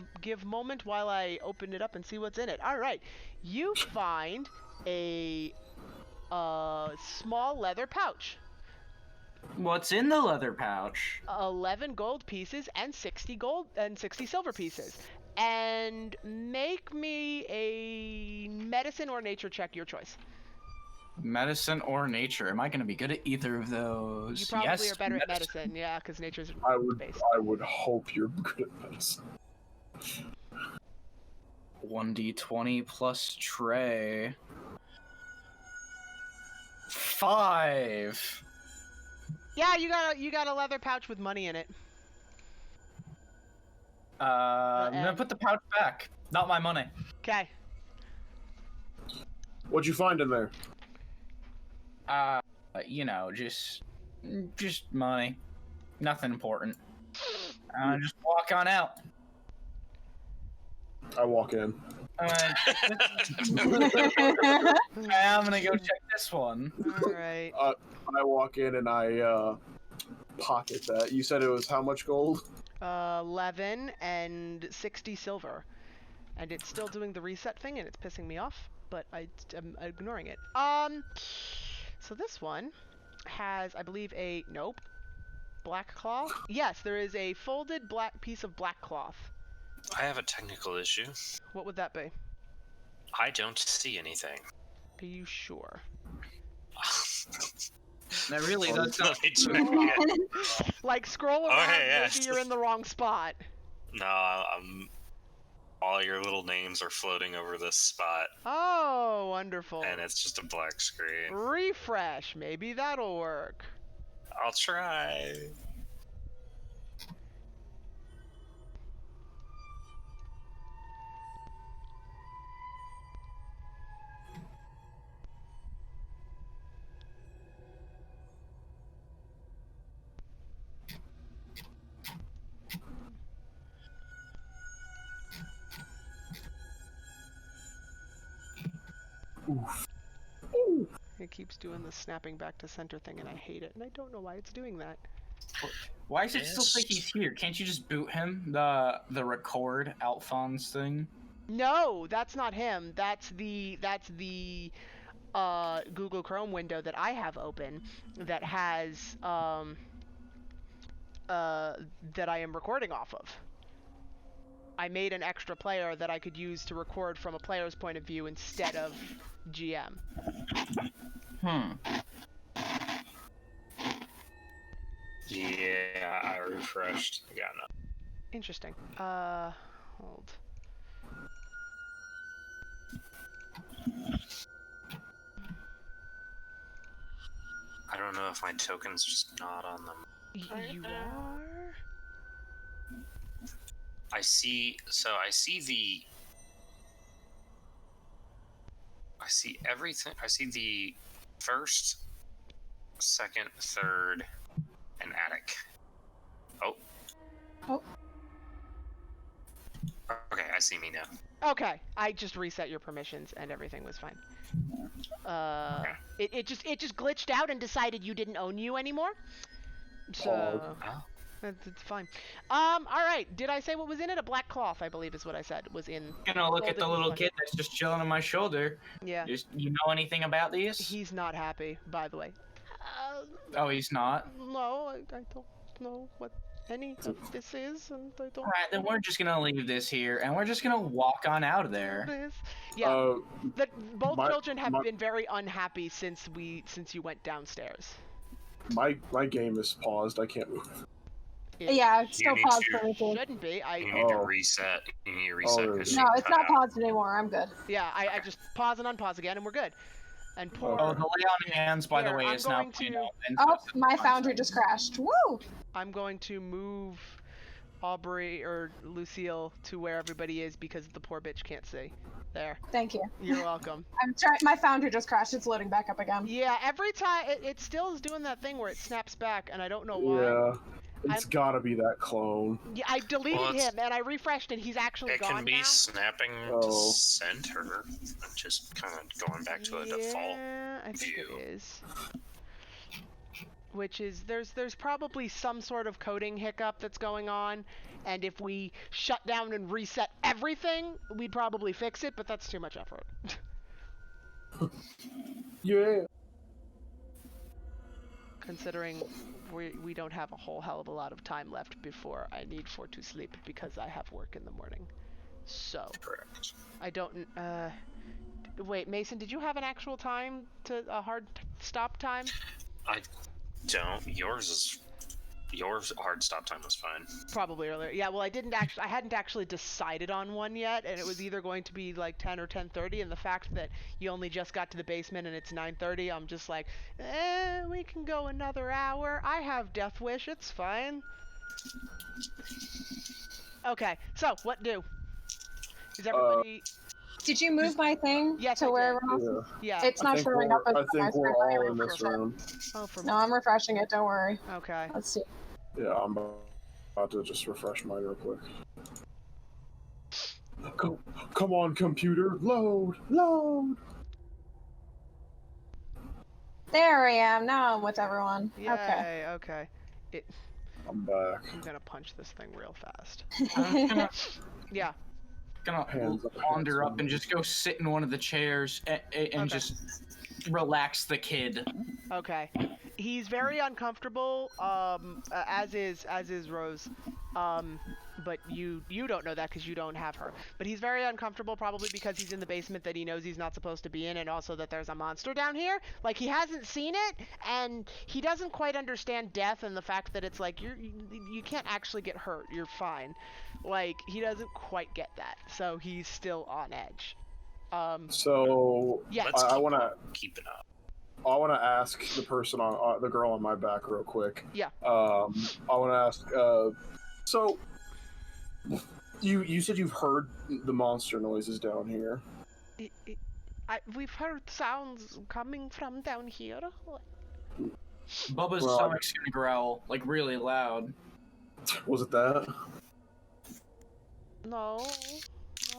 moment while I open it up and see what's in it. All right, you find a small leather pouch. What's in the leather pouch? 11 gold pieces and 60 silver pieces. And make me a medicine or nature check, your choice. Medicine or nature? Am I going to be good at either of those? You probably Yes, are better at medicine, yeah, because nature's I base. would hope you're good at medicine. 1d20 plus Trey. 5. Yeah, you got a leather pouch with money in it. I'm gonna and- put the pouch back. Not my money. Okay. What'd you find in there? You know, just money. Nothing important. Just walk on out. I walk in. I'm gonna go check this one. All right. I walk in and I pocket that. You said it was how much gold? 11 and 60 silver. And it's still doing the reset thing and it's pissing me off, but I'm ignoring it. So this one has, I believe, nope. Black cloth? Yes, there is a folded black piece of black cloth. I have a technical issue. What would that be? I don't see anything. Are you sure? That really does not. Let me check again. Like, scroll Oh, around, hey, yeah. maybe you're in the wrong spot. No, all your little names are floating over this spot, Oh, wonderful. and it's just a black screen. Refresh, maybe that'll work. I'll try. Oof. It keeps doing the snapping back to center thing, and I hate it, and I don't know why it's doing that. Why does it still say he's here? Can't you just boot him? The record Alphonse thing? No, that's not him. That's the Google Chrome window that I have open that has that I am recording off of. I made an extra player that I could use to record from a player's point of view instead of GM. Yeah, I refreshed. I got nothing. Interesting. Hold. I don't know if my token's just not on them. You are? I see everything. I see the first, second, third, and attic. Oh. Okay, I see me now. Okay, I just reset your permissions and everything was fine. It just glitched out and decided you didn't own you anymore. So Oh. it's fine. All right. Did I say what was in it? A black cloth, I believe, is what I said was in. Gonna look at folded the little black- kid that's just chilling on my shoulder. Yeah. You know anything about these? He's not happy, by the way. Oh, he's not? No, I don't know what any of this is, and I don't. Alright, then we're just gonna leave this here, and we're just gonna walk on out of there. This. Yeah. Both my- children have my- been very unhappy since you went downstairs. My game is paused. I can't move. Yeah, it's still need paused to- for me too. Shouldn't be. You need to Oh. reset. You need to reset. Oh, 'cause No, you it's cut not out. paused anymore. I'm good. Yeah, I just pause and unpause again, and we're good. And poor. Oh, the lay on hands, by the Here, way, I'm is now going to- Oh, my foundry just crashed. Woo! I'm going to move Aubrey or Lucille to where everybody is because the poor bitch can't see. There. Thank you. You're welcome. I'm trying. My foundry just crashed. It's loading back up again. Yeah, every time it still is doing that thing where it snaps back, and I don't know why. Yeah, it's gotta be that clone. Yeah, I deleted Well, it's- him and I refreshed, and he's actually It gone can be now. snapping Oh. to center and just kind of going back to a default. Yeah, I think view. it is. Which is there's probably some sort of coding hiccup that's going on, and if we shut down and reset everything, we'd probably fix it, but that's too much effort. Yeah. Considering we don't have a whole hell of a lot of time left before I need for to sleep because I have work in the morning. So Correct. I don't. Wait, Mason, did you have an actual time to a hard stop time? I don't. Yours is Your hard stop time was fine. Probably earlier. Yeah, well, I hadn't actually decided on one yet, and it was either going to be like 10 or 10:30, and the fact that you only just got to the basement and it's 9:30, I'm just like, we can go another hour. I have Death Wish, it's fine. Okay, so, what do? Is everybody... Did you move my thing Yes, I to where did. everyone else? Yeah. It's not showing up as I think we're all in this refresh it. room. Oh, for... No, I'm refreshing it. Don't worry. Okay. Let's see. Yeah, I'm about to just refresh mine real quick. Come on, computer, load. There I am. Now I'm with everyone. Yay, Okay. okay. I'm back. I'm gonna punch this thing real fast. I'm gonna, Yeah. Hands up, wander hands up and just go sit in one of the chairs and Okay. just relax the kid. Okay. He's very uncomfortable, as is Rose. But you don't know that because you don't have her. But he's very uncomfortable probably because he's in the basement that he knows he's not supposed to be in, and also that there's a monster down here. Like, he hasn't seen it, and he doesn't quite understand death and the fact that it's like, you can't actually get hurt. You're fine. Like, he doesn't quite get that. So he's still on edge. So Yeah. Let's I want to. keep it up. I want to ask the person on the girl on my back real quick. Yeah. I want to ask. So, you said you've heard the monster noises down here. We've heard sounds coming from down here. Bubba's Well, stomach's gonna growl, like, really loud. Was it that? No.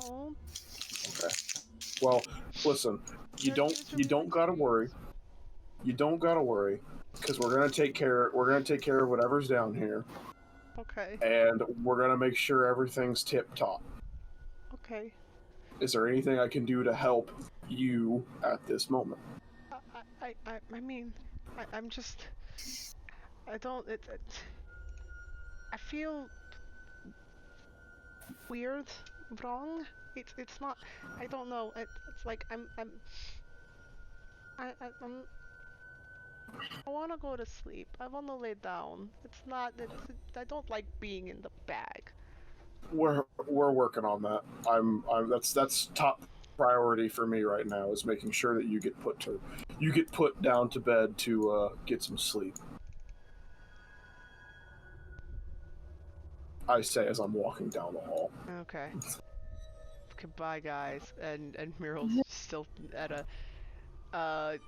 Okay. Well, listen. You don't gotta worry. You don't gotta worry, because we're gonna take care. We're gonna take care of whatever's down here, Okay. and we're gonna make sure everything's tip top. Okay. Is there anything I can do to help you at this moment? I mean, I'm just, I don't, I feel weird, wrong. It's not, I don't know. It's like I want to go to sleep. I want to lay down. I don't like being in the bag. We're working on that. That's top priority for me right now, is making sure that you get put down to bed to get some sleep. I say as I'm walking down the hall. Okay. Goodbye, guys. And Muriel's still at a.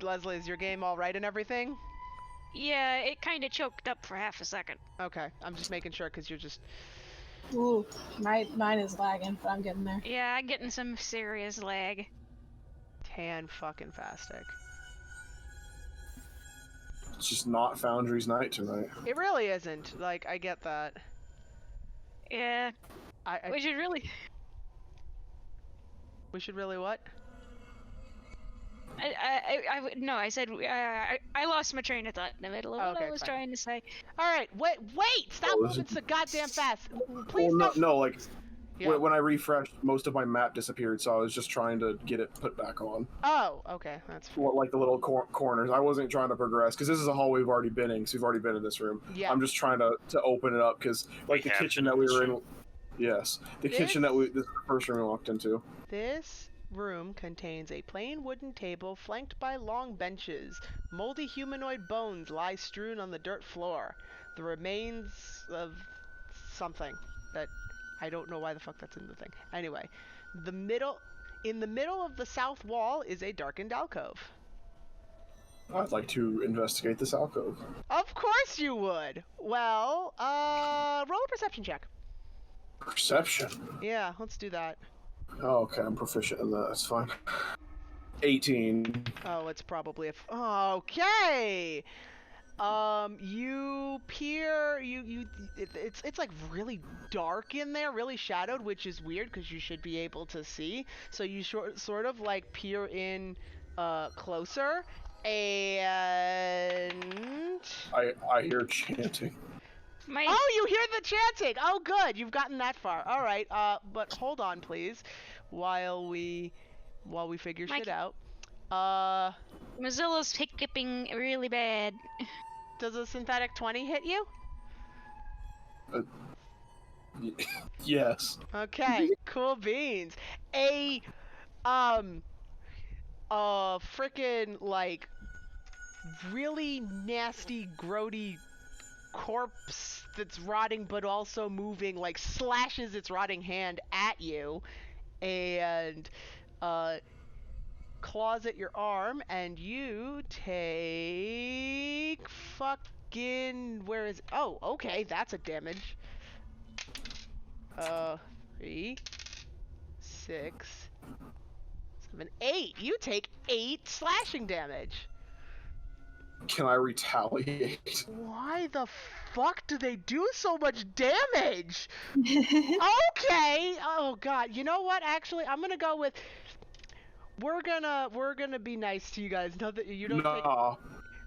Leslie, is your game all right and everything? Yeah, it kind of choked up for half a second. Okay, I'm just making sure because you're just. Ooh, mine is lagging, but I'm getting there. Yeah, I'm getting some serious lag. Tan fucking fastic. It's just not Foundry's night tonight. It really isn't. Like, I get that. Yeah, we should really. We should really what? No, I said I lost my train of thought in the middle of what I was trying to say. All right, wait! Stop moving so goddamn fast. Please Well, don't. no, like Yeah. when I refreshed, most of my map disappeared, so I was just trying to get it put back on. Oh, okay, that's fine. Well, like the little corners. I wasn't trying to progress because this is a hall we've already been in. Because we've already been in this room. Yeah. I'm just trying to open it up because like We the have kitchen been that we in were this in. room. Yes, the This- kitchen that this is the first room we walked into. This room contains a plain wooden table flanked by long benches. Moldy humanoid bones lie strewn on the dirt floor. The remains of something that I don't know why the fuck that's in the thing. Anyway, in the middle of the south wall is a darkened alcove. I'd like to investigate this alcove. Of course you would. Well, roll a perception check. Perception. Yeah, let's do that. Oh, okay, I'm proficient in that. That's fine. 18. Oh, it's probably a. Okay. You peer. It's like really dark in there, really shadowed, which is weird because you should be able to see. So you sort of like peer in, closer, and. I hear chanting. Oh, you hear the chanting! Oh, good, you've gotten that far. All right, but hold on, please, while we figure shit out. Mozilla's hiccuping really bad. Does a synthetic 20 hit you? Yes. Okay, cool beans. A frickin' like really nasty, grody corpse that's rotting but also moving, like slashes its rotting hand at you and claws at your arm, and you take fucking, where is it? Oh, okay, that's a damage. 3, 6, 7, 8. You take 8 slashing damage. Can I retaliate? Why the fuck do they do so much damage? Okay. Oh god. You know what? Actually, I'm gonna go with. We're gonna be nice to you guys. Know that you don't take. Nah.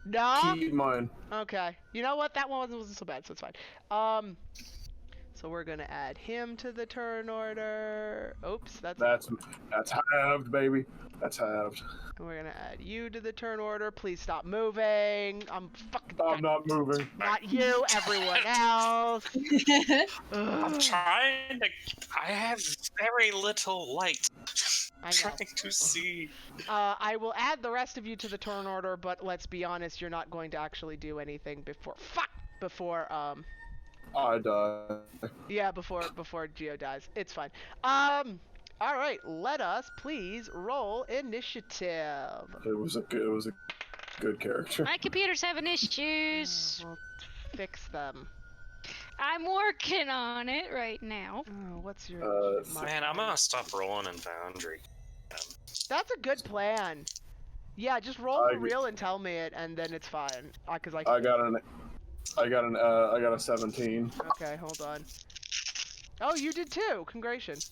No. Keep mine. Okay. You know what? That one wasn't so bad, so it's fine. So we're gonna add him to the turn order. Oops, that's halved, baby. That's halved. And we're gonna add you to the turn order. Please stop moving. I'm not moving. Not you, everyone else. I'm trying to. I have very little light. I know. Trying to see. I will add the rest of you to the turn order, but let's be honest, you're not going to actually do anything before. Before I die. Yeah, before Geo dies. It's fine. All right, let us please roll initiative. It was a good character. My computer's having issues. We'll fix them. I'm working on it right now. Oh, what's your? Man, I'm gonna stop rolling in Foundry. That's a good plan. Yeah, just roll for real and tell me it, and then it's fine. Cause I got a 17. Okay, hold on. Oh, you did too. Congrats.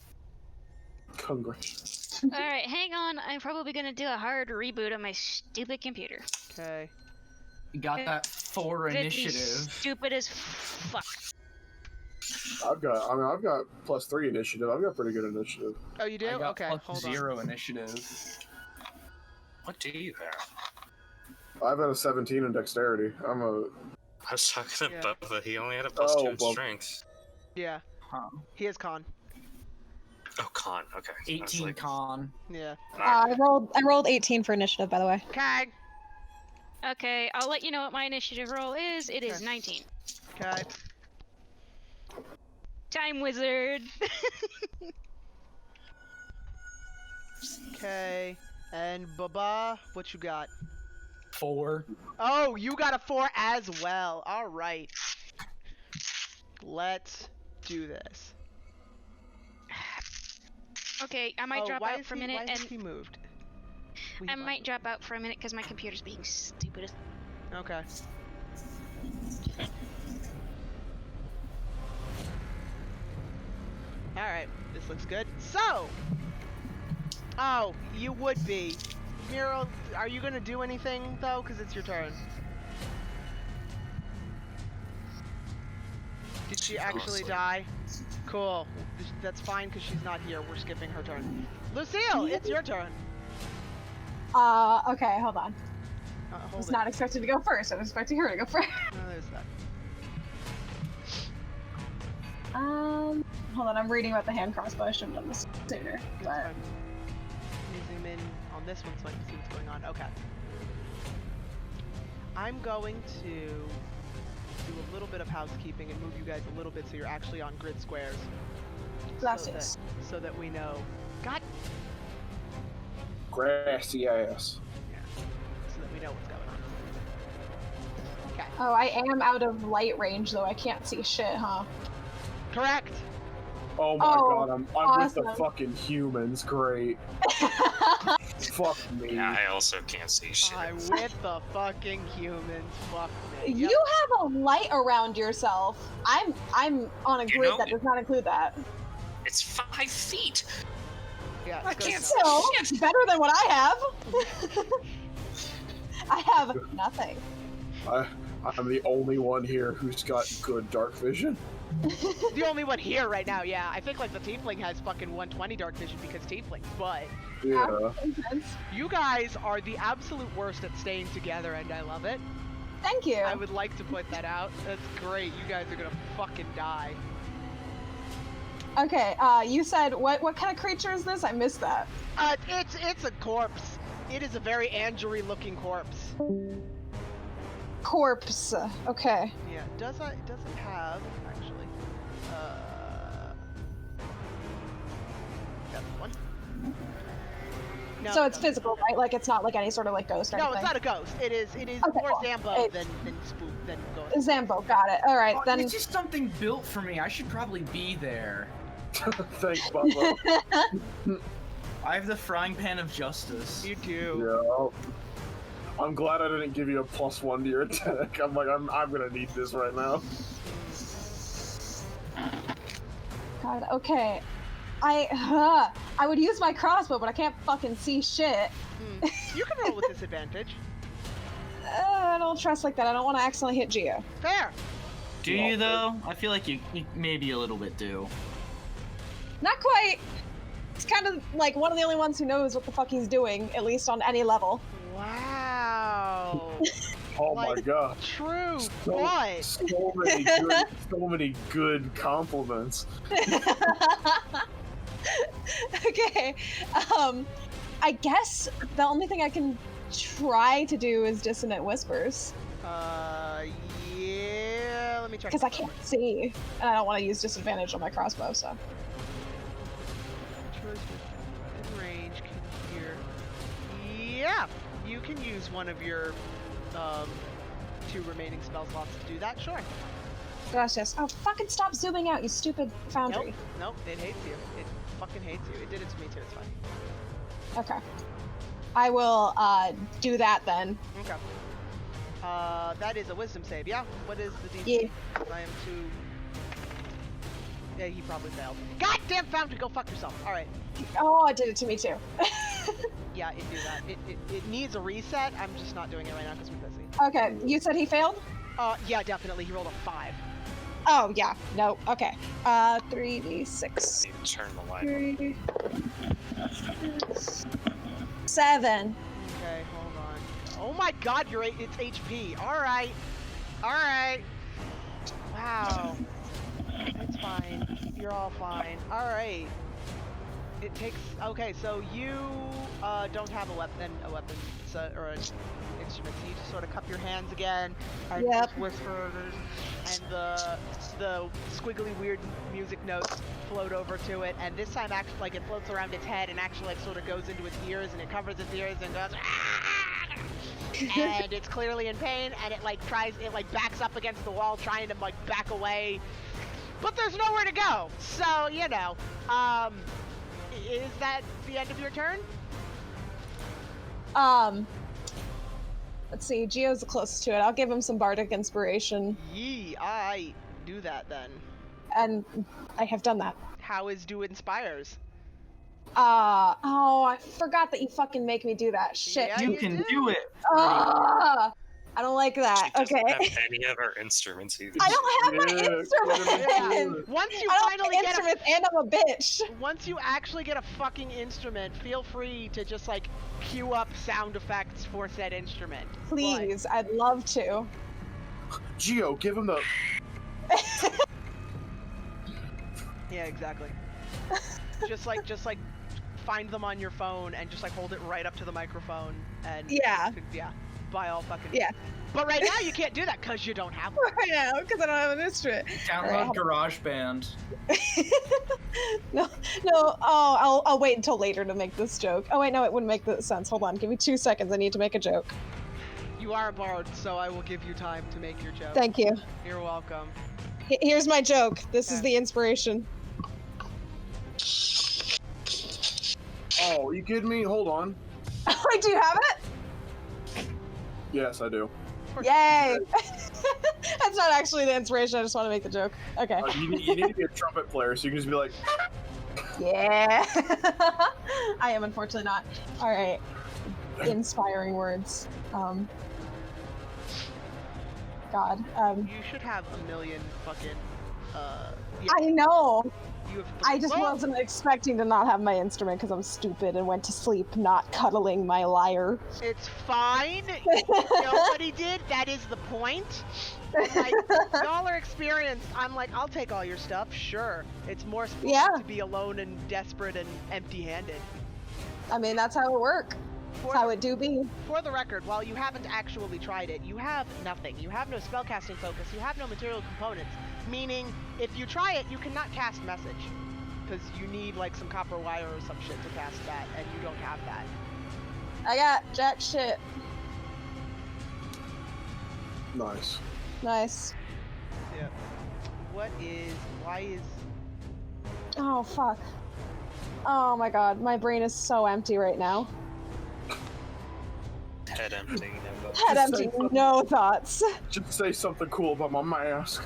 Congrats. Alright, hang on. I'm probably gonna do a hard reboot of my stupid computer. Okay. You got that 4 It'd be initiative. Stupid as fuck. I've got +3 initiative. I've got pretty good initiative. Oh, you do? I got Okay, hold +0 initiative. What do you have? I've had a 17 in dexterity. I was talking to Yeah. Bubba. He only had a +2 in Bubba. strength. Yeah, Huh. he is con. Oh, con. Okay. I was 18 like, con. Yeah. I rolled 18 for initiative, by the way. Okay. Okay, I'll let you know what my initiative roll is. It is Okay. 19. Okay. Time wizard. Okay. And Baba, what you got? 4. Oh, you got a 4 as well. All right. Let's do this. Okay, I might drop out for a minute, why and is he moved? I might drop out for a minute because my computer's being stupid as. Okay. Alright, this looks good. So! Oh, you would be. Miro, are you gonna do anything, though? Because it's your turn. Did she actually die? Cool. That's fine, because she's not here. We're skipping her turn. Lucille, it's your turn. Okay, hold on. I Hold was it. not expected to go first. I was expecting her to go first. No, there's that. Hold on. I'm reading about the hand crossbow. I should have done this sooner. That's But fine. Let me zoom in on this one so I can see what's going on. Okay. I'm going to do a little bit of housekeeping and move you guys a little bit so you're actually on grid squares. gracias. So that we know. God. Grassy ass. Yeah. So that we know what's going on. Okay. Oh, I am out of light range though. I can't see shit, huh? Correct. Oh my Oh, god, I'm with the awesome. fucking humans. Great. Fuck me. Yeah, I also can't see shit. I'm with the fucking humans. Fuck me. You have a light around yourself. I'm on a You grid know- that does not include that. It's 5 feet. Yeah, I it's good can't enough. see. Still, better than what I have. I have nothing. I'm the only one here who's got good dark vision. The only one here right now, yeah. I think like the tiefling has fucking 120 dark vision because tieflings, but Yeah. you guys are the absolute worst at staying together and I love it. Thank you. I would like to point that out. That's great. You guys are gonna fucking die. Okay, you said what kind of creature is this? I missed that. It's a corpse. It is a very Angery looking corpse. Corpse. Okay. Yeah. Does it have actually? That's one. No, So it it's doesn't. physical, right? Like it's not like any sort of like ghost or No, anything. it's not a ghost. It is Okay, more cool. Zambo It- than ghost. Zambo, got it. All right, Oh, then. it's just something built for me. I should probably be there. Thanks, Bubba. I have the frying pan of justice. You do. Yeah. I'm glad I didn't give you a +1 to your attack. I'm gonna need this right now. God, okay. I would use my crossbow, but I can't fucking see shit. You can roll with disadvantage. I don't trust like that. I don't want to accidentally hit Geo. Fair. Do you though? I feel like you maybe a little bit do. Not quite. It's kind of like one of the only ones who knows what the fuck he's doing, at least on any level. Wow. Oh my Like, god. True, So, but so many good compliments. Okay. I guess the only thing I can try to do is dissonant whispers yeah. Let me check. because I can't see, and I don't want to use disadvantage on my crossbow. So. Choice within range can hear. Yeah, you can use one of your 2 remaining spell slots to do that. Sure. Gracias. Oh, fucking stop zooming out, you stupid foundry. Nope. It hates you. It fucking hates you. It did it to me too. It's fine. Okay. I will do that then. Okay. That is a wisdom save. Yeah. What is the DC? Yeah. I am too. Yeah, he probably failed. Goddamn foundry, go fuck yourself. All right. Oh, it did it to me too. Yeah, it do that. It needs a reset. I'm just not doing it right now because we're busy. Okay, you said he failed? Yeah, definitely. He rolled a 5. Oh, yeah. No. Okay. 3d6. Need to turn the light on. 7. Okay, hold on. Oh my god, it's HP. Alright. Alright. Wow. It's fine. You're all fine. Alright. It takes... Okay, so you don't have a weapon, so, or an instrument, so you just sort of cup your hands again, and Yep. just whisper, and the squiggly weird music notes float over to it, and this time actually, like, it floats around its head and actually, like, sort of goes into its ears, and it covers its ears and goes... and it's clearly in pain, and it, like, backs up against the wall, trying to, like, back away, but there's nowhere to go, so, you know, is that the end of your turn? Let's see, Geo's the closest to it. I'll give him some bardic inspiration, Yee, I do that then. and I have done that. How is do inspires? Oh, I forgot that you fucking make me do that. Shit. Yeah, You you can do. do it. Ah, I don't like that. She doesn't Okay. have any other instruments either. I don't have my Yeah, instrument. Once you I don't finally have get instruments, and I'm a bitch. once you actually get a fucking instrument, feel free to just like cue up sound effects for said instrument. Please, I'd love to. Geo, give him the. Yeah, exactly. just like find them on your phone and just like hold it right up to the microphone and Yeah. by all fucking Yeah. But right now you can't do that because you don't have one. Right now, because I don't have an instrument. Download GarageBand. No. Oh, I'll wait until later to make this joke. Oh wait, no, it wouldn't make sense. Hold on, give me 2 seconds. I need to make a joke. You are a bard, so I will give you time to make your joke. Thank you. You're welcome. Here's my joke. This is Okay. the inspiration. Oh, you kidding me? Hold on. I do have it. Yes, I do. Yay! That's not actually the inspiration. I just want to make the joke. Okay. You need to be a trumpet player, so you can just be like, Yeah. I am unfortunately not. All right. Inspiring words. God. You should have a million fucking Yeah, I know. you have I just well, wasn't expecting to not have my instrument because I'm stupid and went to sleep not cuddling my lyre. It's fine. Nobody did. That is the point. Like, y'all are experienced. I'm like, I'll take all your stuff. Sure. It's more spooky Yeah. to be alone and desperate and empty-handed. I mean, that's how it works. That's how it do be. For the record, while you haven't actually tried it, you have nothing. You have no spellcasting focus. You have no material components. Meaning, if you try it, you cannot cast message. Because you need, like, some copper wire or some shit to cast that, and you don't have that. I got jack shit. Nice. Nice. Yeah. Why is... Oh, fuck. Oh my god, my brain is so empty right now. Head empty. Head empty, no thoughts. Just say something cool about my mask.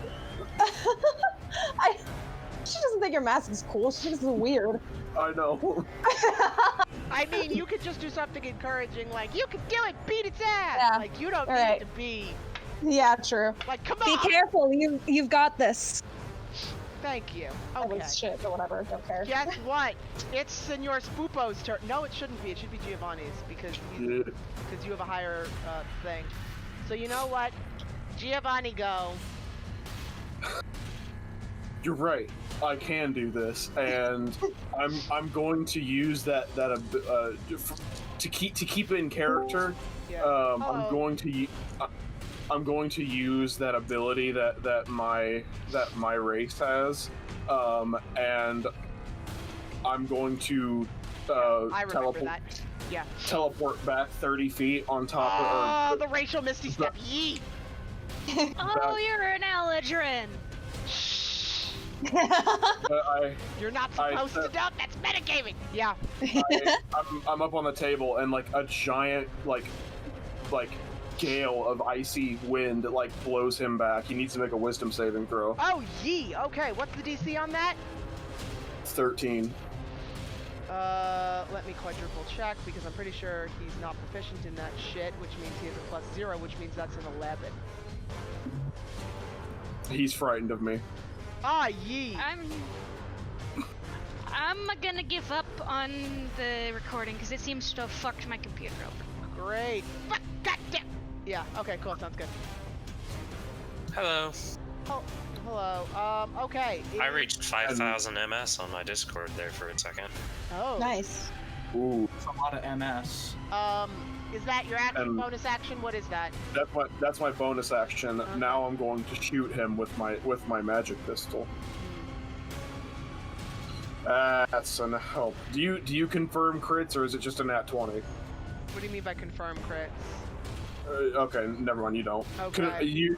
She doesn't think your mask is cool, she thinks it's weird. I know. I mean, you could just do something encouraging, like, you can do it, beat its ass! Yeah. Like, you don't Alright. need to be... Yeah, true. Like, come Be on! careful, you've got this. Thank you. That Okay. was shit, but whatever, don't care. Guess what? It's Senor Spoopo's turn. No, it shouldn't be. It should be Giovanni's because Yeah. you have a higher thing. So you know what? Giovanni, go. You're right. I can do this, and I'm going to use that to keep it in character. Yeah. I'm Uh-oh. going to use that ability that my race has, and I'm going to I remember that. Yeah. teleport back 30 feet on top Oh, of the racial misty step. Yeet. Oh, you're an Eladrin. You're not supposed to know. That's metagaming. Yeah. I'm up on the table, and like a giant like gale of icy wind like blows him back. He needs to make a wisdom saving throw. Oh, yee. Okay. What's the DC on that? 13. Let me quadruple check because I'm pretty sure he's not proficient in that shit, which means he has a +0, which means that's an 11. He's frightened of me. Ah, yee. I'm gonna give up on the recording because it seems to have fucked my computer up. Great. Fuck, goddamn. Yeah. Okay. Cool. Sounds good. Hello. Oh, hello. Okay. I reached 5,000 MS on my Discord there for a second. Oh. Nice. Ooh, It's a lot of MS. Is that your action? Bonus action? What is that? that's my bonus action. Okay. Now I'm going to shoot him with my magic pistol. That's an help. Do you confirm crits, or is it just a nat 20? What do you mean by confirm crits? Okay, never mind. You don't. Okay.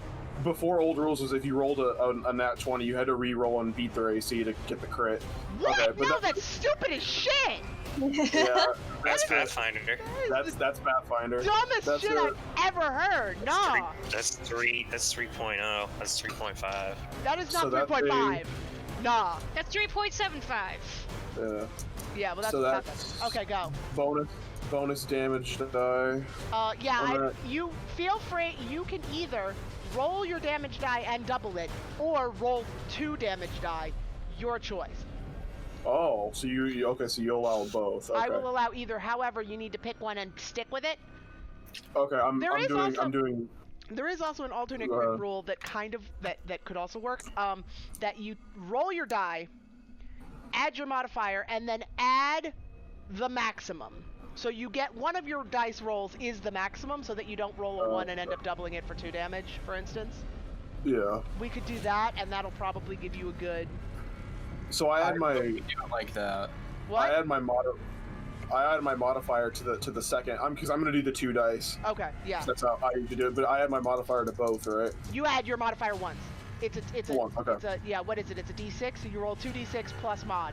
Before old rules was if you rolled a nat 20, you had to re-roll and beat their AC to get the crit. What? Okay, but No, that's stupid as shit. Yeah, That's Pathfinder. that's Pathfinder. Dumbest That's shit I've ever heard. No, That's 3.0. That's 3.5. that is not So that's 3.5. Nah. That's 3.75. Yeah. Yeah, well that's So not that's- that. Okay, go. Bonus damage die. Yeah, I'm gonna- you feel free. You can either roll your damage die and double it, or roll 2 damage die. Your choice. Oh, so so you allow both. Okay. I will allow either. However, you need to pick one and stick with it. Okay, I'm There is doing also- There is also an alternate crit rule that that could also work. That you roll your die, add your modifier, and then add the maximum. So you get one of your dice rolls is the maximum, so that you don't roll a 1 and end up doubling it for 2 damage, for instance. Yeah. We could do that, and that'll probably give you a good. So I add my do it like that. What? I add my modifier to the second. Because I'm gonna do the 2 dice. Okay, yeah. That's how I usually do it. But I add my modifier to both, right? You add your modifier once. It's a One, okay. it's a yeah. What is it? It's a D6. So you roll 2d6 plus mod.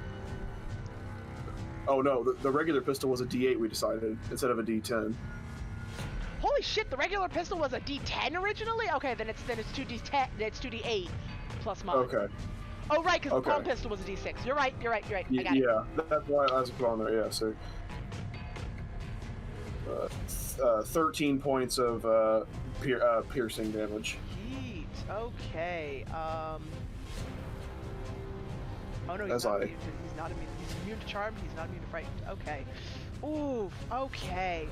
Oh no, the regular pistol was a D8. We decided instead of a D10. Holy shit! The regular pistol was a D10 originally. Okay, then it's 2d10. It's 2d8 plus mod. Okay. Oh right, because Okay. the palm pistol was a D6. You're right. I got it. Yeah, that's why I was put on there. Yeah, so 13 points of piercing damage. Yeet. Okay. Oh no, he's not immune to, he's not immune. He's immune to charmed. He's not immune to frightened. Okay. Oof. Okay.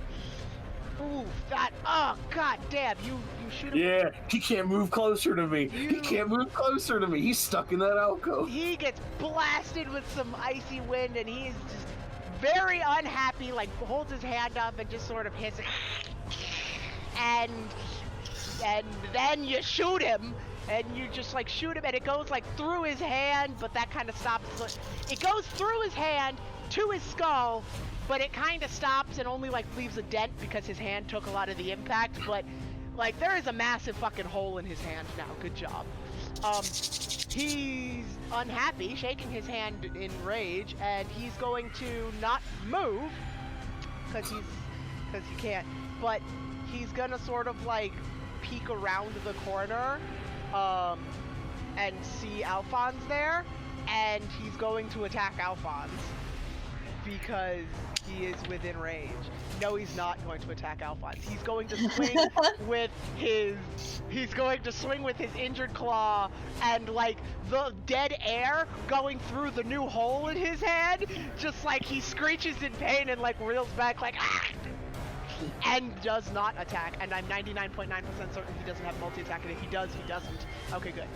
Oof. That. Oh god damn. You shoot him. Yeah, he can't move closer to me. He can't move closer to me. He's stuck in that alcove. He gets blasted with some icy wind, and he's just very unhappy. Like holds his hand up and just sort of hisses. And then you shoot him. And you just like shoot him, and it goes like through his hand, but that kind of stops. It goes through his hand to his skull, but it kind of stops and only like leaves a dent because his hand took a lot of the impact. But like there is a massive fucking hole in his hand now. Good job. He's unhappy, shaking his hand in rage, and he's going to not move because he can't. But he's gonna sort of like peek around the corner. And see Alphonse there, and he's going to attack Alphonse because he is within range. No, he's not going to attack Alphonse. He's going to swing with his injured claw, and like the dead air going through the new hole in his hand, just like he screeches in pain and like reels back like ah! And does not attack, and I'm 99.9% certain he doesn't have multi-attack, and if he does, he doesn't. Okay, good.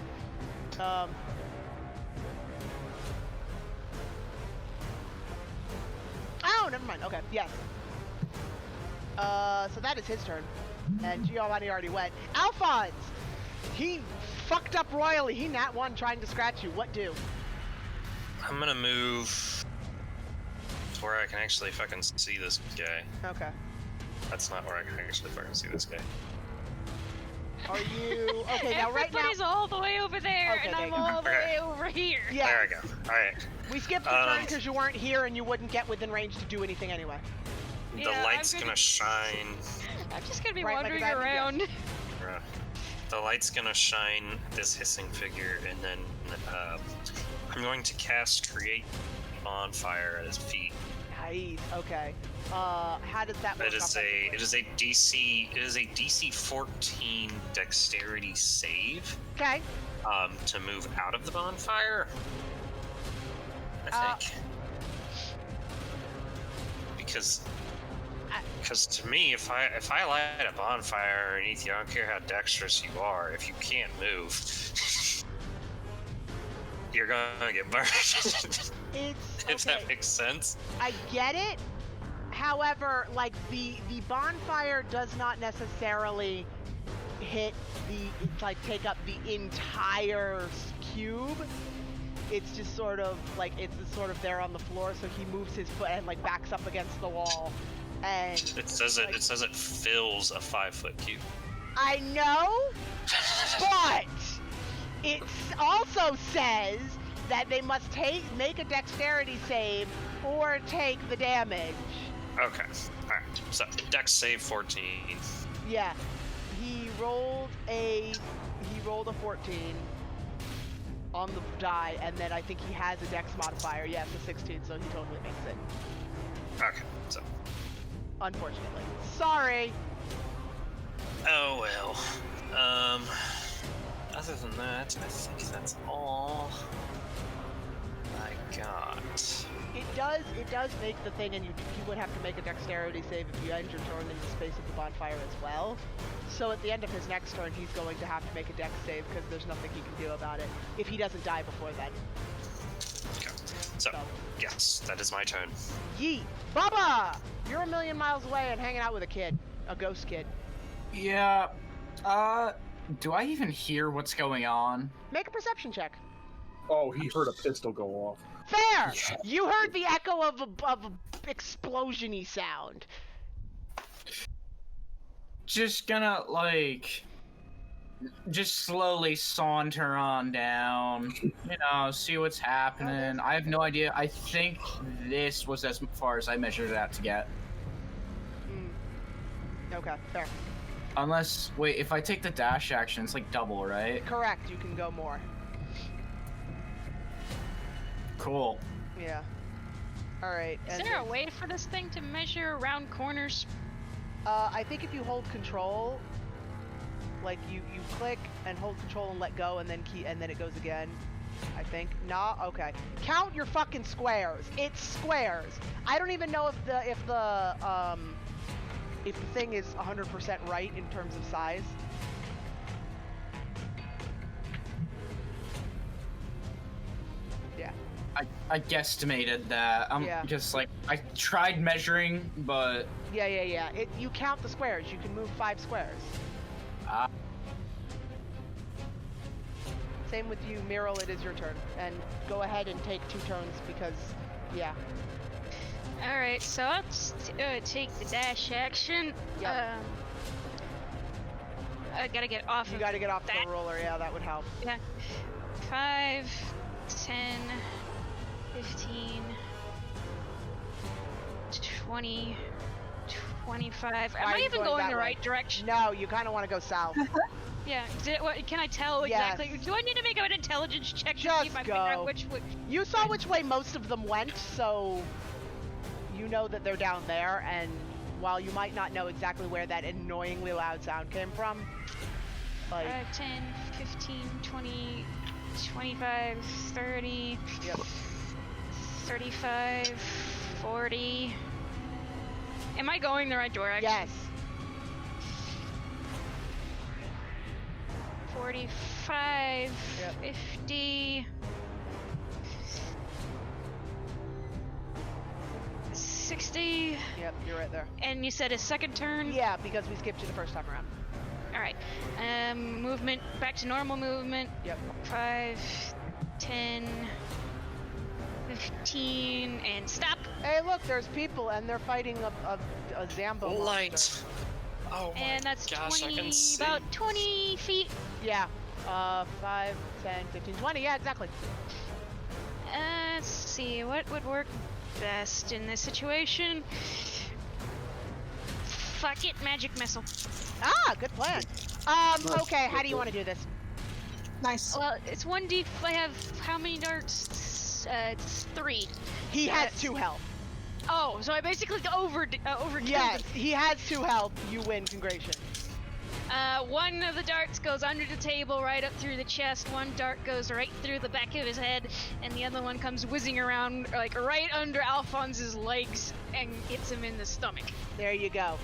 Oh, never mind. Okay, yes. So that is his turn, and Giovanni already went. Alphonse! He fucked up royally. He nat one trying to scratch you. What do? I'm gonna move to where I can actually fucking see this guy. Okay. That's not where I can actually fucking see this guy. Are you okay now? Right now, Everybody's all the way over there, Okay, and there I'm you go. all the way over here. yeah. There I go. Alright. We skipped the turn because you weren't here, and you wouldn't get within range to do anything anyway. The Yeah, light's I'm gonna shine. I'm just gonna be Right, like wandering a diamond, around. Bruh. The light's gonna shine this hissing figure, and then I'm going to cast Create Bonfire at his feet. Nice. Okay. How does that work? It is a DC 14 Dexterity save. Okay. To move out of the bonfire. I think. Because to me, if I light a bonfire underneath you, I don't care how dexterous you are. If you can't move, you're gonna get burned. If that makes sense. I get it. However, like the bonfire does not necessarily hit take up the entire cube. It's just sort of like it's sort of there on the floor, so he moves his foot and like backs up against the wall. And it says it fills a 5-foot cube. I know, but it also says that they must make a dexterity save or take the damage. Okay. Alright. So dex save 14. Yeah. He rolled a 14 on the die, and then I think he has a dex modifier. Yeah, it's a 16, so he totally makes it. Okay. So. Unfortunately. Sorry. Oh well. Other than that, I think that's all I got. It does make the thing, and you would have to make a dexterity save if you end your turn in the space of the bonfire as well. So at the end of his next turn, he's going to have to make a dex save because there's nothing he can do about it if he doesn't die before then. Okay. So, yes, that is my turn. Yeet. Bubba! You're a million miles away and hanging out with a ghost kid. Yeah. Do I even hear what's going on? Make a perception check. Oh, he heard a pistol go off. Fair! You heard the echo of a explosion-y sound. Just gonna, like, just slowly saunter on down, see what's happening. I have no idea. I think this was as far as I measured it out to get. Okay, fair. Unless, wait, if I take the dash action, it's like double, right? Correct, you can go more. Cool. Yeah. Alright. Is there a way for this thing to measure around corners? I think if you hold control, like you click and hold control and let go, and then it goes again. I think. No? Okay. Count your fucking squares. It's squares. I don't even know if the thing is 100% right in terms of size. Yeah. I guesstimated that. Yeah. Just like I tried measuring, but Yeah. You count the squares. You can move 5 squares. Same with you, Myril. It is your turn, and go ahead and take 2 turns because, yeah. All right, so I'll take the dash action. Yep. I gotta get off. You gotta get off that. the roller. Yeah, that would help. Yeah. 5, 10, 15, 20, 25. Am I even going the right direction? No, you kind of want to go south. Yeah. Can I tell Yes. exactly? Do I need to make an intelligence check to Just keep my go. finger out which way? You saw which way most of them went, so you know that they're down there, and while you might not know exactly where that annoyingly loud sound came from, like... 5, 10, 15, 20, 25, 30, Yep. 35, 40. Am I going the right direction? Yes. 45, Yep. 50, 60, Yep, you're right there. and you said a second turn? Yeah, because we skipped you the first time around. Alright. Movement, back to normal movement. Yep. 5, 10, 15, and stop. Hey, look, there's people, and they're fighting a Zambo Light. monster. Oh my And that's gosh, I 20, can see. about 20 feet. Yeah. 5, 10, 15, 20. Yeah, exactly. Let's see, what would work best in this situation? Fuck it, magic missile. Ah, good plan. Okay, how do you want to do this? Nice. Well, it's 1d. I have how many darts? It's 3. He has 2 health. Oh, so I basically overkilled Yes, it. he has 2 health. You win. Congratulations. One of the darts goes under the table, right up through the chest. One dart goes right through the back of his head, and the other one comes whizzing around, like right under Alphonse's legs, and hits him in the stomach. There you go.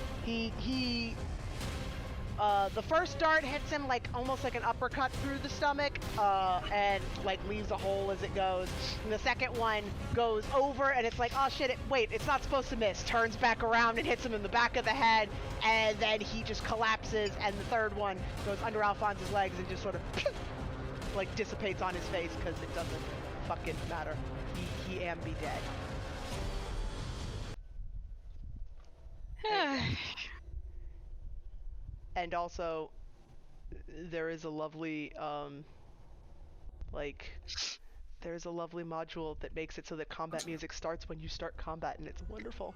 The first dart hits him like almost like an uppercut through the stomach, and like leaves a hole as it goes. And the second one goes over, and it's like, oh shit! Wait, it's not supposed to miss. Turns back around and hits him in the back of the head, and then he just collapses. And the third one goes under Alphonse's legs and just sort of like dissipates on his face because it doesn't fucking matter. He am be dead. And also, there is a lovely, there's a lovely module that makes it so that combat music starts when you start combat, and it's wonderful.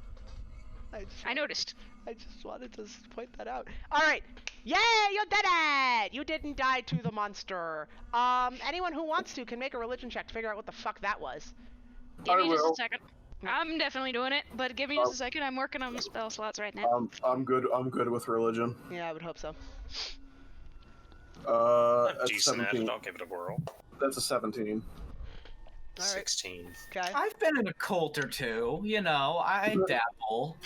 I noticed. I just wanted to point that out. Alright! Yay! You did it! You didn't die to the monster. Anyone who wants to can make a religion check to figure out what the fuck that was. Give me just will. a second. I'm definitely doing it, but give me just a second. I'm working on the spell slots right now. I'm good with religion. Yeah, I would hope so. I'm That's decent at 17. it. I'll give it a whirl. That's a 17. Alright. 16. Okay. I've been in a cult or two. You know, I dabble.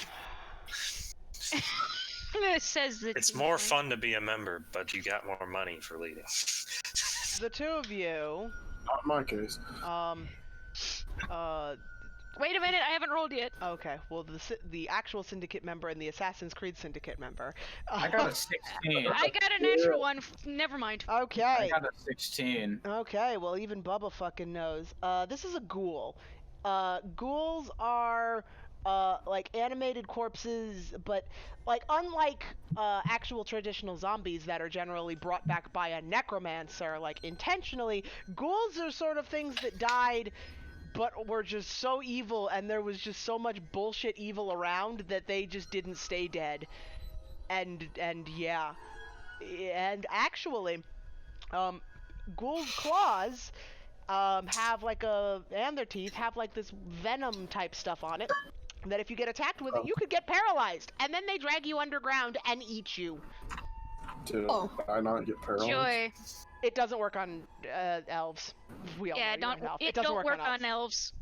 It says that It's more fun to be a member, but you got more money for leading. The two of you, Not in my case. Wait a minute, I haven't rolled yet. okay, well, the actual Syndicate member and the Assassin's Creed Syndicate member. I got a 16. I got a natural one. Never mind. I Okay. got a 16. Okay, well, even Bubba fucking knows. This is a ghoul. Ghouls are, like, animated corpses, but, like, unlike, actual traditional zombies that are generally brought back by a necromancer, like, intentionally, ghouls are sort of things that died but were just so evil, and there was just so much bullshit evil around that they just didn't stay dead. And yeah. And actually, ghouls' claws, have like and their teeth have like this venom type stuff on it, that if you get attacked with it, you could get paralyzed, and then they drag you underground and eat you. Did Oh. I not get paralyzed? Joy. It doesn't work on elves. We all Yeah, know you're an elf. it doesn't don't work work on elves.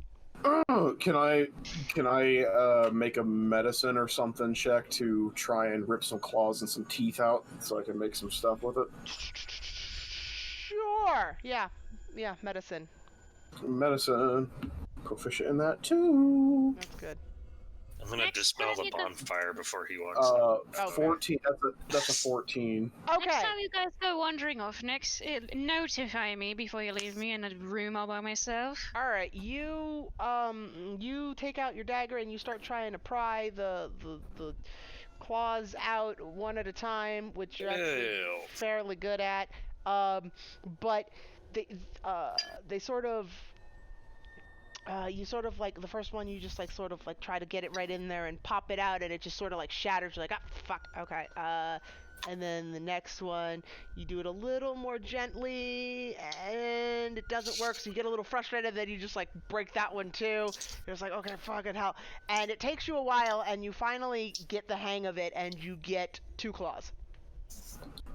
elves. Can I make a medicine or something check to try and rip some claws and some teeth out so I can make some stuff with it? Sure. Yeah. Yeah. Medicine. Medicine. Proficient in that too. That's good. I'm gonna Next dispel time the you go- bonfire before he walks out. Okay. 14. That's a 14. Okay. Next time you guys go wandering off, notify me before you leave me in a room all by myself. All right. You take out your dagger and you start trying to pry the claws out one at a time, which you're actually Ew. fairly good at. But they sort of. You sort of like the first one, you just like sort of like try to get it right in there and pop it out, and it just sort of like shatters. You're like, ah, fuck, okay. And then the next one, you do it a little more gently, and it doesn't work. So you get a little frustrated, then you just like break that one too. You're just like, okay, fucking hell. And it takes you a while, and you finally get the hang of it, and you get 2 claws.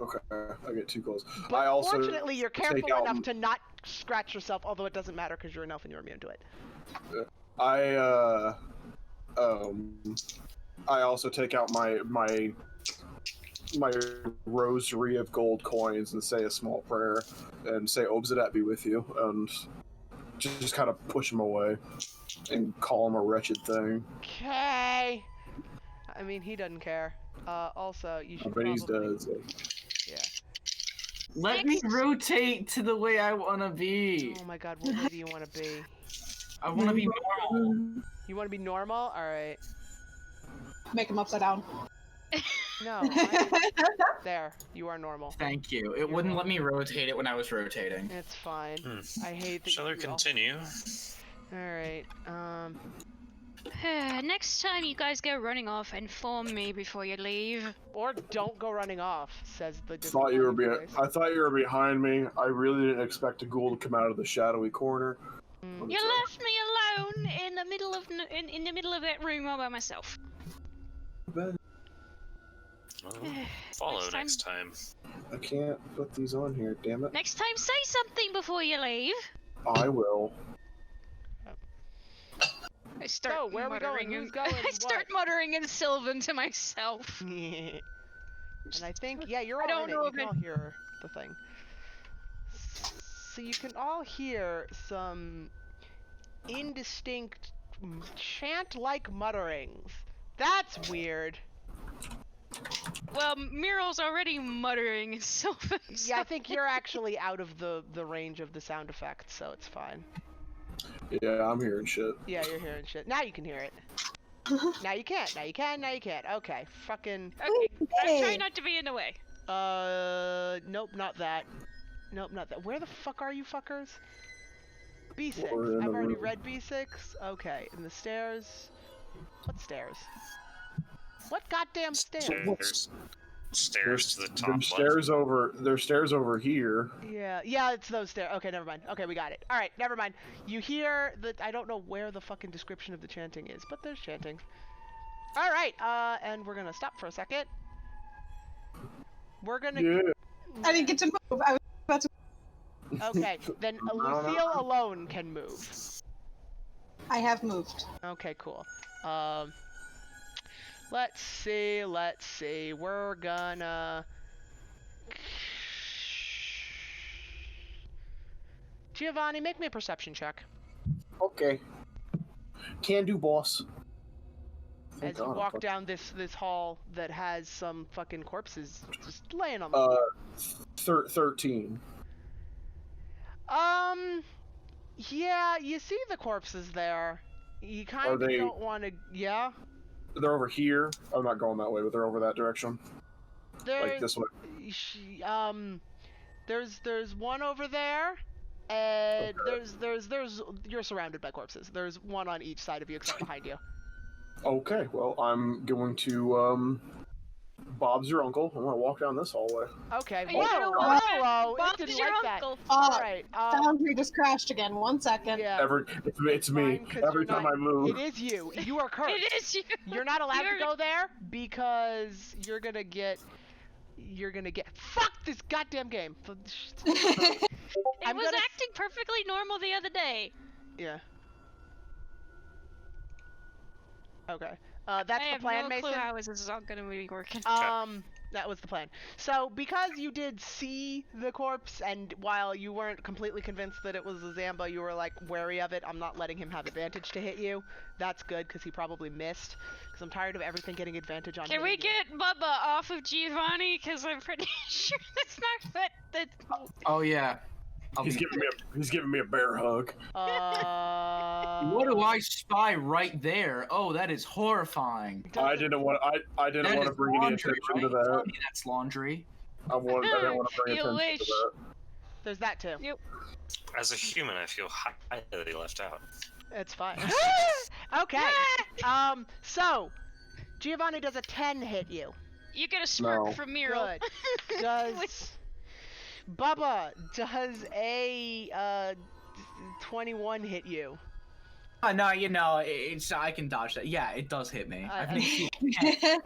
Okay, I get 2 claws. But I also fortunately, you're careful take out- enough to not scratch yourself, although it doesn't matter because you're an elf and you're immune to it. I also take out my rosary of gold coins and say a small prayer and say Obsidat be with you, and just kind of push him away and call him a wretched thing. Okay. I mean, he doesn't care. Also, you should But he's probably... dead. So. Yeah. Let me rotate to the way I want to be. Oh my god, what way do you want to be? I want to be normal. You want to be normal? Alright. Make him upside down. No. There. You are normal. Thank you. It wouldn't let me rotate it when I was rotating. It's fine. Hmm. I hate that Shall we you all- continue? Alright. Next time you guys go running off, inform me before you leave. Or don't go running off, says the Thought you were disappointed voice. I thought you were behind me. I really didn't expect a ghoul to come out of the shadowy corner. Mm. You left me alone in the middle of in the middle of that room all by myself. Well, follow Next next time. I can't put these on here, damn it. Next time, say something before you leave. I will. I start So, where are we going? muttering Who's going? I start muttering in Sylvan to myself. And I think, yeah, you're I all don't in it. know You if can it- all hear the thing. So you can all hear some indistinct chant-like mutterings. That's weird. Well, Muriel's already muttering in Sylvan. Yeah, I think you're actually out of the range of the sound effects, so it's fine. Yeah, I'm hearing shit. Yeah, you're hearing shit. Now you can hear it. Now you can't. Now you can. Now you can't. Okay, fucking. Okay, I try Hey. not to be in the way. Nope, not that. Nope, not that. Where the fuck are you fuckers? B6. We're in I've the already room. read B6. Okay, and the stairs. What stairs? What goddamn stairs? Stairs to the top There's left. there's stairs over here. Yeah, it's those stairs. Okay, never mind. Okay, we got it. All right, never mind. You hear the? I don't know where the fucking description of the chanting is, but there's chanting. All right, and we're gonna stop for a second. We're gonna. Yeah. I didn't get to move. I was about to. Okay, then Lucille alone can move. I have moved. Okay, cool. Let's see. We're gonna. Giovanni, make me a perception check. Okay. Can do, boss. Thank As you God, walk fuck. down this hall that has some fucking corpses just laying on the floor. 13. Yeah, you see the corpses there. You kind of they- don't want to. Yeah, They're over here. I'm not going that way, but they're over that direction. there's Like this way. there's one over there, and Okay. there's you're surrounded by corpses. There's one on each side of you, except behind you. Okay, well, I'm going to, Bob's your uncle. I'm gonna walk down this hallway. Okay. Are you gonna Whoa, walk? whoa! Bob's It didn't your like that. uncle. All right. Foundry just crashed again. 1 second. Yeah. It's me. fine, 'cause Every you're time not- I move. It is you. You are cursed. It is you. You're not allowed to You're- go there because you're gonna get you're gonna get. Fuck this goddamn game. It I'm was gonna- acting perfectly normal the other day. Yeah. Okay. That's I the have plan, no Mason. clue how this is all gonna be working. That was the plan. So, because you did see the corpse, and while you weren't completely convinced that it was a Zamba, you were like wary of it. I'm not letting him have advantage to hit you. That's good, because he probably missed. Because I'm tired of everything getting advantage on Can we hitting you. get Bubba off of Giovanni? Because I'm pretty sure that's not what the. Oh yeah. He's giving me a bear hug. What do I spy right there? Oh, that is horrifying. I didn't want to bring any attention to Tell that. me that's laundry. I didn't want to bring You attention wish. to that. There's that too. As a human, I feel highly left out. It's fine. Okay. So, Giovanni, does a 10 hit you? You get a smirk No. from Miro. Good. Does Bubba, does a 21 hit you? No, you know, it's I can dodge that. Yeah, it does hit me. I've been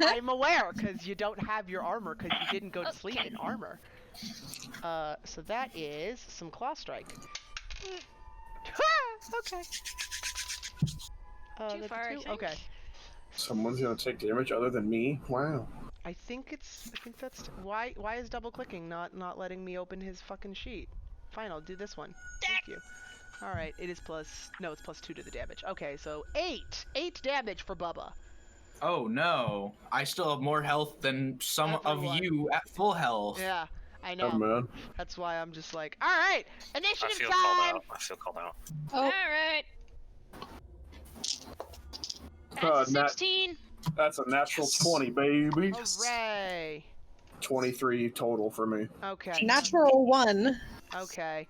I'm aware, because you don't have your armor, because you didn't go to sleep in armor. So that is some claw strike. Okay. Too That's a far, I 2? think. Okay. Someone's gonna take damage other than me. Wow. I think that's why is double clicking not letting me open his fucking sheet? Fine, I'll do this one. Thank you. All right, it's plus 2 to the damage. Okay, so 8 damage for Bubba. Oh no. I still have more health than some Everyone. of you at full health. Yeah, I know. Oh man. That's why I'm just like, all right, I initiative feel time. called out. I feel called out. Oh, Alright. God, That's a 16. That's a natural 20, baby. Hooray. 23 total for me. Okay. natural 1. Okay.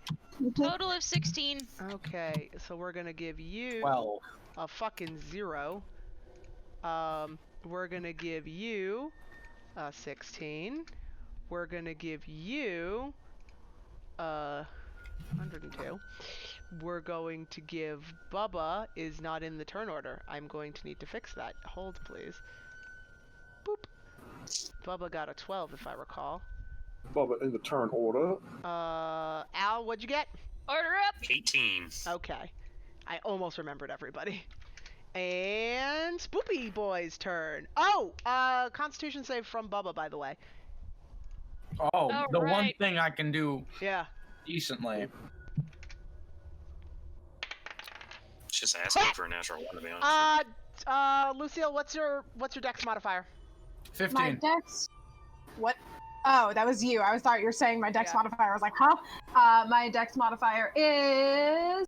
Total of 16. Okay. So we're gonna give you Well, a fucking 0. We're gonna give you a 16. We're gonna give you 102. We're going to give Bubba is not in the turn order. I'm going to need to fix that. Hold, please. Boop. Bubba got a 12, if I recall. Bubba in the turn order. Al, what'd you get? Order up. 18. Okay. I almost remembered everybody. And Spoopy Boy's turn. Oh, Constitution save from Bubba, by the way. the one Alright. thing I can do Yeah. decently. Just asking for a natural one, to be honest. Lucille, what's your dex modifier? 15. My dex. What? Oh, that was you. I thought you were saying my dex Yeah. modifier. I was like, huh? My dex modifier is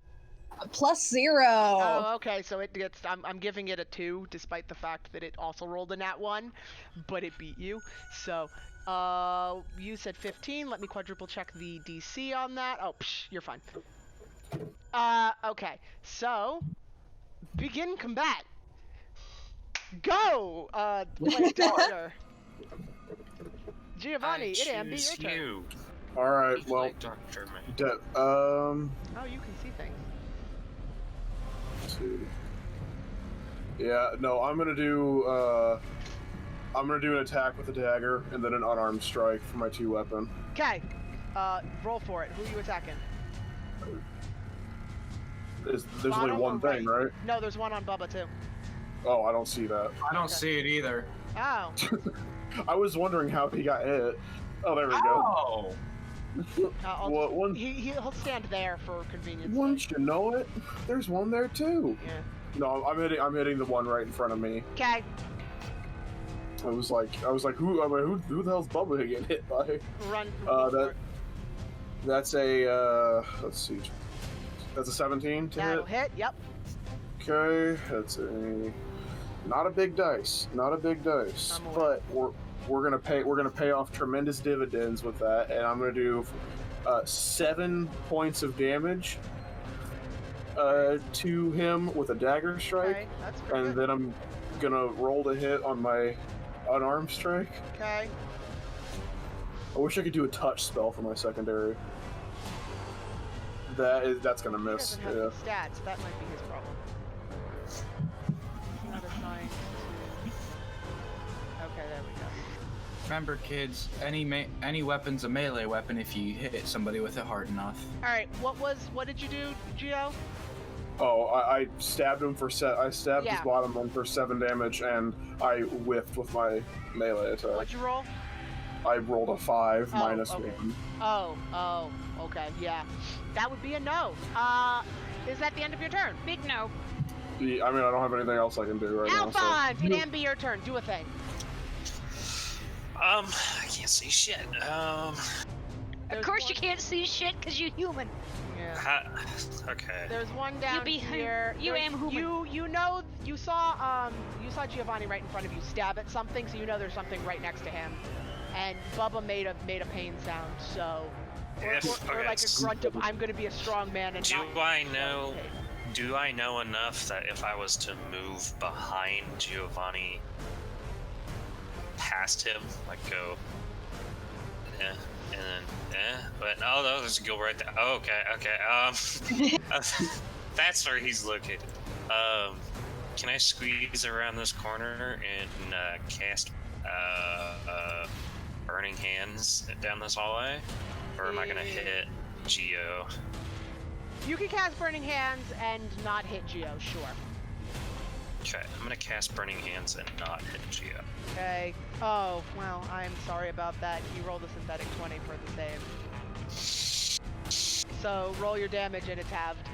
+0. Oh, okay. So it gets. I'm giving it a 2, despite the fact that it also rolled a nat 1, but it beat you. So, you said 15. Let me quadruple check the DC on that. Oh, you're fine. Okay. So, begin combat. Go. Blade Doctor. Giovanni, I it am be your choose turn. you. All right. Well, Like Dr. May. Oh, you can see things. let's see. Yeah. No, I'm gonna do an attack with a dagger and then an unarmed strike for my 2 weapon. Okay. Roll for it. Who are you attacking? There's only Bottom or one thing, right? No, there's one on Bubba too. Oh, I don't see that. I don't see it either. Oh. I was wondering how he got hit. Oh, there we go. Oh! What one? He'll stand there for convenience. Wouldn't you know it? There's one there too. Yeah. No, I'm hitting the one right in front of me. Okay. I was like, who the hell's Bubba getting hit by? Run. That's a let's see, that's a 17 to That'll hit. hit. Yep. Okay, that's not a big dice, I'm aware. but we're gonna pay off tremendous dividends with that, and I'm gonna do 7 points of damage to him with a dagger strike, Okay. That's pretty and good. then I'm gonna roll to hit on my unarmed strike. Okay. I wish I could do a touch spell for my secondary. That's gonna He miss. doesn't have Yeah. any stats. That might be his problem. He's not assigned to. Okay, there we go. Remember, kids, any weapon's a melee weapon if you hit somebody with it hard enough. All right. What did you do, Gio? Oh, I stabbed him for I stabbed his Yeah. bottom one for 7 damage, and I whiffed with my melee attack. What'd you roll? I rolled a 5 Oh, minus okay. 1. Oh, okay, yeah. That would be a no. Is that the end of your turn? Big no. I mean, I don't have anything else I can do right now. Alphonse, it can be your turn. Do a thing. I can't see shit. Of There's course one- you can't see shit because you're human. Yeah. Okay. There's one down be- here. you There's- am human. You know you saw Giovanni right in front of you stab at something, so you know there's something right next to him. And Bubba made a pain sound, so or Okay, like a grunt of I'm gonna be a strong man and Do not I know? Do I know enough that if I was to move behind Giovanni, past him, like go, and then but no, there's a go right there. Oh, okay. That's where he's located. Can I squeeze around this corner and cast Burning Hands down this hallway, or am I gonna hit Geo? You can cast Burning Hands and not hit Geo, sure. Okay, I'm gonna cast Burning Hands and not hit Geo. Okay. Oh, well, I'm sorry about that. You rolled a synthetic 20 for the save. So roll your damage and it's halved.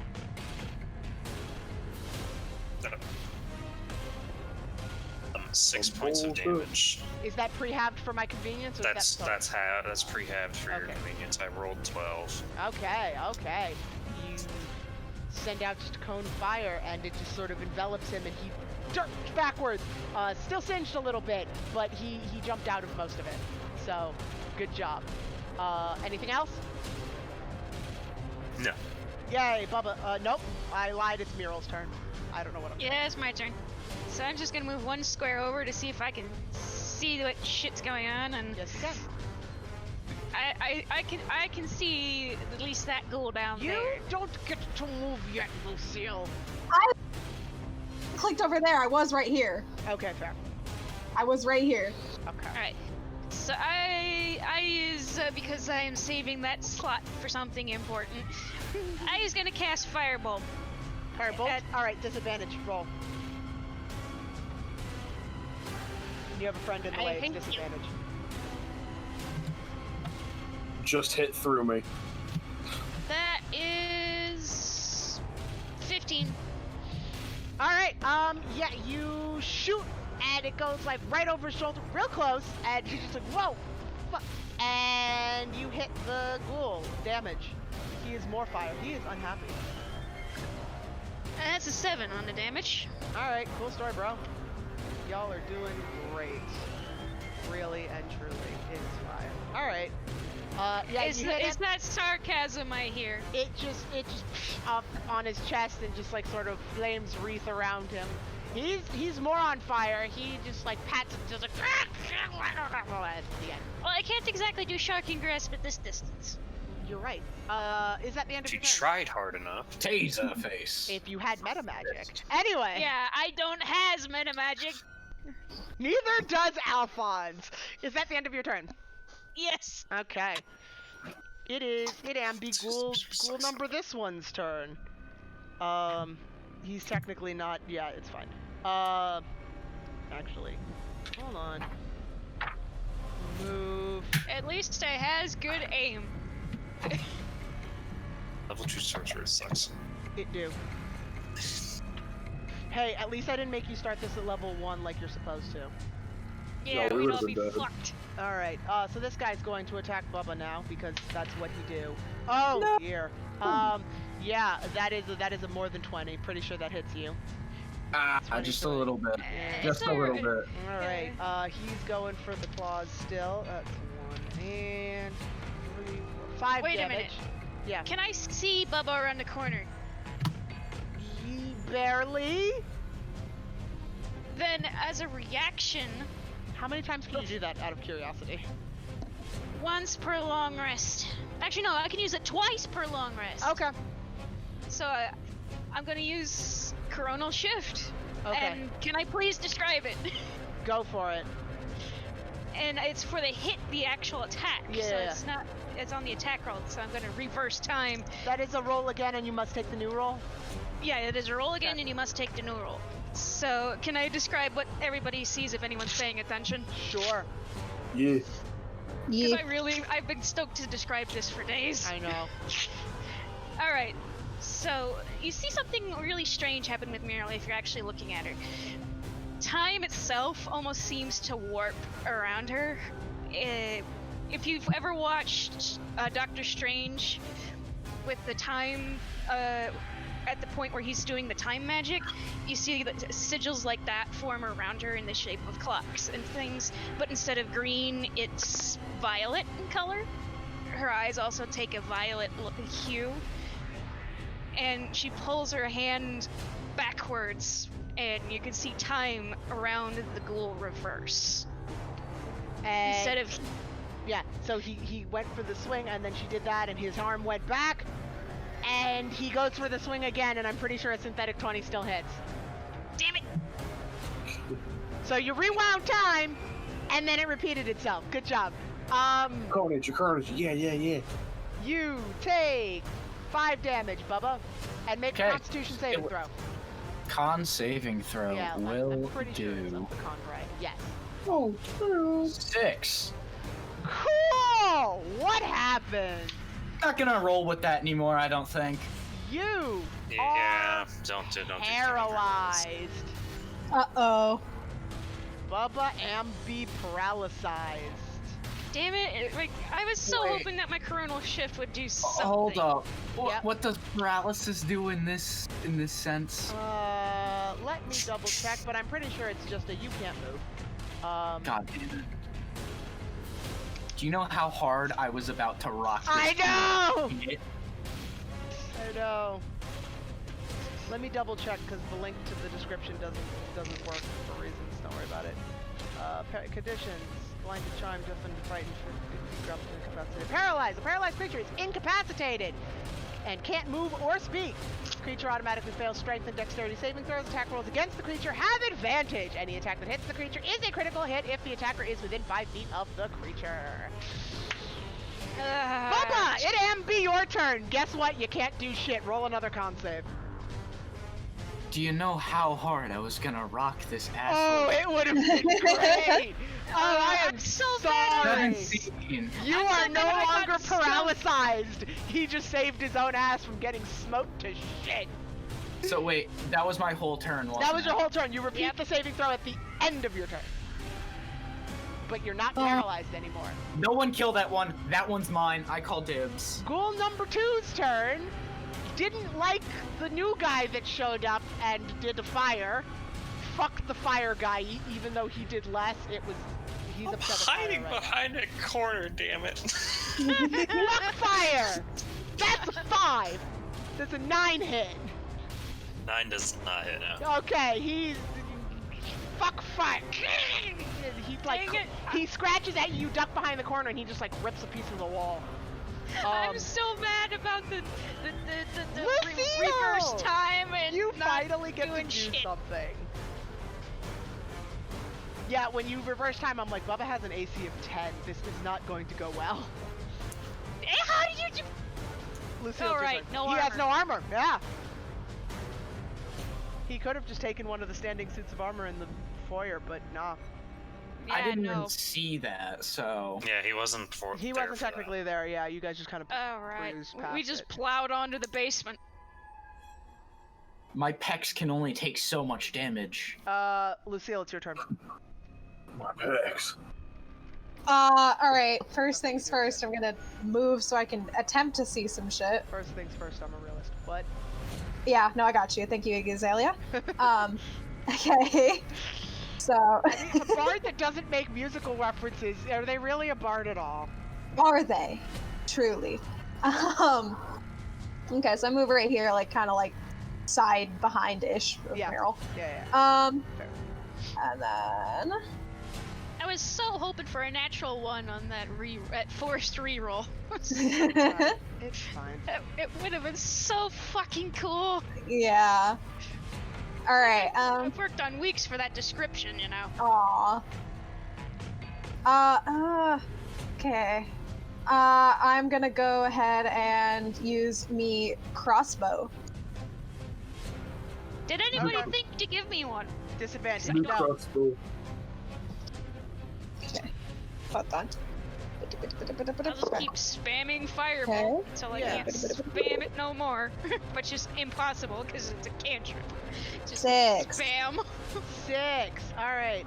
6 points of damage. Is that pre-halved for my convenience? Or That's is that that's pre-halved for your Okay. convenience. I rolled 12. Okay. You send out just cone fire and it just sort of envelops him and he jerks backwards. Still singed a little bit, but he jumped out of most of it. So, good job. Anything else? No. Yay, Bubba. Nope. I lied. It's Muriel's turn. I don't know what I'm Yeah, it's my turn. So I'm just gonna move one square over to see if I can see what shit's going on, and Yes, you can. I can see at least that ghoul down You there. don't get to move yet, Lucille. Clicked over there. I was right here. Okay, fair. I was right here. Okay. Alright. So I use, because I am saving that slot for something important, I was gonna cast Firebolt. Firebolt. All right, disadvantage. Roll. You have a friend in the I way. It's think- disadvantage. Just hit through me. That is 15. All right. Yeah, you shoot, and it goes like right over his shoulder, real close, and he's just like, whoa, fuck, and you hit the ghoul. Damage. He is more fire. He is unhappy. And that's a 7 on the damage. All right, cool story, bro. Y'all are doing great. Really and truly, it's fire. All right. Yeah, Is you hit it. that sarcasm I hear? It just up on his chest and just like sort of flames wreath around him. He's more on fire. He just like pats it, just like at the end. Well, I can't exactly do shocking grasp at this distance. You're right. Is that the end of If you your turn? tried hard enough. Taser face. If you had meta magic. Anyway. Yeah, I don't has meta magic. Neither does Alphonse. Is that the end of your turn? Yes. Okay. It am be ghoul number this one's turn. He's technically not. Yeah, it's fine. Actually, hold on. Move. At least I has good aim. Level 2 sorcerer sucks. It do. Hey, at least I didn't make you start this at level 1 like you're supposed to. Yeah, we we'd would've all be been dead. fucked. Alright, so this guy's going to attack Bubba now because that's what he do. Oh dear. Yeah, that is a more than 20. Pretty sure that hits you. Just a little bit. Just It's a little alright. bit. Alright, he's going for the claws still. That's 1 and 3, 4, 5 Wait a damage. minute. Yeah. Can I see Bubba around the corner? Barely. Then, as a reaction, How many times can you do that out of curiosity? once per long rest. Actually, no, I can use it twice per long rest. Okay. So, I'm gonna use Coronal Shift. Okay. And can I please describe it? Go for it. and it's for the hit, the actual attack. So Yeah. it's not. It's on the attack roll. So I'm gonna reverse time. That is a roll again, and you must take the new roll. Yeah, it is a roll again, Okay. and you must take the new roll. So can I describe what everybody sees if anyone's paying attention? Sure. Yeah. Because I've been stoked to describe this for days. I know. All right. So you see something really strange happen with Muriel if you're actually looking at her. Time itself almost seems to warp around her. If you've ever watched Doctor Strange with the time, at the point where he's doing the time magic, you see the sigils like that form around her in the shape of clocks and things, but instead of green, it's violet in color. Her eyes also take a violet hue, and she pulls her hand backwards, and you can see time around the ghoul reverse. And Instead of yeah, so he went for the swing, and then she did that, and his arm went back, and he goes for the swing again, and I'm pretty sure a synthetic 20 still hits. damn it! So you rewound time, and then it repeated itself. Good job. Carnage, yeah. You take 5 damage, Bubba, and make a Okay. Constitution saving It throw. Con saving throw Yeah, will I'm pretty sure it's do up the con, right? Yes. Oh, 6. Cool! What happened? Not gonna roll with that anymore, I don't think. You Yeah, are don't do paralyzed. Uh-oh. Bubba be paralyzed. Damn it! Like, I was so Wait. hoping that my coronal shift would do something. Hold up. Yep. What does paralysis do in this sense? Let me double check, but I'm pretty sure it's just a you can't move. God damn it. Do you know how hard I was about to rock this? I know! Hit? I know. Let me double check because the link to the description doesn't work for reasons. Don't worry about it. Conditions: blinded, charmed, deafened, frightened, corrupt, incapacitated, paralyzed. A paralyzed creature is incapacitated and can't move or speak. This creature automatically fails strength and dexterity saving throws. Attack rolls against the creature have advantage. Any attack that hits the creature is a critical hit if the attacker is within 5 feet of the creature. Bubba, it be your turn. Guess what? You can't do shit. Roll another con save. Do you know how hard I was gonna rock this Oh, asshole? it would have been great. Oh, I am I'm so mad. sorry. 17. You I'm are so no mad I got longer stumped. paralyzed. He just saved his own ass from getting smoked to shit. So wait, that was my whole turn, wasn't That was it? your whole turn. You repeat Yep. the saving throw at the end of your turn. But you're not paralyzed anymore. No one kill that one. That one's mine. I call dibs. Ghoul number 2's turn didn't like the new guy that showed up and did a fire. Fuck the fire guy, even though he did less. He's upset with fire Hiding right now. behind a corner, damn it. Fuck fire! That's a 5. That's a 9 hit. 9 does not hit now. Okay, he's fuck fire. He like Dang it. he scratches at you, duck behind the corner, and he just like rips a piece of the wall. I'm so mad about the Lucille! reverse time and You not finally get to doing do shit. something. Yeah, when you reverse time, I'm like, Bubba has an AC of 10. This is not going to go well. How did you do? Lucille's Oh, your right, turn. no He has armor. no armor. Yeah. He could have just taken one of the standing suits of armor in the foyer, but nah. I didn't no. even see that, so. Yeah, he wasn't for. He there wasn't for that. technically there. Yeah, you guys just kind of. All right, cruised we past just it. plowed onto the basement. My pecs can only take so much damage. Lucille, it's your turn. My pecs. Alright, first things first, I'm gonna move so I can attempt to see some shit. First things first, I'm a realist. What? Yeah, no, I got you. Thank you, Azalea. Okay. So, A bard that doesn't make musical references, are they really a bard at all? are they? Truly. Okay, so I move right here, like, kind of like side behind-ish of Yeah. Meryl. Yeah, Fair. And then... I was so hoping for a natural one on that forced reroll. It's fine. It would have been so fucking cool. yeah. Alright, I've worked on weeks for that description, you know. aw. Okay. I'm gonna go ahead and use me crossbow. Did anybody Okay. think to give me one? Disadvantage. New No. crossbow. Okay. Hold on. I'll just keep spamming fireball until I Yeah. can't spam it no more. Which is impossible because it's a cantrip. Just 6. spam. 6. All right.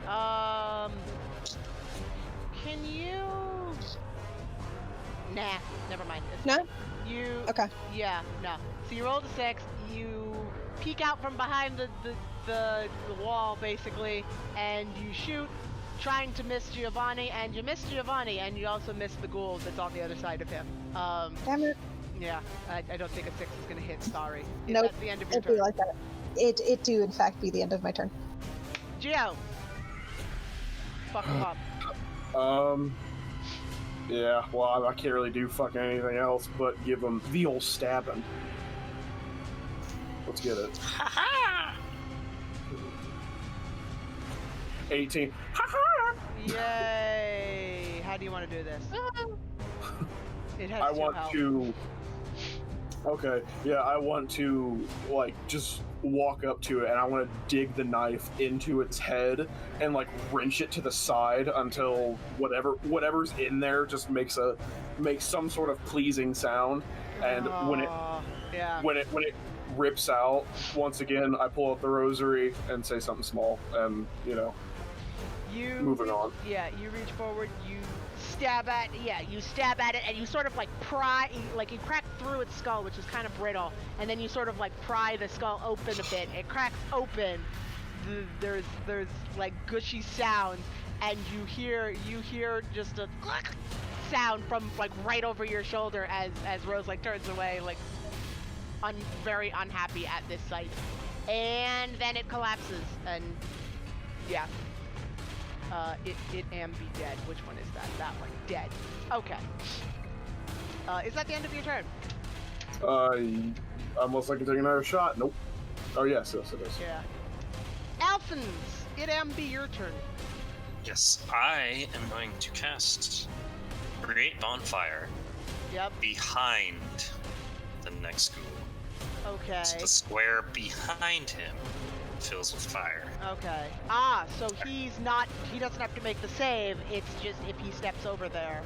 Can you? Nah. Never mind. No? You. Okay. Yeah. No. So you rolled a 6. You peek out from behind the wall basically, and you shoot, trying to miss Giovanni, and you miss Giovanni, and you also miss the ghoul that's on the other side of him. Damn it. Yeah. I don't think a 6 is gonna hit. Sorry. Nope. That's the end of your It'd be turn. like that. It do in fact be the end of my turn. Geo. Fuck him up. Yeah, well, I can't really do fucking anything else but give him the old stabbing. Let's get it. Haha! 18. Yay! How do you want to do this? It has I two want health. to. Okay, yeah, I want to, like, just walk up to it and I want to dig the knife into its head and, like, wrench it to the side until whatever's in there just makes some sort of pleasing sound. And when it rips out, once again, I pull out the rosary and say something small, and moving on. Yeah, you reach forward, you stab at it, and you sort of like pry, like you crack through its skull, which is kind of brittle, and then you sort of like pry the skull open a bit. It cracks open. There's like gushy sounds, and you hear just a sound from like right over your shoulder as Rose like turns away, like very unhappy at this sight, and then it collapses, and yeah. It am be dead. Which one is that? That one. Dead. Okay. Is that the end of your turn? Almost like I can take another shot. Nope. Oh, yes, it is. Yeah. Alphins, it am be your turn. Yes, I am going to cast Create Bonfire Yep. behind the next ghoul. Okay. So the square behind him fills with fire. Okay. So he doesn't have to make the save, it's just if he steps over there.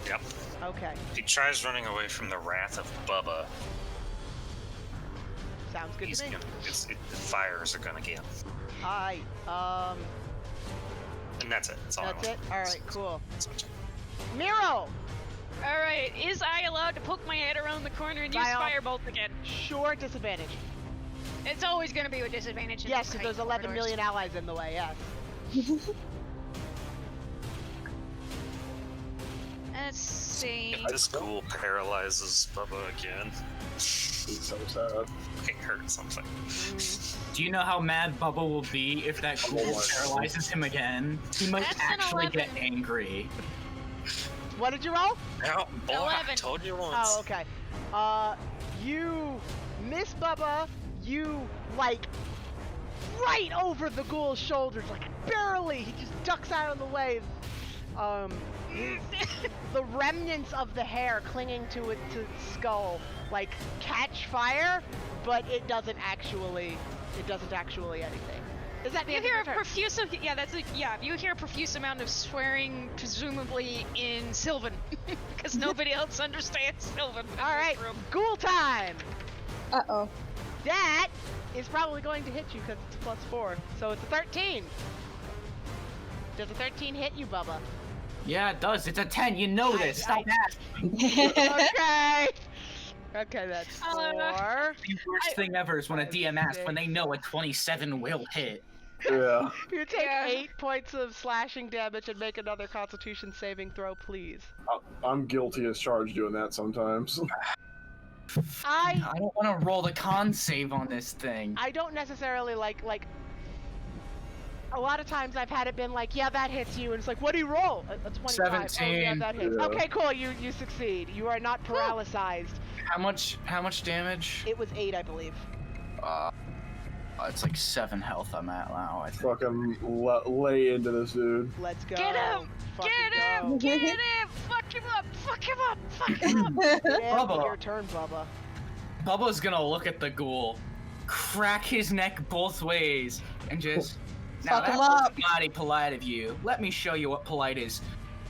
Yep. Okay. If he tries running away from the wrath of Bubba, Sounds good he's to me. the fires are gonna get him. Alright, And that's it. That's all I that's want. it? Alright, cool. That's my turn. Miro! Alright, is I allowed to poke my head around the corner and use Fire. firebolt again? Sure, disadvantage. It's always gonna be with disadvantage. in Yes, these because there's tight 11 corridors. million allies in the way, yes. Let's see. If this ghoul paralyzes Bubba again, He's so sad. it hurt something. Do you know how mad Bubba will be if that Oh ghoul my paralyzes him again? He might That's an actually get 11. angry. What did you roll? Now, boy, I 11. told you once. Oh, okay. You miss Bubba, you, like, right over the ghoul's shoulders, like, barely. He just ducks out of the way. The remnants of the hair clinging to its skull, like, catch fire, but it doesn't actually anything. Is that the You end of hear your a turn? profuse, you hear a profuse amount of swearing, presumably in Sylvan, because nobody else understands Sylvan. in All right, this room. ghoul time. Uh-oh. That is probably going to hit you because it's +4, so it's a 13. Does a 13 hit you, Bubba? Yeah, it does. It's a 10. You know this. Stop asking. Okay. Okay, that's 4. The worst thing ever is when a DM asks when they know a 27 will hit. Yeah. You take Yeah. 8 points of slashing damage and make another Constitution saving throw, please. I'm guilty as charged doing that sometimes. I don't want to roll the con save on this thing. don't necessarily like. A lot of times I've had it been like, yeah, that hits you, and it's like, what do you roll? A 25. Oh, yeah, 17. that hits. Yeah. Okay, cool. You succeed. You are not paralyzed. How much damage? It was 8, I believe. It's like 7 health I'm at now, I think. Fucking lay into this dude. Let's go. Get him! Fucking Get him! go. Get him! Fuck him up! Fuck him up! Fuck him up! Yeah, Bubba. your turn, Bubba. Bubba's gonna look at the ghoul, crack his neck both ways, and just... Now Fuck him that was up. mighty polite of you. Let me show you what polite is.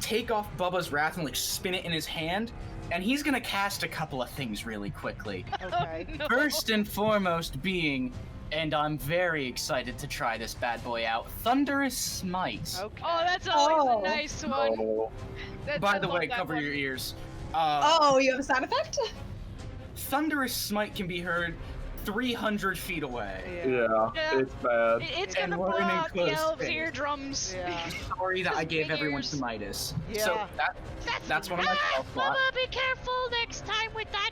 Take off Bubba's wrath and like spin it in his hand, and he's gonna cast a couple of things really quickly. Okay. Oh, no. First and foremost being, and I'm very excited to try this bad boy out, Thunderous Smite. Okay. Oh, that's always Oh. a nice one. Oh, That's, By I the love way, that cover one. your ears. Oh, you have a sound effect? Thunderous Smite can be heard 300 feet away. yeah, Yeah. it's bad. It's And gonna we're blow in out the enclosed elves' space. eardrums. Yeah. Sorry that I Just gave everyone figures. Smitus. Yeah. So that's one of my spell slots. Bubba, be careful next time with that.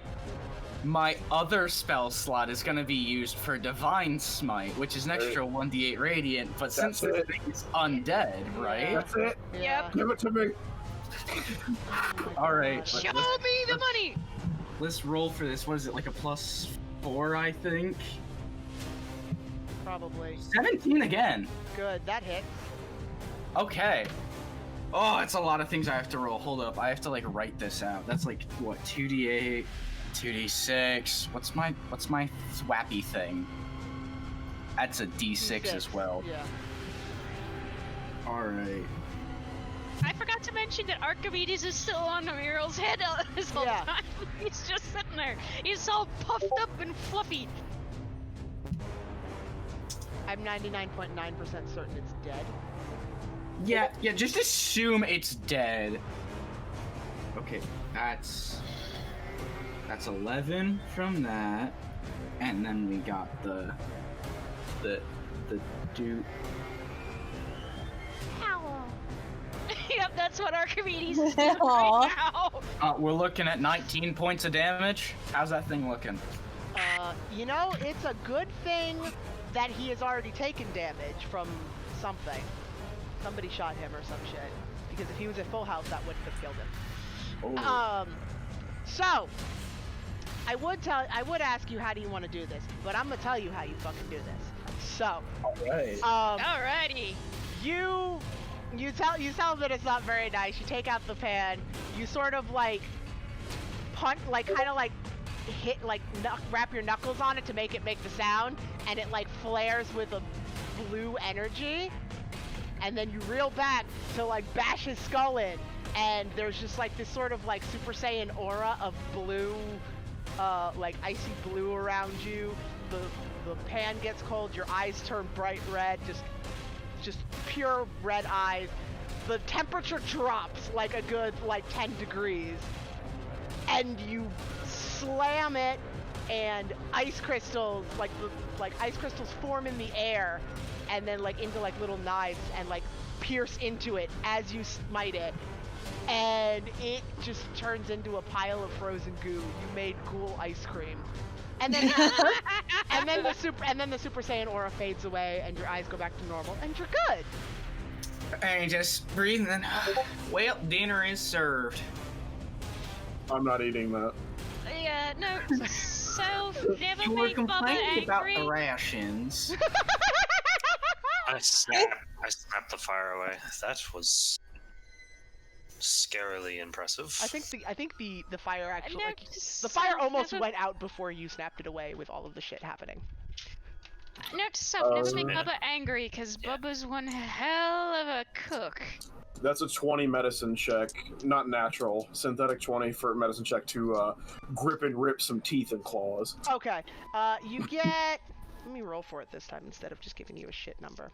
My other spell slot is going to be used for Divine Smite, which is an extra 1d8 radiant, but since That's this it. thing is undead, right? That's it. Yeah. Give it to me. Alright, Show me the money. let's roll for this. What is it, like a +4, I think? Probably. 17 again. Good. That hit. Okay. Oh, it's a lot of things I have to roll. Hold up, I have to like write this out. That's like what, 2d8, 2d6. What's my swappy thing? That's a d6 as well. Yeah. All right. I forgot to mention that Archimedes is still on Muriel's head this whole Yeah. time. He's just sitting there. He's all puffed up and fluffy. I'm 99.9% certain it's dead. Yeah, just assume it's dead. Okay, that's 11 from that, and then we got the dude. Yep, that's what Archimedes is doing Aw. right now. We're looking at 19 points of damage. How's that thing looking? You know, it's a good thing that he has already taken damage from something. Somebody shot him or some shit. Because if he was at full health, that wouldn't have killed him. Oh. So I would ask you how do you want to do this, but I'm gonna tell you how you fucking do this. So, Alright. Alrighty. you tell that it's not very nice. You take out the pan. You sort of like punt, like kind of like hit, like wrap your knuckles on it to make the sound, and it like flares with a blue energy. And then you reel back to like bash his skull in, and there's just like this sort of like Super Saiyan aura of blue, like icy blue around you. The pan gets cold, your eyes turn bright red, just pure red eyes. The temperature drops like a good like 10 degrees, and you slam it, and ice crystals ice crystals form in the air, and then like into like little knives and like pierce into it as you smite it, and it just turns into a pile of frozen goo. You made ghoul ice cream. And then the Super Saiyan aura fades away, and your eyes go back to normal, and you're good. And just breathe and well, dinner is served. I'm not eating that. Yeah, no. So never You were make Bubba complaining about angry. the rations. I snapped the fire away. That was scarily impressive. I think the fire actually, No, like, the so fire almost never- went out before you snapped it away with all of the shit happening. Note to self, never make Yeah. Bubba angry, because Yeah. Bubba's one hell of a cook. That's a 20 medicine check, not natural. Synthetic 20 for medicine check to grip and rip some teeth and claws. Okay, you get. Let me roll for it this time instead of just giving you a shit number.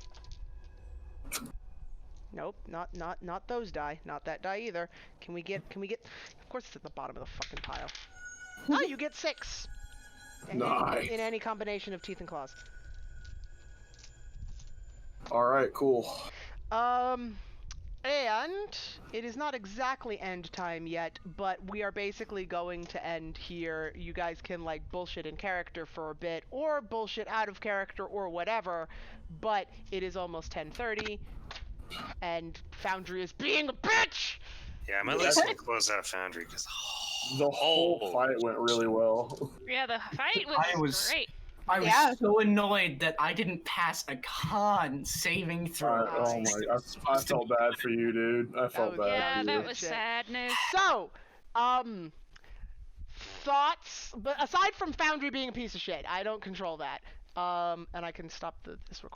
Nope, not those die, not that die either. Can we get? Of course, it's at the bottom of the fucking pile. Oh, you get 6. Nice. In any combination of teeth and claws. All right, cool. And it is not exactly end time yet, but we are basically going to end here. You guys can like bullshit in character for a bit, or bullshit out of character, or whatever, but it is almost 10:30, and Foundry is being a bitch! Yeah, I'm at least gonna close out Foundry because The whole fight went really well. Yeah, the fight I was- great. I was Yeah. so annoyed that I didn't pass a con saving throw. Oh my! I felt bad for you, dude. I felt was- bad Yeah, for you. that was Shit. sadness. So, thoughts, but aside from Foundry being a piece of shit, I don't control that. And I can stop this recording.